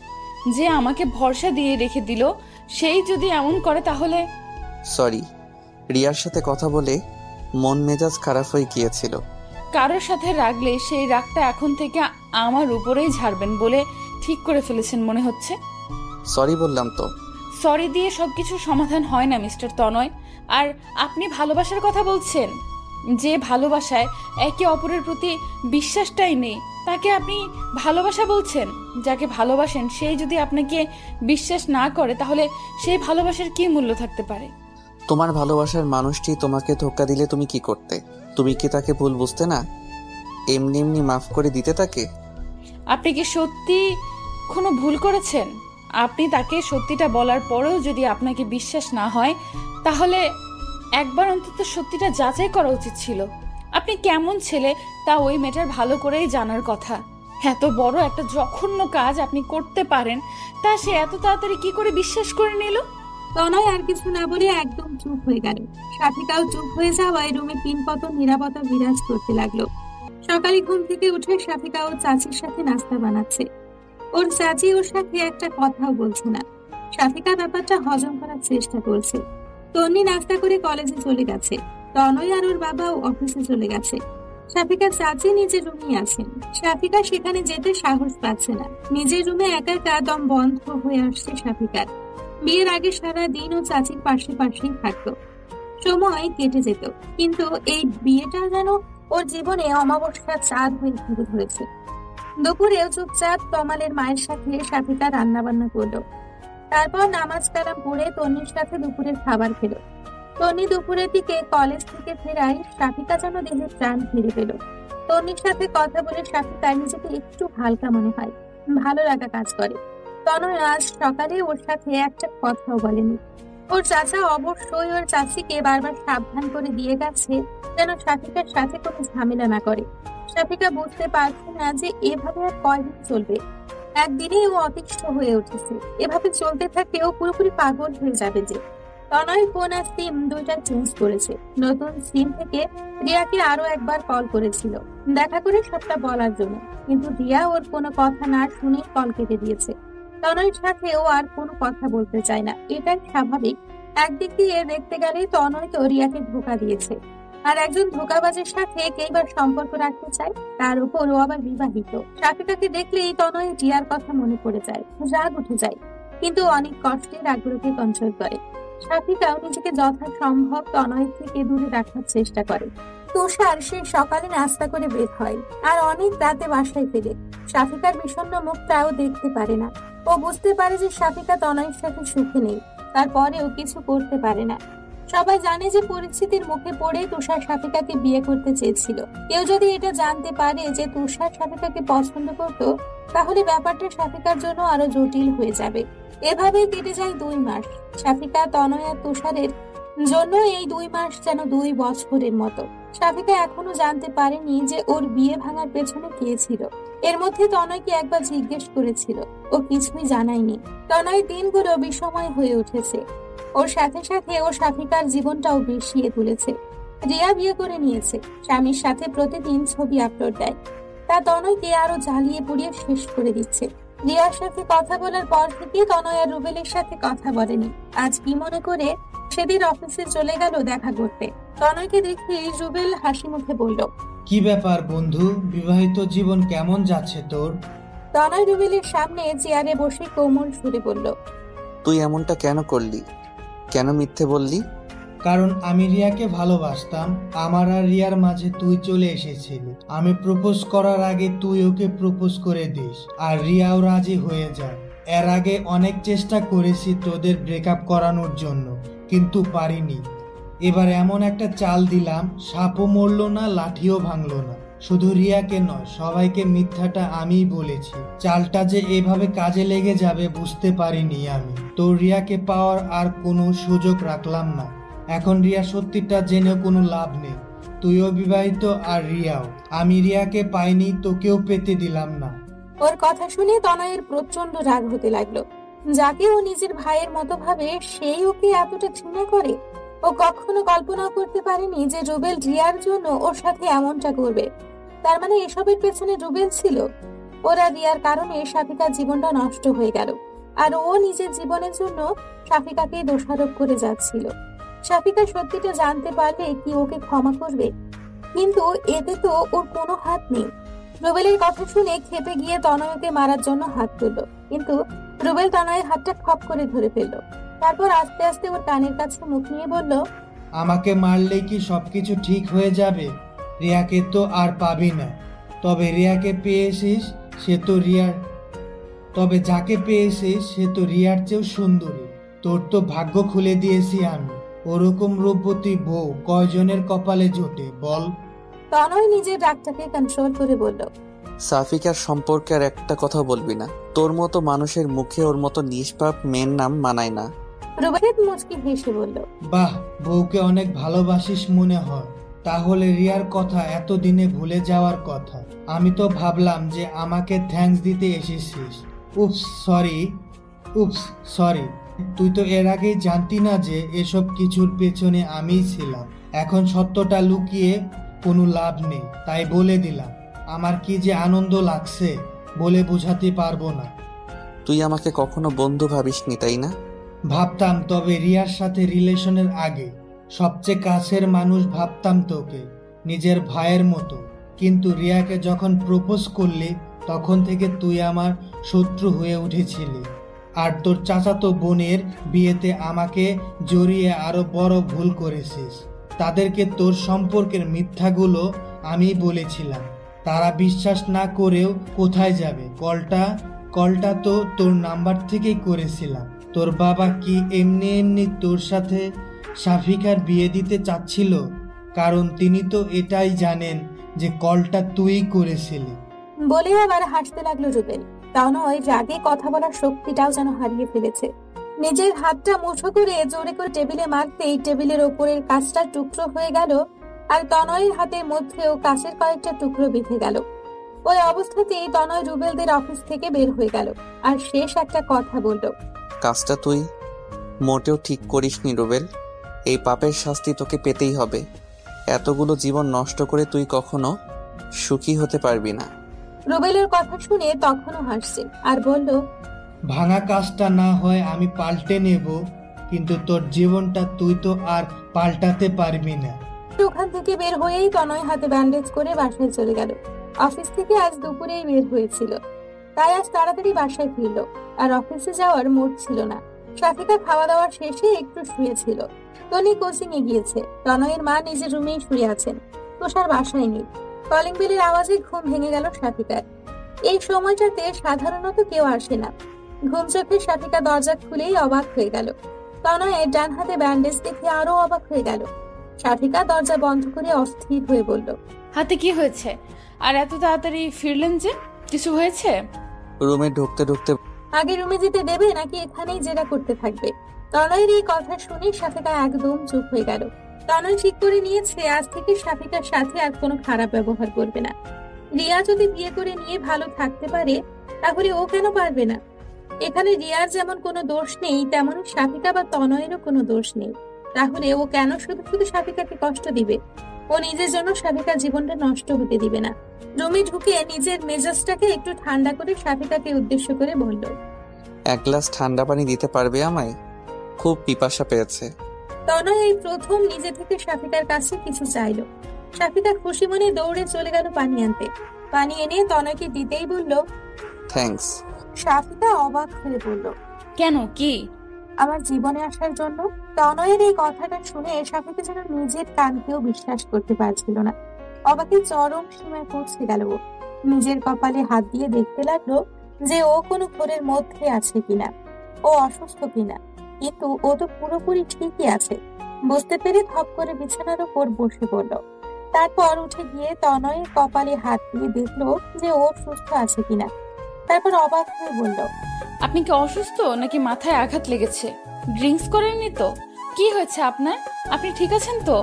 যে আমাকে ভরসা দিয়ে রেখে দিল, সেই যদি এমন করে তাহলে। সরি, রিয়ার সাথে কথা বলে মন মেজাজ খারাপ হয়ে গিয়েছিল। কারোর সাথে রাগলে সেই রাগটা এখন থেকে আমার উপরেই ঝাড়বেন বলে ঠিক করে ফেলেছেন মনে হচ্ছে। সরি বললাম তো। সরি দিয়ে সবকিছু সমাধান হয় না মিস্টার তনয়। আর আপনি ভালোবাসার কথা বলছেন, যে ভালোবাসায় একে অপরের প্রতি বিশ্বাসটাই নেই, তাকে আপনি ভালোবাসা বলছেন? যাকে ভালোবাসেন সেই যদি আপনাকে বিশ্বাস না করে, তাহলে সেই ভালোবাসার কি মূল্য থাকতে পারে? তোমার ভালোবাসার মানুষটি তোমাকে ধোঁকা দিলে তুমি কি করতে? তুমি কি তাকে ভুল বুঝতে না? এমনি এমনি মাফ করে দিতে তাকে? আপনি কি সত্যি কোনো ভুল করেছেন? আপনি তাকে সত্যিটা বলার পরেও যদি আপনাকে বিশ্বাস না হয়, তাহলে একবার অন্তত সত্যিটা যাচাই করা উচিত ছিল। আপনি কেমন ছেলে তা ওই মেয়েটার ভালো করেই জানার কথা। এত বড় একটা জঘন্য কাজ আপনি করতে পারেন তা সে এত তাড়াতাড়ি কি করে বিশ্বাস করে নিল? তনয় আর কিছু না বলে একদম চুপ হয়ে গেল। সাথিকাও চুপ হয়ে যাওয়ায় রুমে পিনপতন নীরবতা বিরাজ করতে লাগলো। সকালে ঘুম থেকে উঠে সাথিকা ওর চাচির সাথে নাস্তা বানাচ্ছে। ওর চাচি ওর সাথে একটা কথাও বলছে না। সাথিকা ব্যাপারটা হজম করার চেষ্টা করছে। তন্নি নাস্তা করে কলেজে চলে গেছে। তনয় আর ওর বাবাও অফিসে চলে গেছে। সাফিকার চাচি নিজের রুমেই আছেন। সাফিকা সেখানে যেতে সাহস পাচ্ছে না। নিজের রুমে একা একা দম বন্ধ হয়ে আসছে সাফিকার। বিয়ের আগে সারা দিন ও চাচির পাশে পাশেই থাকতো, সময় কেটে যেত, কিন্তু এই বিয়েটা যেন ওর জীবনে অমাবস্যার চাঁদ হয়ে ঘুরে ধরেছে। দুপুরেও চুপচাপ তমালের মায়ের সাথে সাফিকা রান্না বান্না করলো। তারপর নামাজ কালাম পড়ে তন্নির সাথে দুপুরের খাবার খেলো। তন্নি দুপুরের দিকে কলেজ থেকে ফেরায় সাফিকা যেন দেহের প্রাণ ফিরে পেল। তন্নির সাথে কথা বলে সাফিকা নিজেকে একটু হালকা মনে হয়, ভালো লাগা কাজ করে। তনয় আজ সকালে ওর সাথে একটা কথাও বলেনি। ওর চাচা অবশ্যই ওর চাচিকে বারবার সাবধান করে দিয়ে গেছে যেন সাফিকার সাথে কোনো ঝামেলা না করে। সাফিকা বুঝতে পারছে না যে এভাবে আর কয়দিন চলবে। একদিনেই ও অতিষ্ঠ হয়ে উঠেছে। এভাবে চলতে থাকলে ও পুরোপুরি পাগল হয়ে যাবে। যে তনয় ফোন আর সিম দুইটা চেঞ্জ করেছে। নতুন সিম থেকে রিয়াকে আরো একবার কল করেছিল দেখা করে সবটা বলার জন্য, কিন্তু রিয়া ওর কোনো কথা না শুনে কল কেটে দিয়েছে। তনয়ের সাথে ও আর কোনো কথা বলতে চায় না, এটাই স্বাভাবিক। একদিক দিয়ে দেখতে গেলে তনয় তো রিয়াকে ধোঁকা দিয়েছে, আর একজন ধোঁকাবাজের সাথে কেইবার সম্পর্ক রাখতে চায়, তার উপর ও আবার বিবাহিত। সাফিকাকে দেখলেই তনয় রিয়ার কথা মনে পড়ে যায়, রাগ উঠে যায়, কিন্তু অনেক কষ্টে রাগগুলোকে কন্ট্রোল করে। সাফিকাও নিজেকে যথাসম্ভব তনয় থেকে দূরে রাখার চেষ্টা করে। তুষার সে সকালে নাস্তা করে বের হয় আর অনেক রাতে বাসায় ফেরে। সাফিকার বিষণ্ণ মুখটাও দেখতে পারে না। ও বুঝতে পারে যে সাফিকা তনয়ের সাথে সুখে নেই, তারপরেও কিছু করতে পারে না। সবাই জানে যে পরিস্থিতির মুখে পড়ে তুষার সাফিকাকে বিয়ে করতে চেয়েছিল। কেউ যদি এটা জানতে পারে যে তুষার সাফিকাকে পছন্দ করত, তাহলে ব্যাপারটা সাফিকার জন্য আরো জটিল হয়ে যাবে। এভাবে কেটে যায় 2 মাস। সাফিকা, তনয় আর তুষারের জন্য এই 2 মাস যেন 2 বছরের মতো। সাফিকা এখনো জানতে পারেনি যে ওর বিয়ে ভাঙার পেছনে কে ছিল। এর মধ্যে তনয়কে একবার জিজ্ঞেস করেছিল, ও কিছুই জানায়নি। তনয়ের দিনগুলো বিষময় হয়ে উঠেছে। ওর সাথে সাথে ও সাফিকার জীবনটাও বিষিয়ে তুলেছে। রিয়া বিয়ে করে নিয়েছে, স্বামীর সাথে প্রতিদিন ছবি আপলোড দেয়। তা তনয়কে আরো জ্বালিয়ে পুড়িয়ে শেষ করে দিচ্ছে। রিয়ার সাথে কথা বলার পর থেকে তনয় আর রুবেলের সাথে কথা বলেনি। আজ কি মনে করে সেদিন অফিসে চলে গেল দেখা করতে। তনয়কে দেখে রুবেল হাসি মুখে বলল, কি ব্যাপার বন্ধু, বিবাহিত জীবন কেমন যাচ্ছে তোর? তনয় রুবেলের সামনে চেয়ারে বসে কোমল সুরে বলল, তুই এমনটা কেন করলি? কেন মিথ্যে বললি? কারণ আমি রিয়াকে ভালোবাসতাম। আমার আর রিয়ার মাঝে তুই চলে এসেছিলি। আমি প্রপোজ করার আগে তুই ওকে প্রপোজ করে দিস, আর রিয়াও রাজি হয়ে যায়। এর আগে অনেক চেষ্টা করেছি তোদের ব্রেকআপ করানোর জন্য, কিন্তু পারিনি। এবার এমন একটা চাল দিলাম, সাপও মরলো না, লাঠিও ভাঙলো না। শুধু রিয়াকে নয়, সবাইকে মিথ্যাটা আমিই বলেছি। চালটা যে এভাবে কাজে লেগে যাবে বুঝতে পারিনি আমি। তো রিয়াকে পাওয়ার আর কোনো সুযোগ রাখলাম না। এখন রিয়া সত্যিটা জেনে কোনো লাভ নেই। তুইও বিবাহিত আর রিয়াও। আমি রিয়াকে পাইনি, তোকেও পেতে দিলাম না। ওর কথা শুনে তনয়ের প্রচন্ড রাগ হতে লাগলো। যাকে ও নিজের ভাইয়ের মতো ভাবে, সেই ওকে এতটা ঘৃণা করে। ও কখনো কল্পনা করতে পারেনি যে রুবেল রিয়ার জন্য ওর সাথে এমনটা করবে। তার মানে এসবের পেছনে রুবেল ছিল। ওরা রিয়ার কারণে সাফিকার জীবনটা নষ্ট হয়ে গেল, আর ও নিজের জীবনের জন্য সাফিকাকে দোষারোপ করে যাচ্ছিল। সাফিকা সত্যিটা জানতে পারলে কি ওকে ক্ষমা করবে? কিন্তু এতে তো ওর কোনো হাত নেই। রুবেলের কথা শুনে খেপে গিয়ে তনয়কে মারার জন্য হাত তুলল, কিন্তু রুবেল তনয়ের হাতটা খপ করে ধরে ফেললো। তারপর আস্তে আস্তে ওর কানের কাছে মুখ নিয়ে বলল, আমাকে মারলে কি সবকিছু ঠিক হয়ে যাবে? রিয়াকে তো আর পাবি না। তবে রিয়াকে পেয়েছিস, সে তো রিয়ার তবে যাকে পেয়েছিস সে তো রিয়ার চেয়েও সুন্দরী। তোর তো ভাগ্য খুলে দিয়েছি আমি। ওরকম রূপবতী বউ কয়জনের কপালে জোটে বল? তনয় নিজের রাগটাকে কন্ট্রোল করে বলল, সাফিকার সম্পর্কে আর একটা কথা বলবি না। তোর মতো মানুষের মুখে ওর মতো নিষ্পাপ মেয়ের নাম মানায় না। রুবেল মুচকি হেসে বলল, বাহ, বউকে অনেক ভালোবাসিস মনে হয়। তাহলে রিয়ার কথা এতদিনে ভুলে যাওয়ার কথা। আমি তো ভাবলাম যে আমাকে থ্যাঙ্কস দিতে এসেছিস। Oops sorry. তুই তো এর আগেই জানতি না যে এসব কিছুর পেছনে আমিই ছিলাম। এখন সত্যটা লুকিয়ে কোনো লাভ নেই, তাই বলে দিলাম। আমার কি যে আনন্দ লাগছে বলে বোঝাতে পারবো না। তুই আমাকে কখনো বন্ধু ভাবিসনি, তাই না? ভাবতাম, তবে রিয়ার সাথে রিলেশনের আগে সবচেয়ে কাছের মানুষ ভাবতাম তোকে, নিজের ভাইয়ের মতো। কিন্তু রিয়াকে যখন প্রপোজ করলি তখন থেকে তুই আমার শত্রু হয়ে উঠেছিলি। আর তোর চাচাতো বোনের বিয়েতে আমাকে জড়িয়ে আরো বড় ভুল করেছিস। তাদেরকে তোর সম্পর্কের মিথ্যাগুলো আমি বলেছিলাম। তারা বিশ্বাস না করেও কোথায় যাবে? কলটা তো তোর নাম্বার থেকেই করেছিলাম। তোর বাবা কি এমনি তোর সাথে শাফিকার বিয়ে দিতে চাচ্ছিল? কারণ তিনি তো এটাই জানেন যে কলটা তুই করেছিলি। বলে আবার হাসতে লাগলো রুবেল। তাও নয়, রাগে কথা বলার শক্তিটাও যেন হারিয়ে ফেলেছে। নিজের হাতটা মুঠো করে জোরে করে টেবিলে মারতেই টেবিলের ওপরের কাঁচটা টুকরো হয়ে গেল, আর তনয়ের হাতের মধ্যেও কাঁচের কয়েকটা টুকরো বিঁধে গেল। ওই অবস্থাতেই তনয় রুবেলদের অফিস থেকে বের হয়ে গেল আর শেষ একটা কথা বলল। কাজটা তুই মোটেও ঠিক করিসনি রুবেল। এই পাপের শাস্তি তোকে পেতেই হবে। এতগুলো জীবন নষ্ট করে তুই কখনো সুখী হতে পারবি না। রুবেলের কথা শুনে তখনও হাসছে আর বলল, ভাঙা কাজটা না হয় আমি পাল্টে নেব, কিন্তু তোর জীবনটা তুই তো আর পাল্টাতে পারবি না। ওখান থেকে বের হয়েই তনয় হাতে ব্যান্ডেজ করে বাসায় চলে গেল। অফিস থেকে আজ দুপুরেই বের হয়েছিল, তাই আজ তাড়াতাড়ি বাসায় ফিরল। আর অফিসে যাওয়ার মুড ছিল না। শাফিকা খাওয়া দাওয়া শেষে একটু শুয়েছিল। টনি কোচিং এ গিয়েছে। তনয়ের মা নিজের রুমেই শুয়ে আছেন। তুষার বাসায় নেই। কলিং বেলের আওয়াজে ঘুম ভেঙে গেল শাফিকার। এই সময়টাতে সাধারণত কেউ আসে না। ঘুম চোখে শাফিকা দরজা খুলেই অবাক হয়ে গেল। তনয়ের ডান হাতে ব্যান্ডেজ দেখে আরো অবাক হয়ে গেল। শাফিকা দরজা বন্ধ করে অস্থির হয়ে বলল, হাতে কি হয়েছে? আর এত তাড়াতাড়ি ফিরলেন যে, কিছু হয়েছে? রুমে ঢুকতে ঢুকতে আগে রুমে যেতে দেবে নাকি এখানেই জেরা করতে থাকবে? তনয়ের এই কথা শুনে শাফিকা একদম চুপ হয়ে গেল। তনয় ঠিক করে নিয়েছে আজ থেকে শাফিকার সাথে আর কোনো খারাপ ব্যবহার করবে না। রিয়া যদি বিয়ে করে নিয়ে ভালো থাকতে পারে তাহলে ও কেন পারবে না? এখানে রিয়ার যেমন কোনো দোষ নেই, তেমন শাফিকা বা তনয়েরও কোনো দোষ নেই। তাহলে ও কেন শুধু শুধু শাফিকাকে কষ্ট দিবে? ও নিজের জন্য শাফিকার জীবনটা নষ্ট হতে দিবে না। রুমে ঢুকে নিজের মেজাজটাকে একটু ঠান্ডা করে শাফিকাকে উদ্দেশ্য করে বলল, এক গ্লাস ঠান্ডা পানি দিতে পারবে আমায়? খুব পিপাসা পেয়েছে। তনয় এই প্রথম নিজে থেকে শাফিকার কাছে কিছু চাইলো। শাফিকা খুশি মনে দৌড়ে চলে গেল পানি আনতে। পানি এনে তনয়কে দিতেই বলল, থ্যাঙ্কস। শাফিকা অবাক হয়ে বলল, কেন, কি? আমার জীবনে আসার জন্য। তনয়ের এই কথাটা শুনে শাফিকা যেন নিজের কানকেও বিশ্বাস করতে পারছিল না। অবাকে চরম সীমায় পৌঁছে গেল ও। নিজের কপালে হাত দিয়ে দেখতে লাগলো যে ও কোনো ঘোরের মধ্যে আছে কিনা, ও অসুস্থ কিনা। কিন্তু ও তো পুরোপুরি ঠিকই আছে। বুঝতে পেরে ধপ করে বিছানার উপর বসে পড়ল। তারপর উঠে গিয়ে তনয়ের কপালে হাত দিয়ে দেখলো যে ও সুস্থ আছে কিনা। তারপর অবাক হয়ে বলল, আপনি কি অসুস্থ নাকি মাথায় আঘাত লেগেছে? ড্রিঙ্কস করেননি তো? কি হয়েছে আপনার? আপনি ঠিক আছেন তো?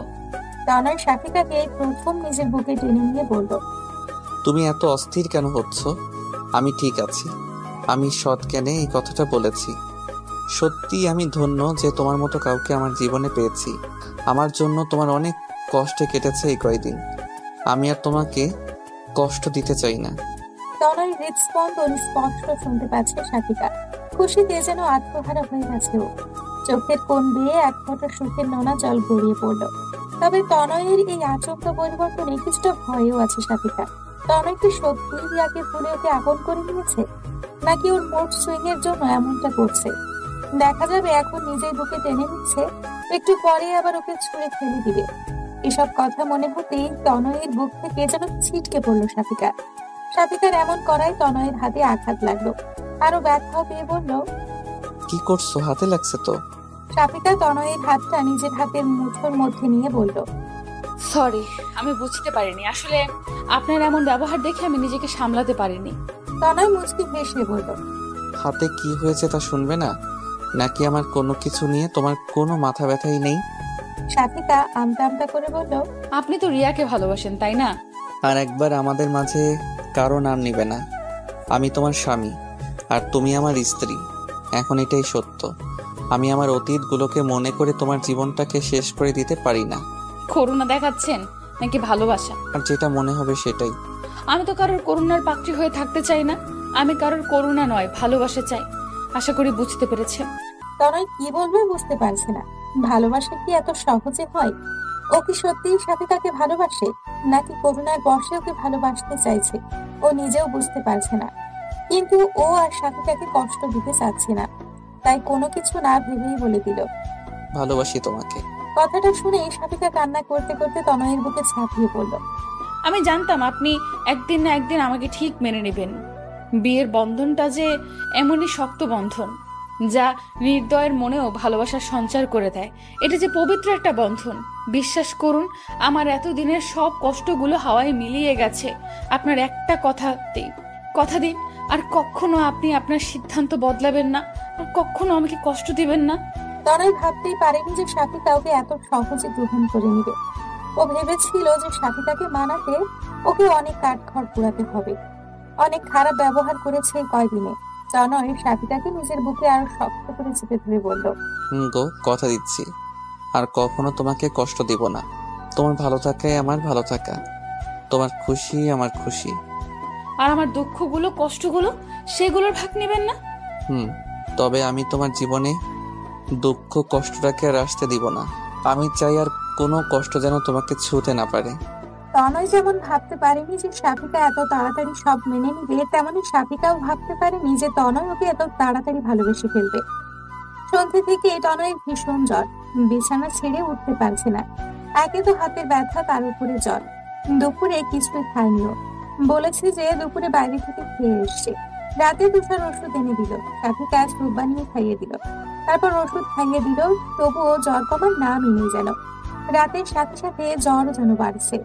তনয় শাফিকাকে প্রথম নিজের বুকে টেনে নিয়ে বলল, তুমি এত অস্থির কেন হচ্ছ? আমি ঠিক আছি। আমি সৎ জ্ঞানে এই কথাটা বলেছি। সত্যি আমি ধন্য যে তোমার মতো কাউকে আমার জীবনে পেয়েছি। আমার জন্য তোমার অনেক কষ্টে কেটেছে এই কয়দিন। আমি আর তোমাকে কষ্ট দিতে চাই না। তনয় হৃদস্পন্দন স্পষ্ট শুনতে পাচ্ছে শাফিকা। খুশিতে যেন আত্মহারা হয়ে গেছে ও। চোখের কোণ দিয়ে এক ফোঁটা সুখের নোনা জল গড়িয়ে পড়ল। তবে তনয়ের এই আচমকা পরিবর্তনে কিছুটা ভয়ও আছে শাফিকা। তনয় কি সত্যিই রিয়াকে ভুলে ওকে আপন করে নিয়েছে, নাকি ওর মুড সুইং এর জন্য এমনটা করছে? দেখা যাবে। এখন নিজের বুকে টেনে নিচ্ছে, একটু পরে আবার ওকে ছুঁড়ে ফেলে দিবে। এসব কথা মনে হতেই তনয়ের বুক থেকে যেন ছিটকে পড়লো শাফিকা। শাফিকার এমন করায় তনয়ের হাতে আঘাত লাগলো। আরো ব্যথা পেয়ে বলল, কি করছো? হাতে লাগছে তো। শাফিকা তনয়ের হাতটা নিজের হাতের মুঠোর মধ্যে নিয়ে বলল, সরি, আমি বুঝতে পারিনি। আসলে আপনার এমন ব্যবহার দেখে আমি নিজেকে সামলাতে পারিনি। তনয় মুচকি হেসে বলল, হাতে কি হয়েছে তা শুনবে না? নাকি আমার কোনো কিছু নিয়ে তোমার কোনো মাথা ব্যথাই নেই? সাথিকা আমতা আমতা করে বলল, আপনি তো রিয়াকে ভালোবাসেন তাই না? আর একবার আমাদের মাঝে কারো নাম নিবে না। আমি তোমার স্বামী আর তুমি আমার স্ত্রী। এখন এটাই সত্য। আমি আমার অতীতগুলোকে মনে করে তোমার জীবনটাকে শেষ করে দিতে পারি না। করুণা দেখাচ্ছেন নাকি ভালোবাসা? আর যেটা মনে হবে সেটাই। আমি তো কারোর করুণার পাত্রী হয়ে থাকতে চাই না। আমি কারোর করুণা নয়, ভালোবাসা চাই। আশা করি বুঝতে পেরেছেন। তনয় কি বলবে বুঝতে পারছে না। ভালোবাসা কি এত সহজে হয়? ও কি সত্যিই সাথিকাকে ভালোবাসে, নাকি করুণার বশে ওকে ভালোবাসতে চাইছে? ও নিজেও বুঝতে পারছে না। কিন্তু ও আর সাথিকাকে কষ্ট দিতে চাচ্ছে না, তাই কোনো কিছু না ভেবেই বলে দিল, ভালোবাসি তোমাকে। কথাটা শুনে সাথিকা কান্না করতে করতে তনয়ের বুকে ঝাঁপিয়ে পড়ল। আমি জানতাম আপনি একদিন না একদিন আমাকে ঠিক মেনে নেবেন। বিয়ের বন্ধনটা যে এমনই শক্ত বন্ধন, যা নির্দয়ের মনেও ভালোবাসার সঞ্চার করে দেয়। এটা যে পবিত্র একটা বন্ধন। বিশ্বাস করুন, আমার এতদিনের সব কষ্টগুলো হাওয়ায় মিলিয়ে গেছে আপনার একটা কথাতেই। কথা দিন আর কখনো আপনি আপনার সিদ্ধান্ত বদলাবেন না, আর কখনো আমাকে কষ্ট দিবেন না। তনয় ভাবতেই পারেনি যে সাথিকা ওকে এত সহজে গ্রহণ করে নিবে। ও ভেবেছিল যে সাথিকাকে মানাতে ওকে অনেক কাঠখড় পোড়াতে হবে। অনেক খারাপ ব্যবহার করেছে কয়দিনে। তনয় সাথিকাকে নিজের বুকে আরো শক্ত করে চেপে ধরে বলল, গো, কথা দিচ্ছি আর কখনো তোমাকে কষ্ট দিব না। তোমার ভালো থাকাই আমার ভালো থাকা, তোমার খুশি আমার খুশি। আর আমার দুঃখগুলো কষ্টগুলো সেগুলোর ভাগ নেবেন না। তবে আমি তোমার জীবনে দুঃখ কষ্টটাকে আর আসতে দিব না। আমি চাই আর কোনো কষ্ট যেন তোমাকে ছুঁতে না পারে। তনয় যেমন ভাবতে পারেনি যে সাথিকা এত তাড়াতাড়ি সব মেনে নিবে, তেমনি সাথিকাও ভাবতে পারেনি যে তনয় ওকে এত তাড়াতাড়ি ভালোবেসে ফেলবে। সন্ধ্যে থেকে তনয়ের ভীষণ জ্বর, বিছানা ছেড়ে উঠতে পারছে না। একে তো হাতের ব্যথা, তার উপরে জ্বর। দুপুরে কিছুই খায়নিও, বলেছে যে দুপুরে বাইরে থেকে খেয়ে এসছে। রাতে তুষার ওষুধ এনে দিল, সাথিকা স্যুপ বানিয়ে খাইয়ে দিল, তারপর ওষুধ খাইয়ে দিল। তবুও জ্বর কমার নামই নেই যেন। রাতের সাথে সাথে জ্বর যেন বাড়ছে।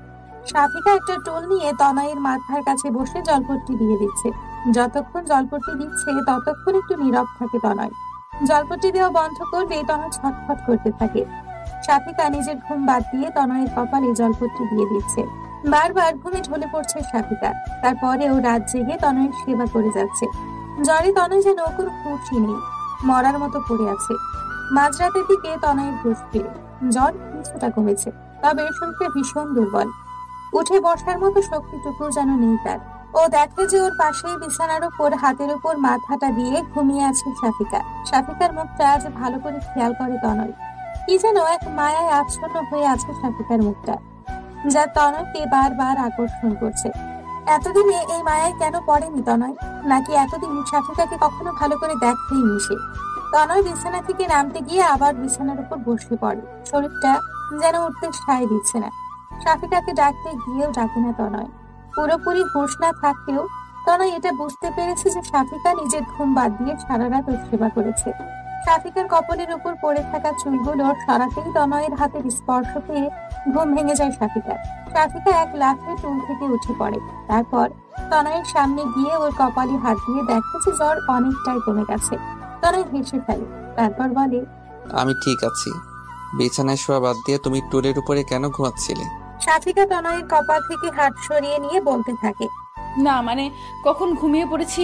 সাথিকা একটা টোল নিয়ে তনয়ের মাথার কাছে বসে জলপট্টি দিয়ে দিচ্ছে। যতক্ষণ জলপট্টি দিচ্ছে ততক্ষণ একটু নীরব থাকে তনয়। জলপট্টি দেওয়া বন্ধ করলে তনয় ছটফট করতে থাকে। সাথিকা নিজের ঘুম বাদ দিয়ে তনয়ের কপালে জলপট্টি দিয়ে দিচ্ছে। বারবার ঘুমে ঢলে পড়ছে সাথিকা। তারপরেও রাত জেগে তনয়ের সেবা করে যাচ্ছে। জ্বরে তনয় যেন ওর হুঁশই নেই, মরার মতো পড়ে আছে। মাঝরাতের দিকে তনয়ের হুঁশ ফিরে। জ্বর কিছুটা কমেছে, তবে শরীরটা ভীষণ দুর্বল। উঠে বসার মতো শক্তিটুকু যেন নেই তার। ও দেখে যে ওর পাশে বিছানার উপর হাতের উপর মাথাটা দিয়ে ঘুমিয়ে আছে সাথিকা। সাথিকার মুখটা আজ ভালো করে খেয়াল করে তনয়। কি যেন এক মায়ায় আচ্ছন্ন হয়ে আছে সাথিকার মুখটা, যা তনয়কে বারবার আকর্ষণ করছে। এতদিনে এই মায়ায় কেন পড়েনি তনয়? নাকি এতদিন সাথিকাকে কখনো ভালো করে দেখতেই মিশে? তনয় বিছানা থেকে নামতে গিয়ে আবার বিছানার উপর বসে পড়ে। শরীরটা যেন উঠতে সায় দিচ্ছে না। সাথিকাকে ডাকতে গিয়েও ডাকে না তনয়। পুরোপুরি হুঁশ না থাকলেও তনয় এটা বুঝতে পেরেছে যে সাথিকা নিজের ঘুম বাদ দিয়ে সারা রাত ওর সেবা করেছে। সাথিকার কপালের উপর পড়ে থাকা চুলগুলো সরাতেই তনয়ের হাতের স্পর্শ পেয়ে ঘুম ভেঙে যায় সাথিকার। সাথিকা এক লাফে টুল থেকে উঠে পড়ে। তারপর তনয়ের সামনে গিয়ে ওর কপালে হাত দিয়ে দেখে যে জ্বর অনেকটাই কমে গেছে। তনয় হেসে ফেলে, তারপর বলে, আমি ঠিক আছি। বিছানায় শোয়া বাদ দিয়ে তুমি টুলের উপরে কেন ঘুমাচ্ছিলে? সাথিকা তনয়ের কপাল থেকে হাত সরিয়ে নিয়ে বলতে থাকে, না মানে কখন ঘুমিয়ে পড়েছি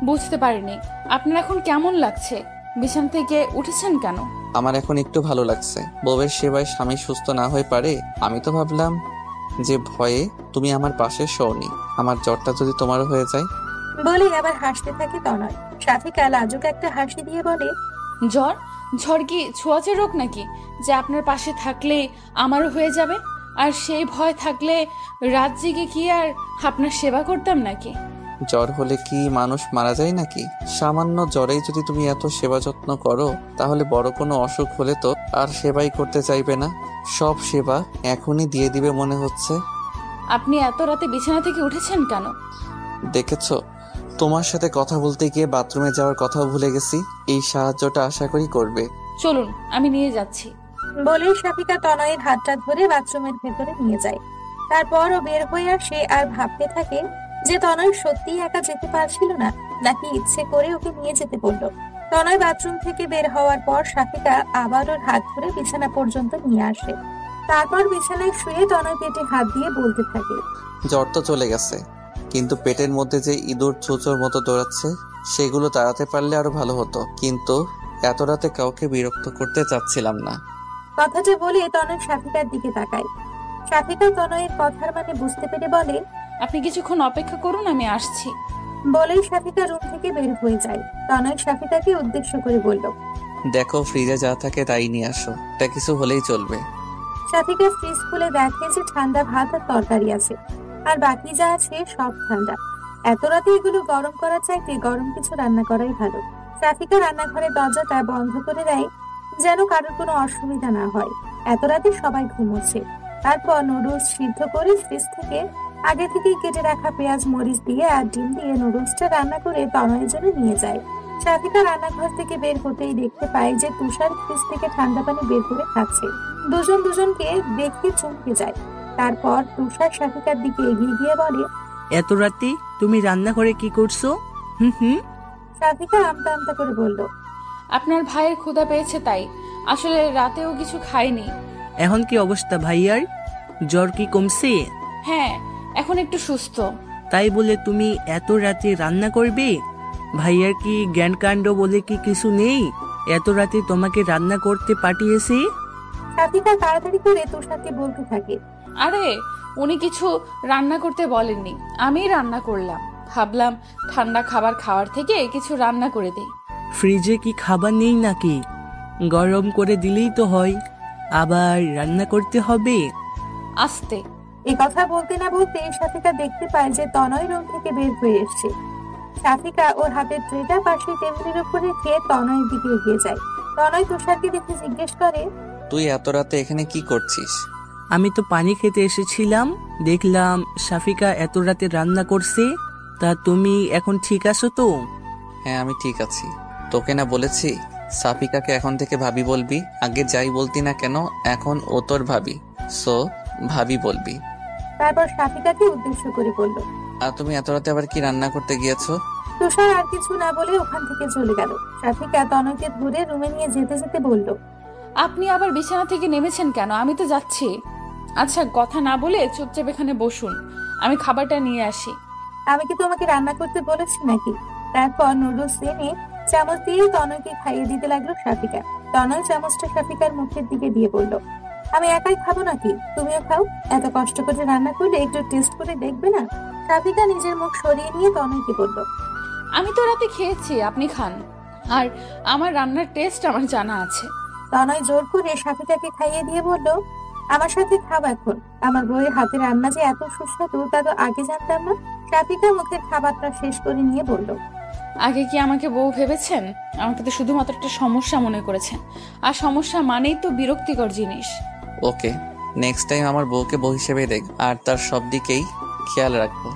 বুঝতে পারিনি। আপনার এখন কেমন লাগছে? বিছানা থেকে উঠেছেন কেন? আমার এখন একটু ভালো লাগছে। বউয়ের সেবায় স্বামী সুস্থ না হয়ে পারে, আমি তো ভাবলাম যে ভয়ে তুমি আমার পাশে শোনি, আমার জ্বরটা যদি তোমারও হয়ে যায়। বলে আবার হাসতে থাকে তনয়। সাথিকা লাজুক একটা হাসি দিয়ে বলে, জ্বর? জ্বর কি ছোঁয়াচে রোগ নাকি যে আপনার পাশে থাকলে আমারও হয়ে যাবে? আর সেই ভয় থাকলে রাত জেগে কি আর আপনার সেবা করতাম নাকি? জ্বর হলে কি মানুষ মারা যায় নাকি? সামান্য জ্বরেই যদি তুমি এত সেবা যত্ন করো, তাহলে বড় কোনো অসুখ হলে তো আর সেবাই করতে চাইবে না। সব সেবা এখনই দিয়ে দিবে মনে হচ্ছে। আপনি এত রাতে বিছানা থেকে উঠেছেন কেন? দেখেছো, তোমার সাথে কথা বলতে গিয়ে বাথরুমে যাওয়ার কথাও ভুলে গেছি। এই সাহায্যটা আশা করি করবে। চলুন, আমি নিয়ে যাচ্ছি। বলে সাথিকা তনয়ের হাতটা ধরে বাথরুমের ভেতরে নিয়ে যায়। তারপর ও বের হয়ে আসে আর ভাবতে থাকে যে তনয় সত্যিই একা যেতে পারছিল না, নাকি ইচ্ছে করে ওকে নিয়ে যেতে বলল। তনয় বাথরুম থেকে বের হওয়ার পর শাফিকা আবার ওর হাত ধরে বিছানা পর্যন্ত নিয়ে আসে। তারপর বিছানায় শুয়ে তনয় পেটে হাত দিয়ে বলতে থাকে, জ্বর তো চলে গেছে, কিন্তু পেটের মধ্যে যে ইঁদুর ছুঁচোর মতো দৌড়াচ্ছে সেগুলো তাড়াতে পারলে আরো ভালো হতো, কিন্তু এত রাতে কাউকে বিরক্ত করতে চাচ্ছিলাম না। কথাটা বলে তনয় শাফিকার দিকে তাকায়। শাফিকা তনয়ের কথার মানে বুঝতে পেরে বলে, আপনি কিছুক্ষণ অপেক্ষা করুন, আমি আসছি। বলেই শাফিকা রুম থেকে বের হয়ে যায়। তনয় শাফিকাকে উদ্দেশ্য করে বলল, দেখো ফ্রিজে যা থাকে তাই নিয়ে আসো, এটা কিছু হলেই চলবে। শাফিকা ফ্রিজ খুলে দেখে যে ঠান্ডা ভাত আর তরকারি আছে, আর বাকি যা আছে সব ঠান্ডা। এত রাতে এগুলো গরম করার চাইতে গরম কিছু রান্না করাই ভালো। শাফিকা রান্নাঘরের দরজাটা বন্ধ করে দেয় যেন কারোর কোনো অসুবিধা না হয়। এত রাতে সবাই ঘুমোচ্ছে। তারপর নুডলস সিদ্ধ করে ফ্রিজ থেকে আগে থেকেই কেটে রাখা পেঁয়াজ মরিচ দিয়ে আর ডিম দিয়ে নুডলসটা রান্না করে তনয়ের জন্য নিয়ে যায়। শাফিকা রান্নাঘর থেকে বের হতেই দেখতে পায় যে তুষার ফ্রিজ থেকে ঠান্ডা পানি বের করে খাচ্ছে। দুজন দুজনকে দেখতে চমকে যায়। তারপর তুষার শাফিকার দিকে এগিয়ে গিয়ে বলে, এত রাতে তুমি রান্না করে কি করছো? হুম। শাফিকা আমতা আমতা করে বলল, আপনার ভাইয়ের ক্ষুধা পেয়েছে তাই, আসলে রাতেও কিছু খাইনি। এখন কি অবস্থা ভাইয়ার? জ্বর কি কমছে? হ্যাঁ, এখন একটু সুস্থ। তাই বলে তুমি এত রাতে রান্না করবে? ভাইয়ার কি জ্ঞান কাণ্ড বলে কি কিছু নেই? এত রাতে তোমাকে রান্না করতে পাঠিয়েছি। শাফিকা তাড়াতাড়ি করে তুষারকে বলতে থাকে, আরে উনি কিছু রান্না করতে বলেননি, আমি রান্না করলাম। ভাবলাম ঠান্ডা খাবার খাওয়ার থেকে কিছু রান্না করে দেই। ফ্রিজে কি খাবার নেই নাকি? গরম করে দিলেই তো হয়, আবার রান্না করতে হবে? আস্তে। এই কথা বলতে না বলতে শাফিকা দেখতে পায় যে তনয় রুম থেকে বের হয়ে এসছে। শাফিকা ওর হাতের ট্রেটা পাশে টেবিলের উপরে রেখে তনয়ের দিকে এগিয়ে যায়। তনয় তুষারকে দেখে জিজ্ঞেস করে, তুই এত রাতে এখানে কি করছিস? আমি তো পানি খেতে এসেছিলাম, দেখলাম শাফিকা এত রাতে রান্না করছে। তা তুমি এখন ঠিক আছো তো? হ্যাঁ আমি ঠিক আছি। তোকে না বলেছি সাফিকাকে এখন থেকে ভাবি বলবি? আগে যাই বলতি না কেন, এখন ও তোর ভাবি, সো ভাবি বলবি। তারপর শাফিকাকে উদ্দেশ্য করে বলল, আর তুমি এত রাতে আবার কি রান্না করতে গিয়েছো? তুষার আর কিছু না বলে ওখান থেকে চলে গেল। শাফিকা তনয়কে ধরে রুমে নিয়ে যেতে যেতে বলল, আপনি আবার বিছানা থেকে নেমেছেন কেন? আমি তো যাচ্ছি। আচ্ছা কথা না বলে চুপচাপ এখানে বসুন, আমি খাবারটা নিয়ে আসি। আমি কি তোমাকে রান্না করতে বলেছি নাকি? তারপর নুডলস এনে চামচ দিয়ে তনয়কে খাইয়ে দিতে লাগলো শাফিকা। তনয় চামচটা শাফিকার মুখের দিকে দিয়ে বলল, আমি একাই খাবো নাকি? তুমিও খাও। এত কষ্ট করে রান্না করলে একটু টেস্ট করে দেখবে না? শাফিকা নিজের মুখ সরিয়ে নিয়ে তনয়কে বলল, আমি তো রাতে খেয়েছি, আপনি খান। আর আমার রান্নার টেস্ট আমার জানা আছে। তনয় জোর করে শাফিকাকে খাইয়ে দিয়ে বলল, আমার সাথে খাও এখন। আমার বউয়ের হাতে রান্না যে এত সুস্বাদু তা তো আগে জানতাম না। শাফিকা মুখের খাবারটা শেষ করে নিয়ে বলল, আগে কি আমাকে বউ ভেবেছেন? আমাকে তো শুধুমাত্র একটা সমস্যা মনে করেছেন, আর সমস্যা মানেই তো বিরক্তিকর জিনিস। ওকে, নেক্সট টাইম আমার বউকে বউ হিসেবে দেখ, আর তার সব দিকেই খেয়াল রাখবো।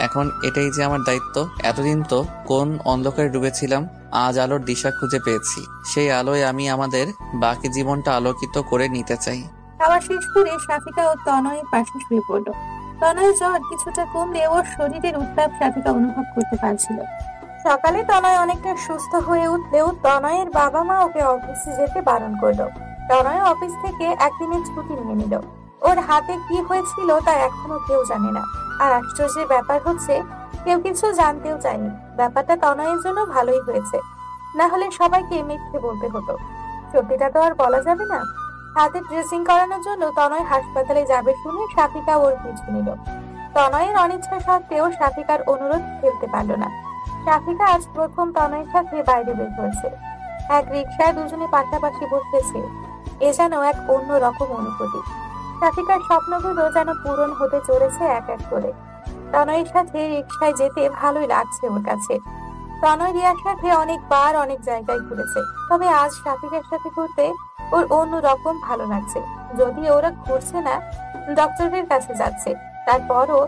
এখন এটাই যে আমার দায়িত্ব। এতদিন তো কোন অন্ধকারে ডুবেছিলাম, আজ আলোর দিশা খুঁজে পেয়েছি। সেই আলোয় আমি আমাদের বাকি জীবনটা আলোকিত করে নিতে চাই। খাওয়া শেষ করে শাফিকা ও তনয়ের পাশে শুয়ে পড়ল। তনয়ের জ্বর কিছুটা কমলে ওর শরীরের উত্তাপ শাফিকা অনুভব করতে পারছিল। সকালে তনয় অনেকটা সুস্থ হয়ে উঠলেও তনয়ের বাবা মা ওকে অফিসে যেতে বারণ করলো। তনয় অফিস থেকে একদিনের ছুটি নিয়ে নিল। ওর হাতে কি হয়েছিল তা এখনো কেউ জানে না। আর আশ্চর্যের ব্যাপার হচ্ছে কেউ কিছু জানতেও চায়নি। ব্যাপারটা তনয়ের জন্য ভালোই হয়েছে, না হলে সবাইকে মিথ্যে বলতে হতো। সত্যিটা তো আর বলা যাবে না। হাতে ড্রেসিং করানোর জন্য তনয় হাসপাতালে যাবে শুনে শাফিকা ওর পিছু নিল। তনয়ের অনিচ্ছা সত্ত্বেও শাফিকার অনুরোধ ফেলতে পারল না। শাফিকা আজ প্রথম তনয়ের সাথে বাইরে বের হয়েছে। এক রিকশায় দুজনে পাশাপাশি বসেছে। এ যেন এক অন্য রকম অনুভূতি। শাফিকার স্বপ্নগুলো যেন পূরণ হতে চলেছে এক এক করে। তনয়ের সাথে রিকশায় যেতে ভালোই লাগছে ওর কাছে। তনয় রিয়ার সাথে অনেকবার অনেক জায়গায় ঘুরেছে, তবে আজ শাফিকার সাথে ঘুরতে ওর অন্য রকম ভালো লাগছে। যদি ওরা ঘুরছে না, ডক্টরের কাছে যাচ্ছে, তারপরও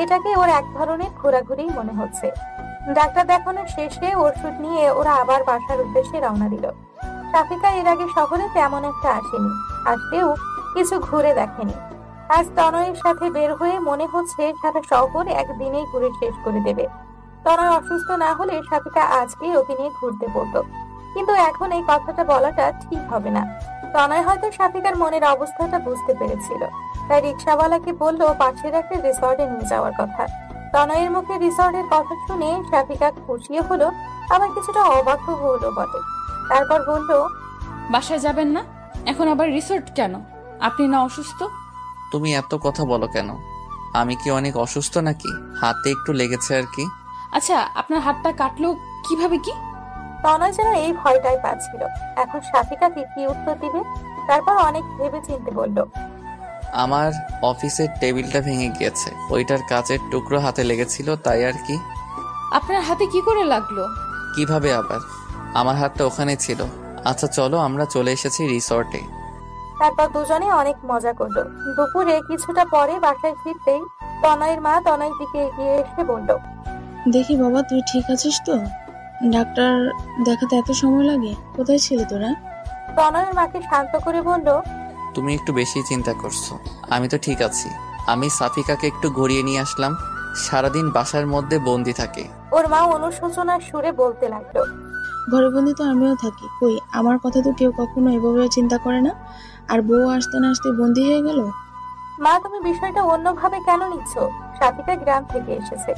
এটাকে ওর এক ধরনের ঘোরাঘুরি মনে হচ্ছে। ডাক্তার দেখানোর শেষে ওষুধ নিয়ে ওরা আবার বাসার উদ্দেশ্যে রওনা দিল। শাফিকা এর আগে শহরে তেমন একটা আসেনি, আসলেও কিছু ঘুরে দেখেনি। আজ তনয়ের সাথে বের হয়ে মনে হচ্ছে সারা শহর একদিনেই ঘুরে শেষ করে দেবে। তনয় অসুস্থ না হলে শাফিকা আজকেই ওকে নিয়ে ঘুরতে পড়তো। কিন্তু এখন এই কথাটা বলাটা ঠিক হবে না। তনয় হয়তো সাফিকার মনের অবস্থাটা বুঝতে পেরেছিল, তাই রিক্সাওয়ালাকে বললো পাশের একটা রিসর্টে নিয়ে যাওয়ার কথা। তনয়ের মুখে রিসর্টের কথা শুনে সাফিকা খুশিও হলো, আবার কিছুটা অবাকও হলো বটে। তারপর বলল, বাসায় যাবেন না? এখন আবার রিসোর্ট কেন? আপনি না অসুস্থ? তুমি এত কথা বলো কেন? আমি কি অনেক অসুস্থ নাকি? হাতে একটু লেগেছে আর কি। আচ্ছা, আপনার হাতটা কাটলো কিভাবে কি? তনয় যেন এই ভয়টাই পাচ্ছিল এখন সাফিকাকে কি উত্তর দিবে। তারপর অনেক ভেবে চিনতে বলল, আমার অফিসের টেবিলটা ভেঙে গিয়েছে, ওইটার কাচের টুকরো হাতে লেগেছিল, তাই আর কি। আপনার হাতে কি করে লাগলো? কিভাবে আবার? আমার হাতটা ওখানে ছিল। আচ্ছা চলো, আমরা চলে এসেছি রিসর্টে। তারপর দুজনে অনেক মজা করলো। দুপুরে কিছুটা পরে বাসায় ফিরতেই তনয়ের মা তনয়ের দিকে এগিয়ে এসে বলল, দেখি বাবা, তুই ঠিক আছিস তো? ডাক্তার দেখাতে এত সময় লাগে? কোথায় ছিলি তোরা? তনয়ের মাকে শান্ত করে বলল, তুমি একটু বেশি চিন্তা করছো, আমি তো ঠিক আছি। আমি সাফিকাকে একটু ঘুরিয়ে নিয়ে আসলাম, সারাদিন বাসার মধ্যে বন্দি থাকে। ওর মা অনুশোচনার সুরে বলতে লাগলো, ঘরে বন্দি তো আমিও থাকি, কই আমার কথা তো কেউ কখনো এভাবে চিন্তা করে না। আর বউ আসতে না আসতে বন্দি হয়ে গেল। মা তুমি বিষয়টা অন্যভাবে কেন নিচ্ছ? সাফিকা গ্রাম থেকে এসেছে,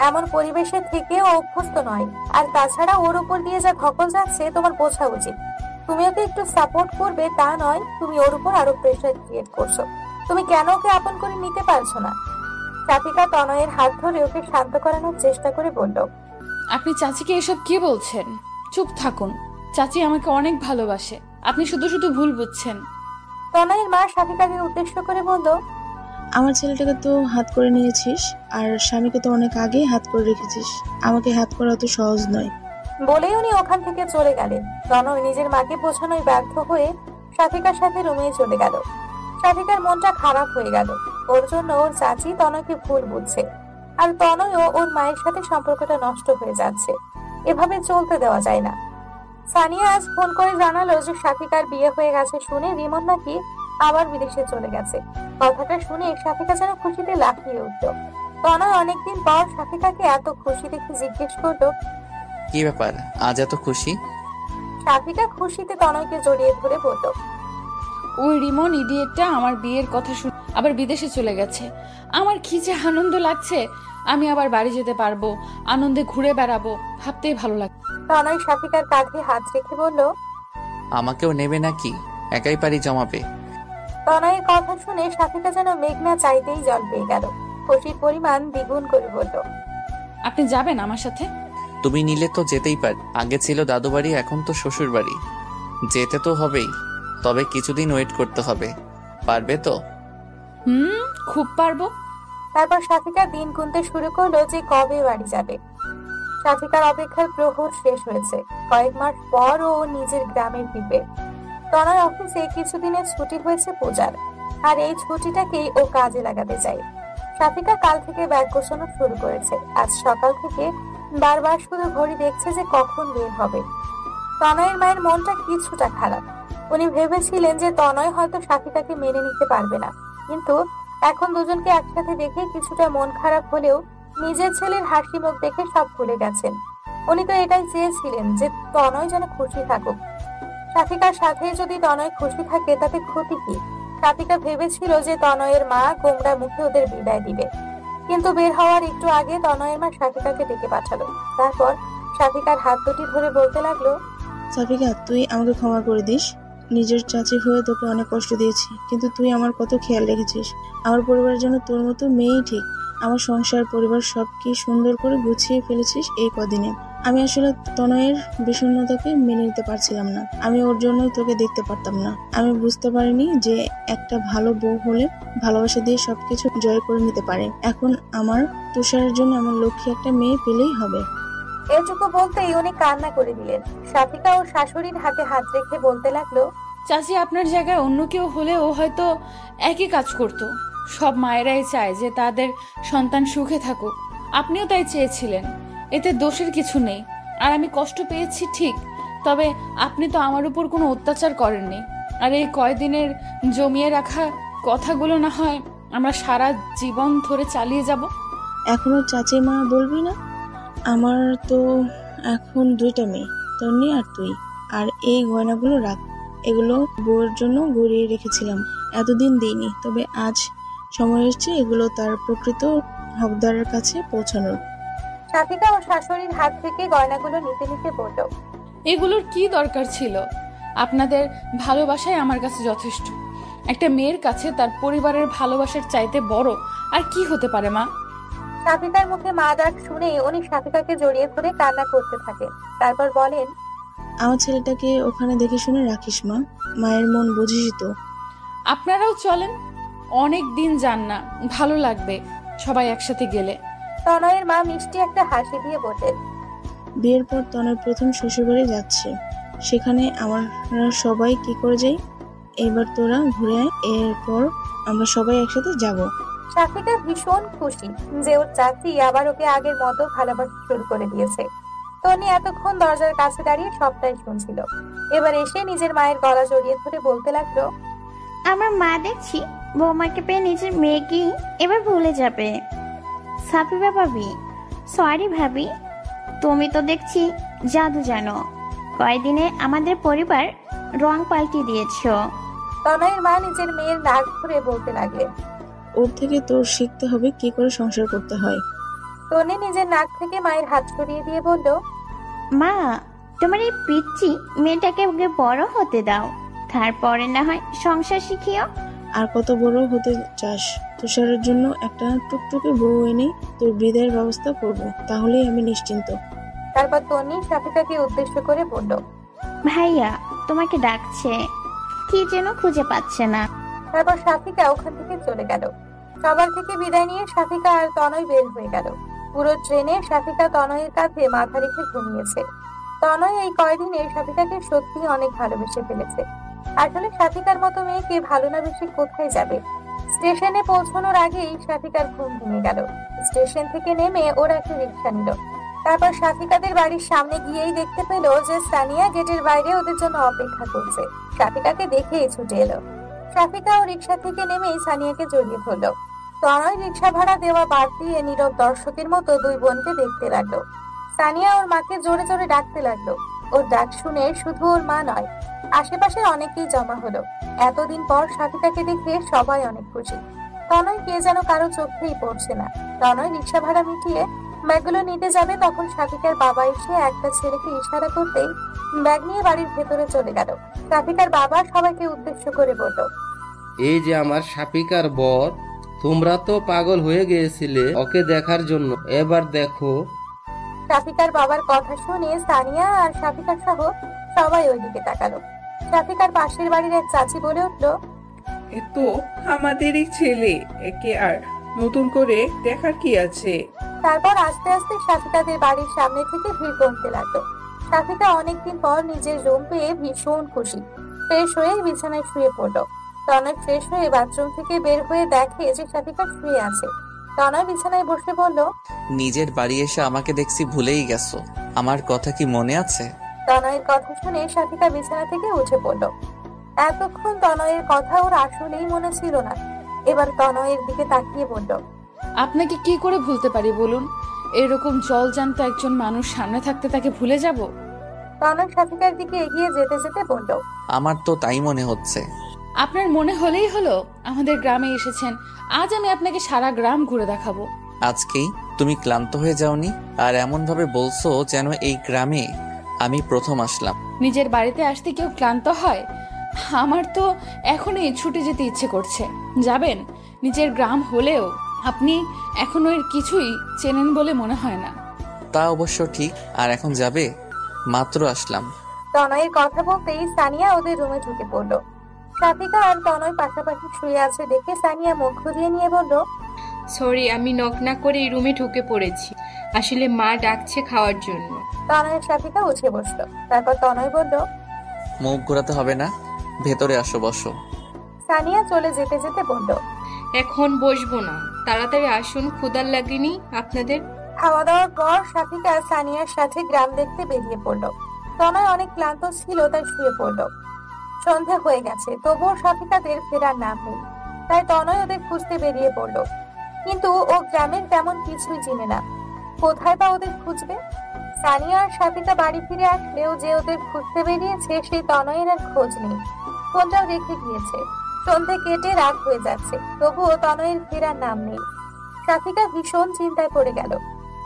এমন পরিবেশে থেকেও অভ্যস্ত নয়। আর তাছাড়া ওর উপর দিয়ে যা ধকল যাচ্ছে তোমার বোঝা উচিত। তুমি ওকে একটু সাপোর্ট করবে তা নয়, তুমি ওর উপর আরো প্রেশার ক্রিয়েট করছো। তুমি কেন ওকে আপন করে নিতে পারছো না? সাফিকা তনয়ের হাত ধরে ওকে শান্ত করানোর চেষ্টা করে বলল, আপনি চাচিকে এসব কি বলছেন? চুপ থাকুন, চাচি আমাকে অনেক ভালোবাসে, আপনি শুধু শুধু ভুল বুঝছেন। তনয়ের মা সাফিকাকে উদ্দেশ্য করে বলল, আমার ছেলেটাকে তো হাত করে নিয়েছিস, আর স্বামীকে তো অনেক আগেই হাত করে রেখেছিস। আমাকে হাত করা তো সহজ নয়। বলেই উনি ওখান থেকে চলে গেলেন। তনয় নিজের মাকে বোঝানোয় ব্যর্থ হয়ে সাফিকার সাথে রুমে চলে গেল। সাফিকার মনটা খারাপ হয়ে গেল। ওর জন্য ওর চাচি তনয়কে ভুল বুঝছে, আর তনয়ও ওর মায়ের সাথে সম্পর্কটা নষ্ট হয়ে যাচ্ছে। এভাবে চলতে দেওয়া যায় না। সানিয়া আজ ফোন করে জানালো যে সাফিকার বিয়ে হয়ে গেছে শুনে রিমন নাকি আবার বিদেশে চলে গেছে। কথাটা শুনে সাফিকা যেন খুশিতে লাফিয়ে উঠল। তনয় অনেকদিন পর সাফিকাকে এত খুশি দেখে জিজ্ঞেস করলো, কি ব্যাপার, আজ এত খুশি? সাফিকা খুশিতে তনয়কে জড়িয়ে ধরে বলল, ওই রিমন ইডিয়েটটা আমার বিয়ের কথা শুনে আবার বিদেশে চলে গেছে। আমার কি যে আনন্দ লাগছে, আমি আবার বাড়ি যেতে পারবো, আনন্দে ঘুরে বেড়াবো, ভাবতেই ভালো লাগে। তনয় সাফিকার কাঁধে হাত রেখে বলল, আমাকেও নেবে নাকি? একাই পারি জমাবে। তনয়ের কথা শুনে সাফিকা যেন মেঘনা চাইতেই জল পেয়ে গেল। খুশির পরিমাণ দ্বিগুণ করে বলল, আপনি যাবেন আমার সাথে? তুমি নিলে তো যেতেই পারি। আগে ছিল দাদু বাড়ি, এখন তো শ্বশুর বাড়ি, যেতে তো হবেই। তবে কিছুদিন ওয়েট করতে হবে, পারবে তো? খুব পারবো। তারপর সাফিকা দিন গুনতে শুরু করলো যে কবে বাড়ি যাবে। সাফিকার অপেক্ষার প্রহর শেষ হয়েছে। কয়েক মাস পর ও নিজের গ্রামের ফিরবে। তনয় অফিসে কিছুদিনের ছুটি হয়েছে পূজার, আর এই ছুটিটাকেই ও কাজে লাগাতে চায়। সাফিকা কাল থেকে ব্যাগ গোছানো শুরু করেছে। আজ সকাল থেকে বারবার শুধু ঘড়ি দেখছে যে কখন বের হবে। তনয়ের মায়ের মনটা কিছুটা খারাপ। উনি ভেবেছিলেন যে তনয় হয়তো সাফিকাকে মেনে নিতে পারবে না, কিন্তু এখন দুজনকে একসাথে দেখে কিছুটা মন খারাপ হলেও নিজের ছেলের হাসি মুখ দেখে সব ভুলে গেছেন। উনি তো এটাই চেয়েছিলেন যে তনয় যেন খুশি থাকুক। সাফিকার সাথে যদি তনয় খুশি থাকে তাতে ক্ষতি কি? সাফিকা ভেবেছিল যে তনয়ের মা গোমড়া মুখে ওদের বিদায় দিবে, কিন্তু বের হওয়ার একটু আগে তনয়ের মা সাফিকাকে ডেকে পাঠালো। তারপর সাফিকার হাত দুটি ধরে বলতে লাগলো, সাফিকা, তুই আমাকে ক্ষমা করে দিস। নিজের চাচি হয়ে তোকে অনেক কষ্ট দিয়েছি, কিন্তু তুই আমার কত খেয়াল রেখেছিস। আমার পরিবারের জন্য তোর মতো মেয়েই ঠিক। আমার সংসার পরিবার সব কি সুন্দর করে গুছিয়ে ফেলেছিস এই কদিনে। আমি আসলে তনয়ের বিষণ্ণতাকে মেনে নিতে পারছিলাম না। আমি ওর জন্যই তোকে দেখতে পারতাম না। আমি বুঝতে পারিনি যে একটা ভালো বউ হলে ভালোবাসা দিয়ে সবকিছু জয় করে নিতে পারে। এখন আমার তুষারের জন্য আমার লক্ষ্মী একটা মেয়ে পেলেই হবে। এটুকু বলতেই উনি কান্না করে দিলেন। সাফিকা ও শাশুড়ির হাতে হাত রেখে বলতে লাগলো, চাচি, আপনার জায়গায় অন্য কেউ হলে ও হয়তো একই কাজ করত। সব মায়েরাই চায় যে তাদের সন্তান সুখে থাকুক, আপনিও তাই চেয়েছিলেন। এতে দোষের কিছু নেই। আর আমি কষ্ট পেয়েছি ঠিক, তবে আপনি তো আমার উপর কোনো অত্যাচার করেননি। আর এই কয়দিনের জমিয়ে রাখা কথাগুলো না হয় আমরা সারা জীবন ধরে চালিয়ে যাব। এখনো চাচি মা বলবি না? আমার তো এখন দুইটা মেয়ে, তন্নি আর তুই। আর এই গয়নাগুলো রাখ, এগুলো বউয়ের জন্য গড়িয়ে রেখেছিলাম, এতদিন দিইনি, তবে আজ সময় এসেছে এগুলো তার প্রকৃত হকদারের কাছে পৌঁছানোর। সাথিকা ও শাশুড়ির হাত থেকে গয়নাগুলো নিতে নিতে বলল, এগুলোর কি দরকার ছিল? আপনাদের ভালোবাসাই আমার কাছে যথেষ্ট। একটা মেয়ের কাছে তার পরিবারের ভালোবাসার চাইতে বড় আর কি হতে পারে মা? সাথিকার মুখে মা ডাক শুনে উনি সাথিকাকে জড়িয়ে ধরে কান্না করতে থাকে। তারপর বলেন, আমার ছেলেটাকে ওখানে দেখে শুনে রাখিস মা, মায়ের মন বুঝিস তো। আপনারাও চলেন, অনেক দিন যান না, ভালো লাগবে সবাই একসাথে গেলে। তনয়ের মা মিষ্টি একটা হাসি দিয়ে বললেন, বিয়ের পর তনয় প্রথম শ্বশুরবাড়ি যাচ্ছে, সেখানে আমরা সবাই কি করে যাই, এবার তোরা ঘুরে আয়, এরপর আমরা সবাই একসাথে যাব। সাথিকা ভীষণ খুশি যে ওর চাচি আবার ওকে আগের মতো ভালোবাসা শুরু করে দিয়েছে। তনি এতক্ষণ দরজার কাছে দাঁড়িয়ে সবটাই শুনছিল। এবার এসে নিজের মায়ের গলা জড়িয়ে ধরে বলতে লাগলো, আমার মা দেখছি বৌমাকে পেয়ে নিজের মেয়েকেই এবার ভুলে যাবে। সাফিবা ভাবি, সরি ভাবি, তুমি তো দেখছি জাদু জানো, কয়দিনে আমাদের পরিবার রং পাল্টে দিয়েছো। তনয়ের মা নিজের মেয়ের নাক ধরে বলতে লাগলেন, ওর থেকে তোর শিখতে হবে কি করে সংসার করতে হয়। তনি নিজের নাক থেকে মায়ের হাত সরিয়ে দিয়ে বলল, মা, তোমার এই পিচ্চি মেয়েটাকে আগে বড় হতে দাও, তারপরে না হয় সংসার শিখিও। আর কত বড় হতে চাস? তুষারের জন্য একটা টুকটুকে বউ এনে তোর বিদায়ের ব্যবস্থা করব, তাহলেই আমি নিশ্চিন্ত। তারপর তনি সাথিকাকে উদ্দেশ্য করে বলল, ভাইয়া তোমাকে ডাকছে, কি যেন খুঁজে পাচ্ছে না। তারপর সাথিকা ওখান থেকে চলে গেল। সবার থেকে বিদায় নিয়ে সাথিকা আর তনয় বের হয়ে গেল। পুরো ট্রেনে সাথিকা তনয়ের কাঁধে মাথা রেখে ঘুমিয়েছে। তনয় এই কয়দিনে সাথিকাকে সত্যি অনেক ভালোবেসে ফেলেছে। আসলে সাথিকার মতো মেয়েকে ভালো না বেশি কোথায় যাবে। স্টেশনে পৌঁছানোর আগেই সাথিকার ঘুম ভেঙে গেল। স্টেশন থেকে নেমে ওরা একটা রিক্সা নিল। তারপর সাথিকাদের বাড়ির সামনে গিয়েই দেখতে পেল যে সানিয়া গেটের বাইরে ওদের জন্য অপেক্ষা করছে। সাথিকাকে দেখেই ছুটে এলো। সাথিকা ও রিক্সা থেকে নেমেই সানিয়াকে জড়িয়ে ধরলো। তনয় রিক্সা ভাড়া দেওয়া বাদ দিয়ে নীরব দর্শকের মতো দুই বোনকে দেখতে লাগলো। সানিয়া ওর মাকে জোরে জোরে ডাকতে লাগলো। ওর ডাক শুনে শুধু ওর মা নয়, আশেপাশের অনেকেই জমা হলো। এতদিন পর সাথিকাকে দেখে সবাই অনেক খুশি। তনয় কে যেন কারো চোখেই পড়ছে না। তনয় রিক্সা ভাড়া মিটিয়ে ব্যাগগুলো নিতে যাবে, তখন সাথিকার বাবা এসে একটা ছেলেকে ইশারা করতেই ব্যাগ নিয়ে বাড়ির ভেতরে চলে গেল। সাথিকার বাবা সবাইকে উদ্দেশ্য করে বলল, এই যে আমার সাপিকার বর, তোমরা তো পাগল হয়ে গিয়েছিলে ওকে দেখার জন্য, এবার দেখো। সাথিকার বাবার কথা শুনে সানিয়া আর সাথিকা সহ সবাই ওইদিকে তাকালো। সাথিকার পাশের বাড়ির এক চাচি বলে উঠলো, এ তো আমাদেরই ছেলে, একে আর নতুন করে দেখার কি আছে। তারপর আস্তে আস্তে সাথিকাদের বাড়ির সামনে থেকে ভিড় কমতে লাগলো। সাথিকা অনেকদিন পর নিজের রুম পেয়ে ভীষণ খুশি। ফ্রেশ হয়ে বিছানায় শুয়ে পড়লো। তনয় ফ্রেশ হয়ে বাথরুম থেকে বের হয়ে দেখে যে সাথিকা শুয়ে আছে। তনয় বিছানায় বসে বলল, নিজের বাড়ি এসে আমাকে দেখছি ভুলেই গেছো, আমার কথা কি মনে আছে? তনয়ের কথা শুনে সাথিকা বিছানা থেকে উঠে পড়ল। এতক্ষণ তনয়ের কথা ওর আসলেই মনে ছিল না। এবার তনয়ের দিকে তাকিয়ে বলল, আপনাকে কি করে ভুলতে পারি বলুন? এরকম জলজান্ত একজন মানুষ সামনে থাকতে তাকে ভুলে যাব? তনয় সাথিকার দিকে এগিয়ে যেতে যেতে বলল, আমার তো তাই মনে হচ্ছে। আপনার মনে হলেই হলো, আমাদের গ্রামে এসেছেন, আজ আমি আপনাকে সারা গ্রাম ঘুরে দেখাবো। আজকেই তুমি ক্লান্ত হয়ে যাওনি? আর এমন ভাবে বলছো যেন এই গ্রামে আমি প্রথম আসলাম। নিজের বাড়িতে আসতে কেউ ক্লান্ত হয়? আমার তো এখনই ছুটে যেতে ইচ্ছে করছে। যাবেন? নিজের গ্রাম হলেও আপনি এখনো এর কিছুই চেনেন বলে মনে হয় না। তা অবশ্য ঠিক। আর এখন যাবে? মাত্র আসলাম। তনয়ের কথা বলতেই সানিয়া ওদের রুমে ঢুকে পড়ল। সাথিকা আর তনয় পাশাপাশি শুয়ে আছে দেখে সানিয়া মুখ ঘুরিয়ে নিয়ে বলল, সরি, আমি নক না করে এই রুমে ঢুকে পড়েছি, আসলে মা ডাকছে খাওয়ার জন্য। তনয়ের সাথিকা উঠে বসলো। তারপর তনয় বলল, মুখ ঘোরাতে হবে না, ভেতরে আসো, বসো। সানিয়া চলে যেতে যেতে বলল, এখন বসবো না, তাড়াতাড়ি আসুন, ক্ষুধার লাগেনি আপনাদের? খাওয়া দাওয়ার পর সাথিকা সানিয়ার সাথে গ্রাম দেখতে বেরিয়ে পড়লো। তনয় অনেক ক্লান্ত ছিল, তাই শুয়ে পড়লো। সন্ধে হয়ে গেছে, তবুও সাথিকাদের ফেরার নাম নেই। তাই তনয় ওদের খুঁজতে বেরিয়ে পড়লো। কিন্তু ও গ্রামের তেমন কিছুই চিনে না, কোথায় বা ওদের খুঁজবে। সানিয়া আর সাফিকা বাড়ি ফিরে আসলেও যে ওদের খুঁজতে বেরিয়েছে সেই তনয়ের আর খোঁজ নেই। ফোনটাও রেখে গিয়েছে। সন্ধে কেটে রাত হয়ে যাচ্ছে, তবুও তনয়ের ফেরার নাম নেই। সাফিকা ভীষণ চিন্তায় পড়ে গেল।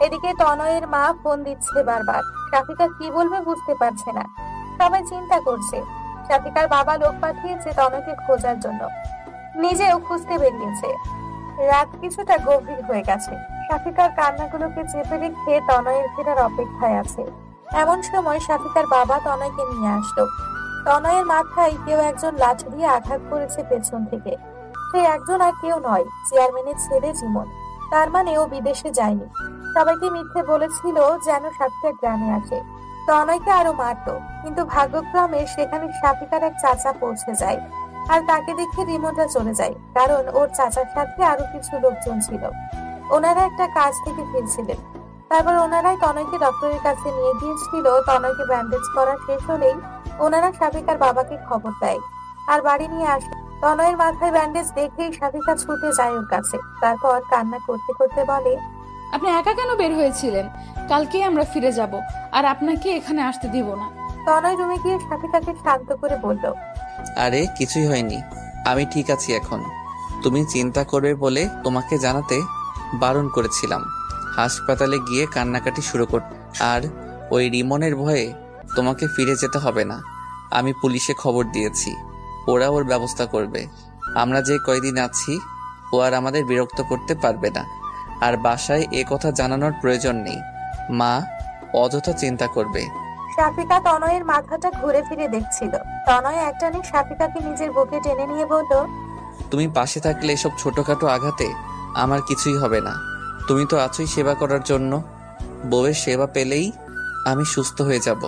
এদিকে তনয়ের মা ফোন দিচ্ছে বারবার। সাফিকা কি বলবে বুঝতে পারছে না। সবাই চিন্তা করছে। সাফিকার বাবা লোক পাঠিয়েছে তনয়কে খোঁজার জন্য, নিজেও খুঁজতে বেরিয়েছে। রাত কিছুটা গভীর হয়ে গেছে। সাফিকার কান্নাগুলোকে চেপে রেখে তনয়ের ফেরার অপেক্ষায় আছে। এমন সময় সাফিকার বাবা তনয়কে নিয়ে আসলো। তনয়ের মাথায় কেউ একজন লাঠি দিয়ে আঘাত করেছে পেছন থেকে। সে একজন আর কেউ নয়, চেয়ারম্যানের ছেলে জীবন। তার মানে ও বিদেশে যায়নি। সবাইকে মিথ্যে বলেছিল যেন সাফিকা গ্রামে আসে। তনয়কে আরো মারতো, কিন্তু ভাগ্যক্রমে সেখানে সাফিকার এক চাচা পৌঁছে যায় আর তাকে দেখে রিমনটা চলে যায়, কারণ ওর চাচার সাথে আরো কিছু লোকজন ছিল। ওনারা একটা কাজ থেকে ফিরছিলেন। তারপর ওনারাই তনয়কে ডক্টরের কাছে নিয়ে গিয়েছিল। তনয়কে ব্যান্ডেজ করা শেষ হলেই ওনারা সাফিকার বাবাকে খবর দেয় আর বাড়ি নিয়ে আসে। তনয়ের মাথায় ব্যান্ডেজ দেখেই সাফিকা ছুটে যায় ওর কাছে। তারপর কান্না করতে করতে বলে, আপনি একা কেন বের হয়েছিলেন? কালকেই আমরা ফিরে যাব, আর আপনাকে এখানে আসতে দিব না। তনয় রুমে গিয়ে সাফিকাকে শান্ত করে বলল, আরে কিছুই হয়নি, আমি ঠিক আছি এখন। তুমি চিন্তা করবে বলে তোমাকে জানাতে বারণ করেছিলাম। হাসপাতালে গিয়ে কান্নাকাটি শুরু কর। আর ওই রিমনের ভয়ে তোমাকে ফিরে যেতে হবে না। আমি পুলিশে খবর দিয়েছি, ওরা ওর ব্যবস্থা করবে। আমরা যে কয়দিন আছি ও আর আমাদের বিরক্ত করতে পারবে না। আর বাসায় এ কথা জানানোর প্রয়োজন নেই। মা অযথা চিন্তা করবে। সাফিকা তনয়ের মাথাটা ঘুরে ফিরে দেখছিল। তনয় একটানে সাফিকাকে নিজের বুকে টেনে নিয়ে বলল, তুমি পাশে থাকলে এসব ছোটখাটো আঘাতে আমার কিছুই হবে না। তুমি তো আছোই সেবা করার জন্য। বউয়ের সেবা পেলেই আমি সুস্থ হয়ে যাব।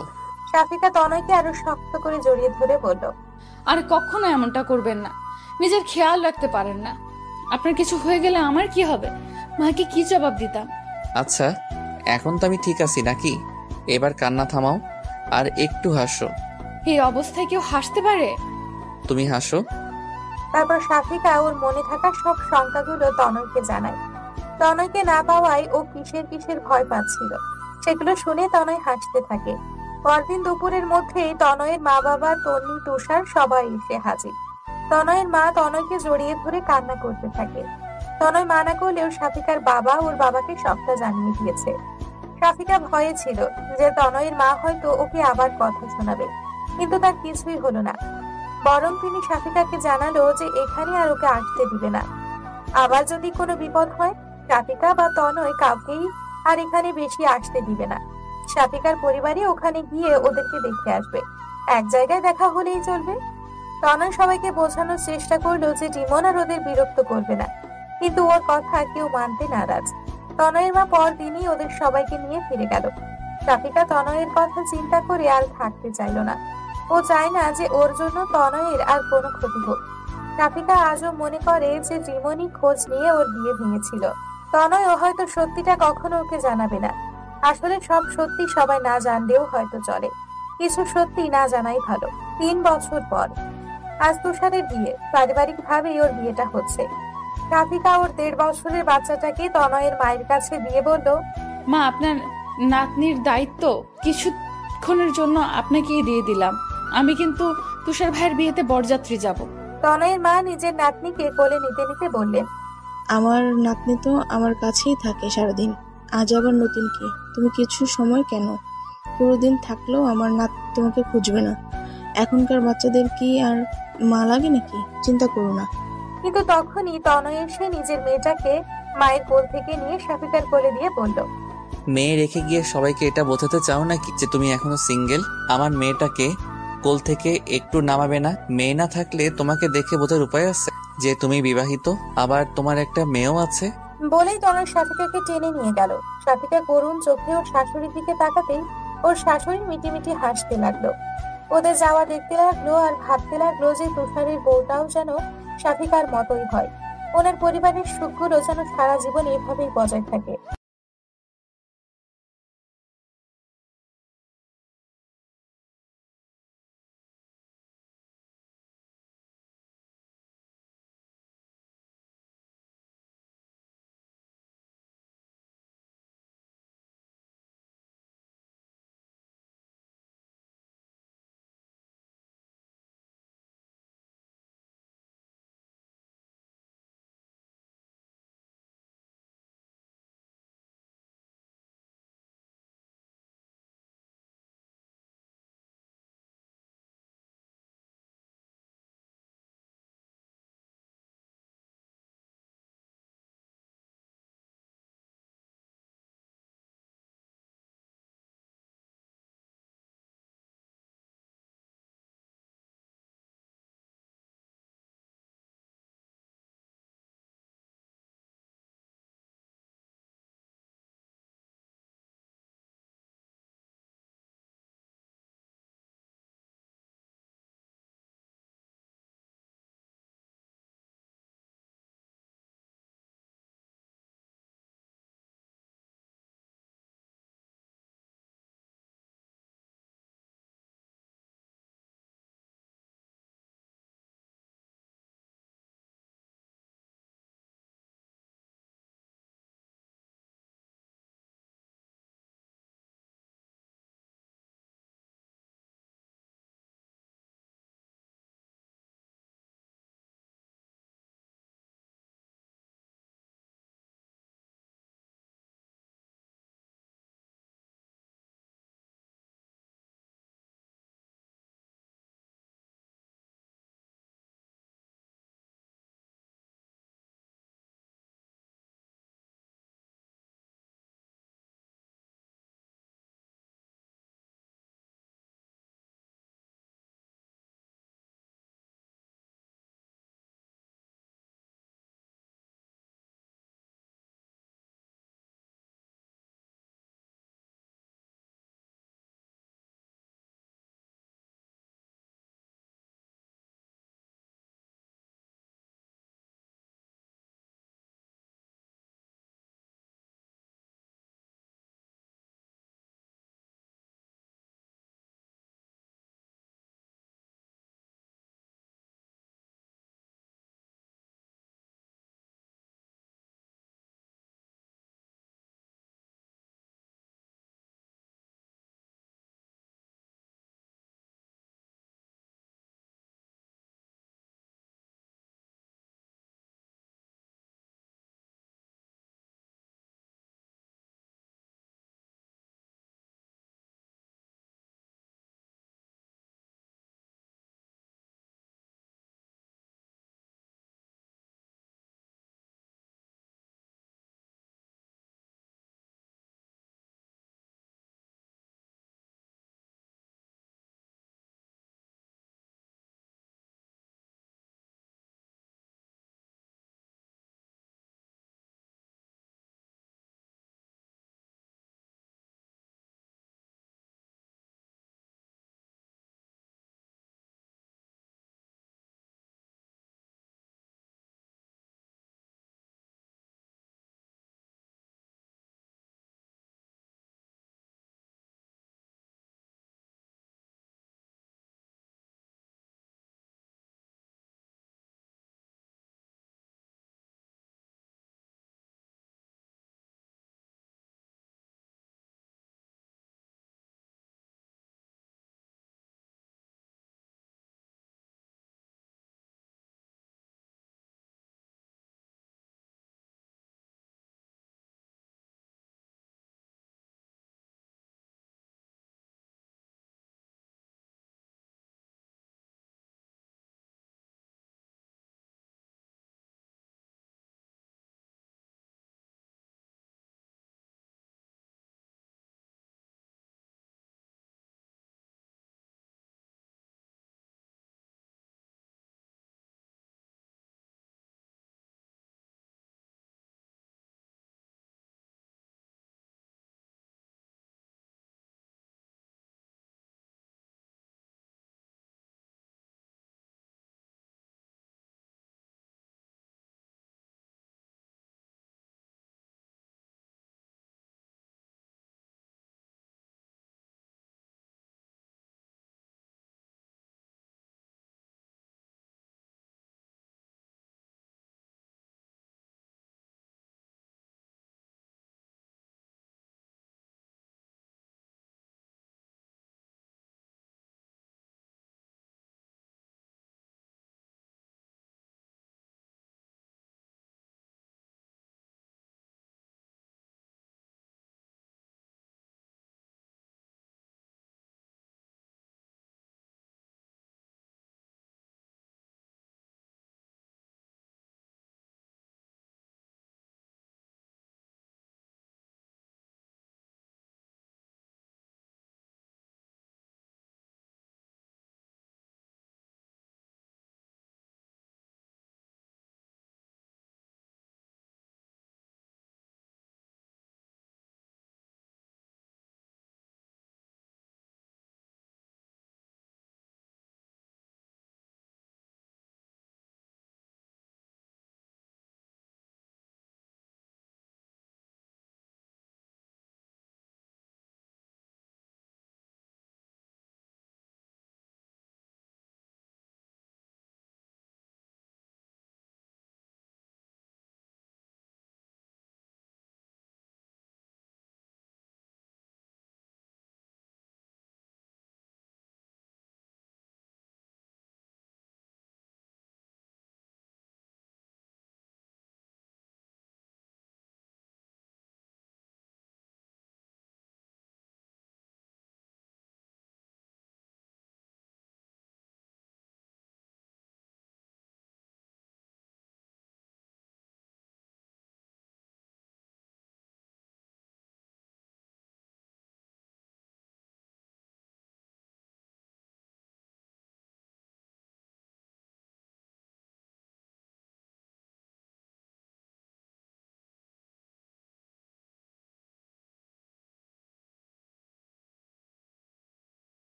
সাফিকা তনয়কে আরো শক্ত করে জড়িয়ে ধরে বলল, আর কখনো এমনটা করবেন না। নিজের খেয়াল রাখতে পারেন না। আপনার কিছু হয়ে গেলে আমার কি হবে? মাকে কি জবাব দিতাম? আচ্ছা, এখন তো আমি ঠিক আছি নাকি? এবার কান্না থামাও আর একটু হাসো। এই অবস্থায় কেউ হাসতে পারে? তুমি হাসো। তারপর সাফিকা ওর মনে থাকা সব শঙ্কাগুলো তনয়কে জানায়। তনয়কে না পাওয়ায় ও কিসের কিসের ভয় পাচ্ছিল, সেগুলো শুনে তনয় হাসতে থাকে। পরদিন দুপুরের মধ্যেই তনয়ের মা বাবা, তন্নি, তুষার সবাই এসে হাজির। তনয়ের মা তনয়কে জড়িয়ে ধরে কান্না করতে থাকে। তনয় মানা করলেও সাফিকার বাবা ওর বাবাকে সবটা জানিয়ে দিয়েছে। সাফিকা ভয়ে ছিল যে তনয়ের মা হয়তো ওকে আবার কথা শোনাবে, কিন্তু তার কিছুই হলো না। বরং তিনি সাফিকাকে জানালো যে এখানে আর ওকে আসতে দিবে না। আবার যদি কোনো বিপদ হয়, সাফিকা বা তনয় কাউকেই আর এখানে বেশি আসতে দিবে না। সাফিকার পরিবারই ওখানে গিয়ে ওদেরকে দেখে আসবে। এক জায়গায় দেখা হলেই চলবে। তনয় সবাইকে বোঝানোর চেষ্টা করলো যে রিমন আর ওদের বিরক্ত করবে না, কিন্তু ওর কথা কেউ মানতে নারাজ। তনয়ের মা পরদিনই ওদের সবাইকে নিয়ে ফিরে গেল। সাফিকা তনয়ের কথা চিন্তা করে আর থাকতে চাইল না। ও চায় না যে ওর জন্য তনয়ের আর কোনো ক্ষতি হোক। সাফিকা আজও মনে করে যে রিমনই খোঁজ নিয়ে ওর বিয়ে ভেঙেছিল। তনয়ও হয়তো সত্যিটা কখনো ওকে জানাবে না। আসলে সব সত্যি সবাই না জানলেও হয়তো চলে, কিছু সত্যি না জানাই ভালো। 3 বছর পর আজ তুষারের বিয়ে। পারিবারিক ভাবেই ওর বিয়েটা হচ্ছে। সাফিকা ওর 1.5 বছরের বাচ্চাটাকে তনয়ের মায়ের কাছে দিয়ে বলল, মা, আপনার নাতনির দায়িত্ব কিছুক্ষণের জন্য আপনাকেই দিয়ে দিলাম। আমি কিন্তু তুষার ভাইয়ের বিয়েতে বরযাত্রী যাব। তনয়ের মা নিজের নাতনিকে কোলে নিতে নিতে বললেন, আমার নাতনি তো আমার কাছেই থাকে সারাদিন, আজ আবার নতুন কি? তুমি কিছু সময় কেন? পুরো দিন থাকলেও আমার নাত তোমাকে খুঁজবে না। এখনকার বাচ্চাদের কি আর মা লাগে নাকি? চিন্তা করো না। কিন্তু তখনই তনয় এসে নিজের মেয়েটাকে মায়ের কোল থেকে নিয়ে সাফিকার কোলে দিয়ে বলল, মেয়ে রেখে গিয়ে সবাইকে এটা বোঝাতে চাও নাকি যে তুমি এখনো সিঙ্গেল? আমার মেয়েটাকে কোল থেকে একটু নামাবে না? মেয়ে না থাকলে তোমাকে দেখে বোঝার উপায় আছে যে তুমি বিবাহিত, আবার তোমার একটা মেয়েও আছে। বলেই তনয় সাফিকাকে টেনে নিয়ে গেল। সাফিকা করুণ চোখে ওর শাশুড়ির দিকে তাকাতেই ওর শাশুড়ি মিটিমিটি হাসতে লাগলো। ওদের যাওয়া দেখতে লাগলো আর ভাবতে লাগলো যে তুষারের বউটাও যেন সাফিকার মতোই হয়। ওনার পরিবারের সুখগুলো যেন সারা জীবন এভাবেই বজায় থাকে।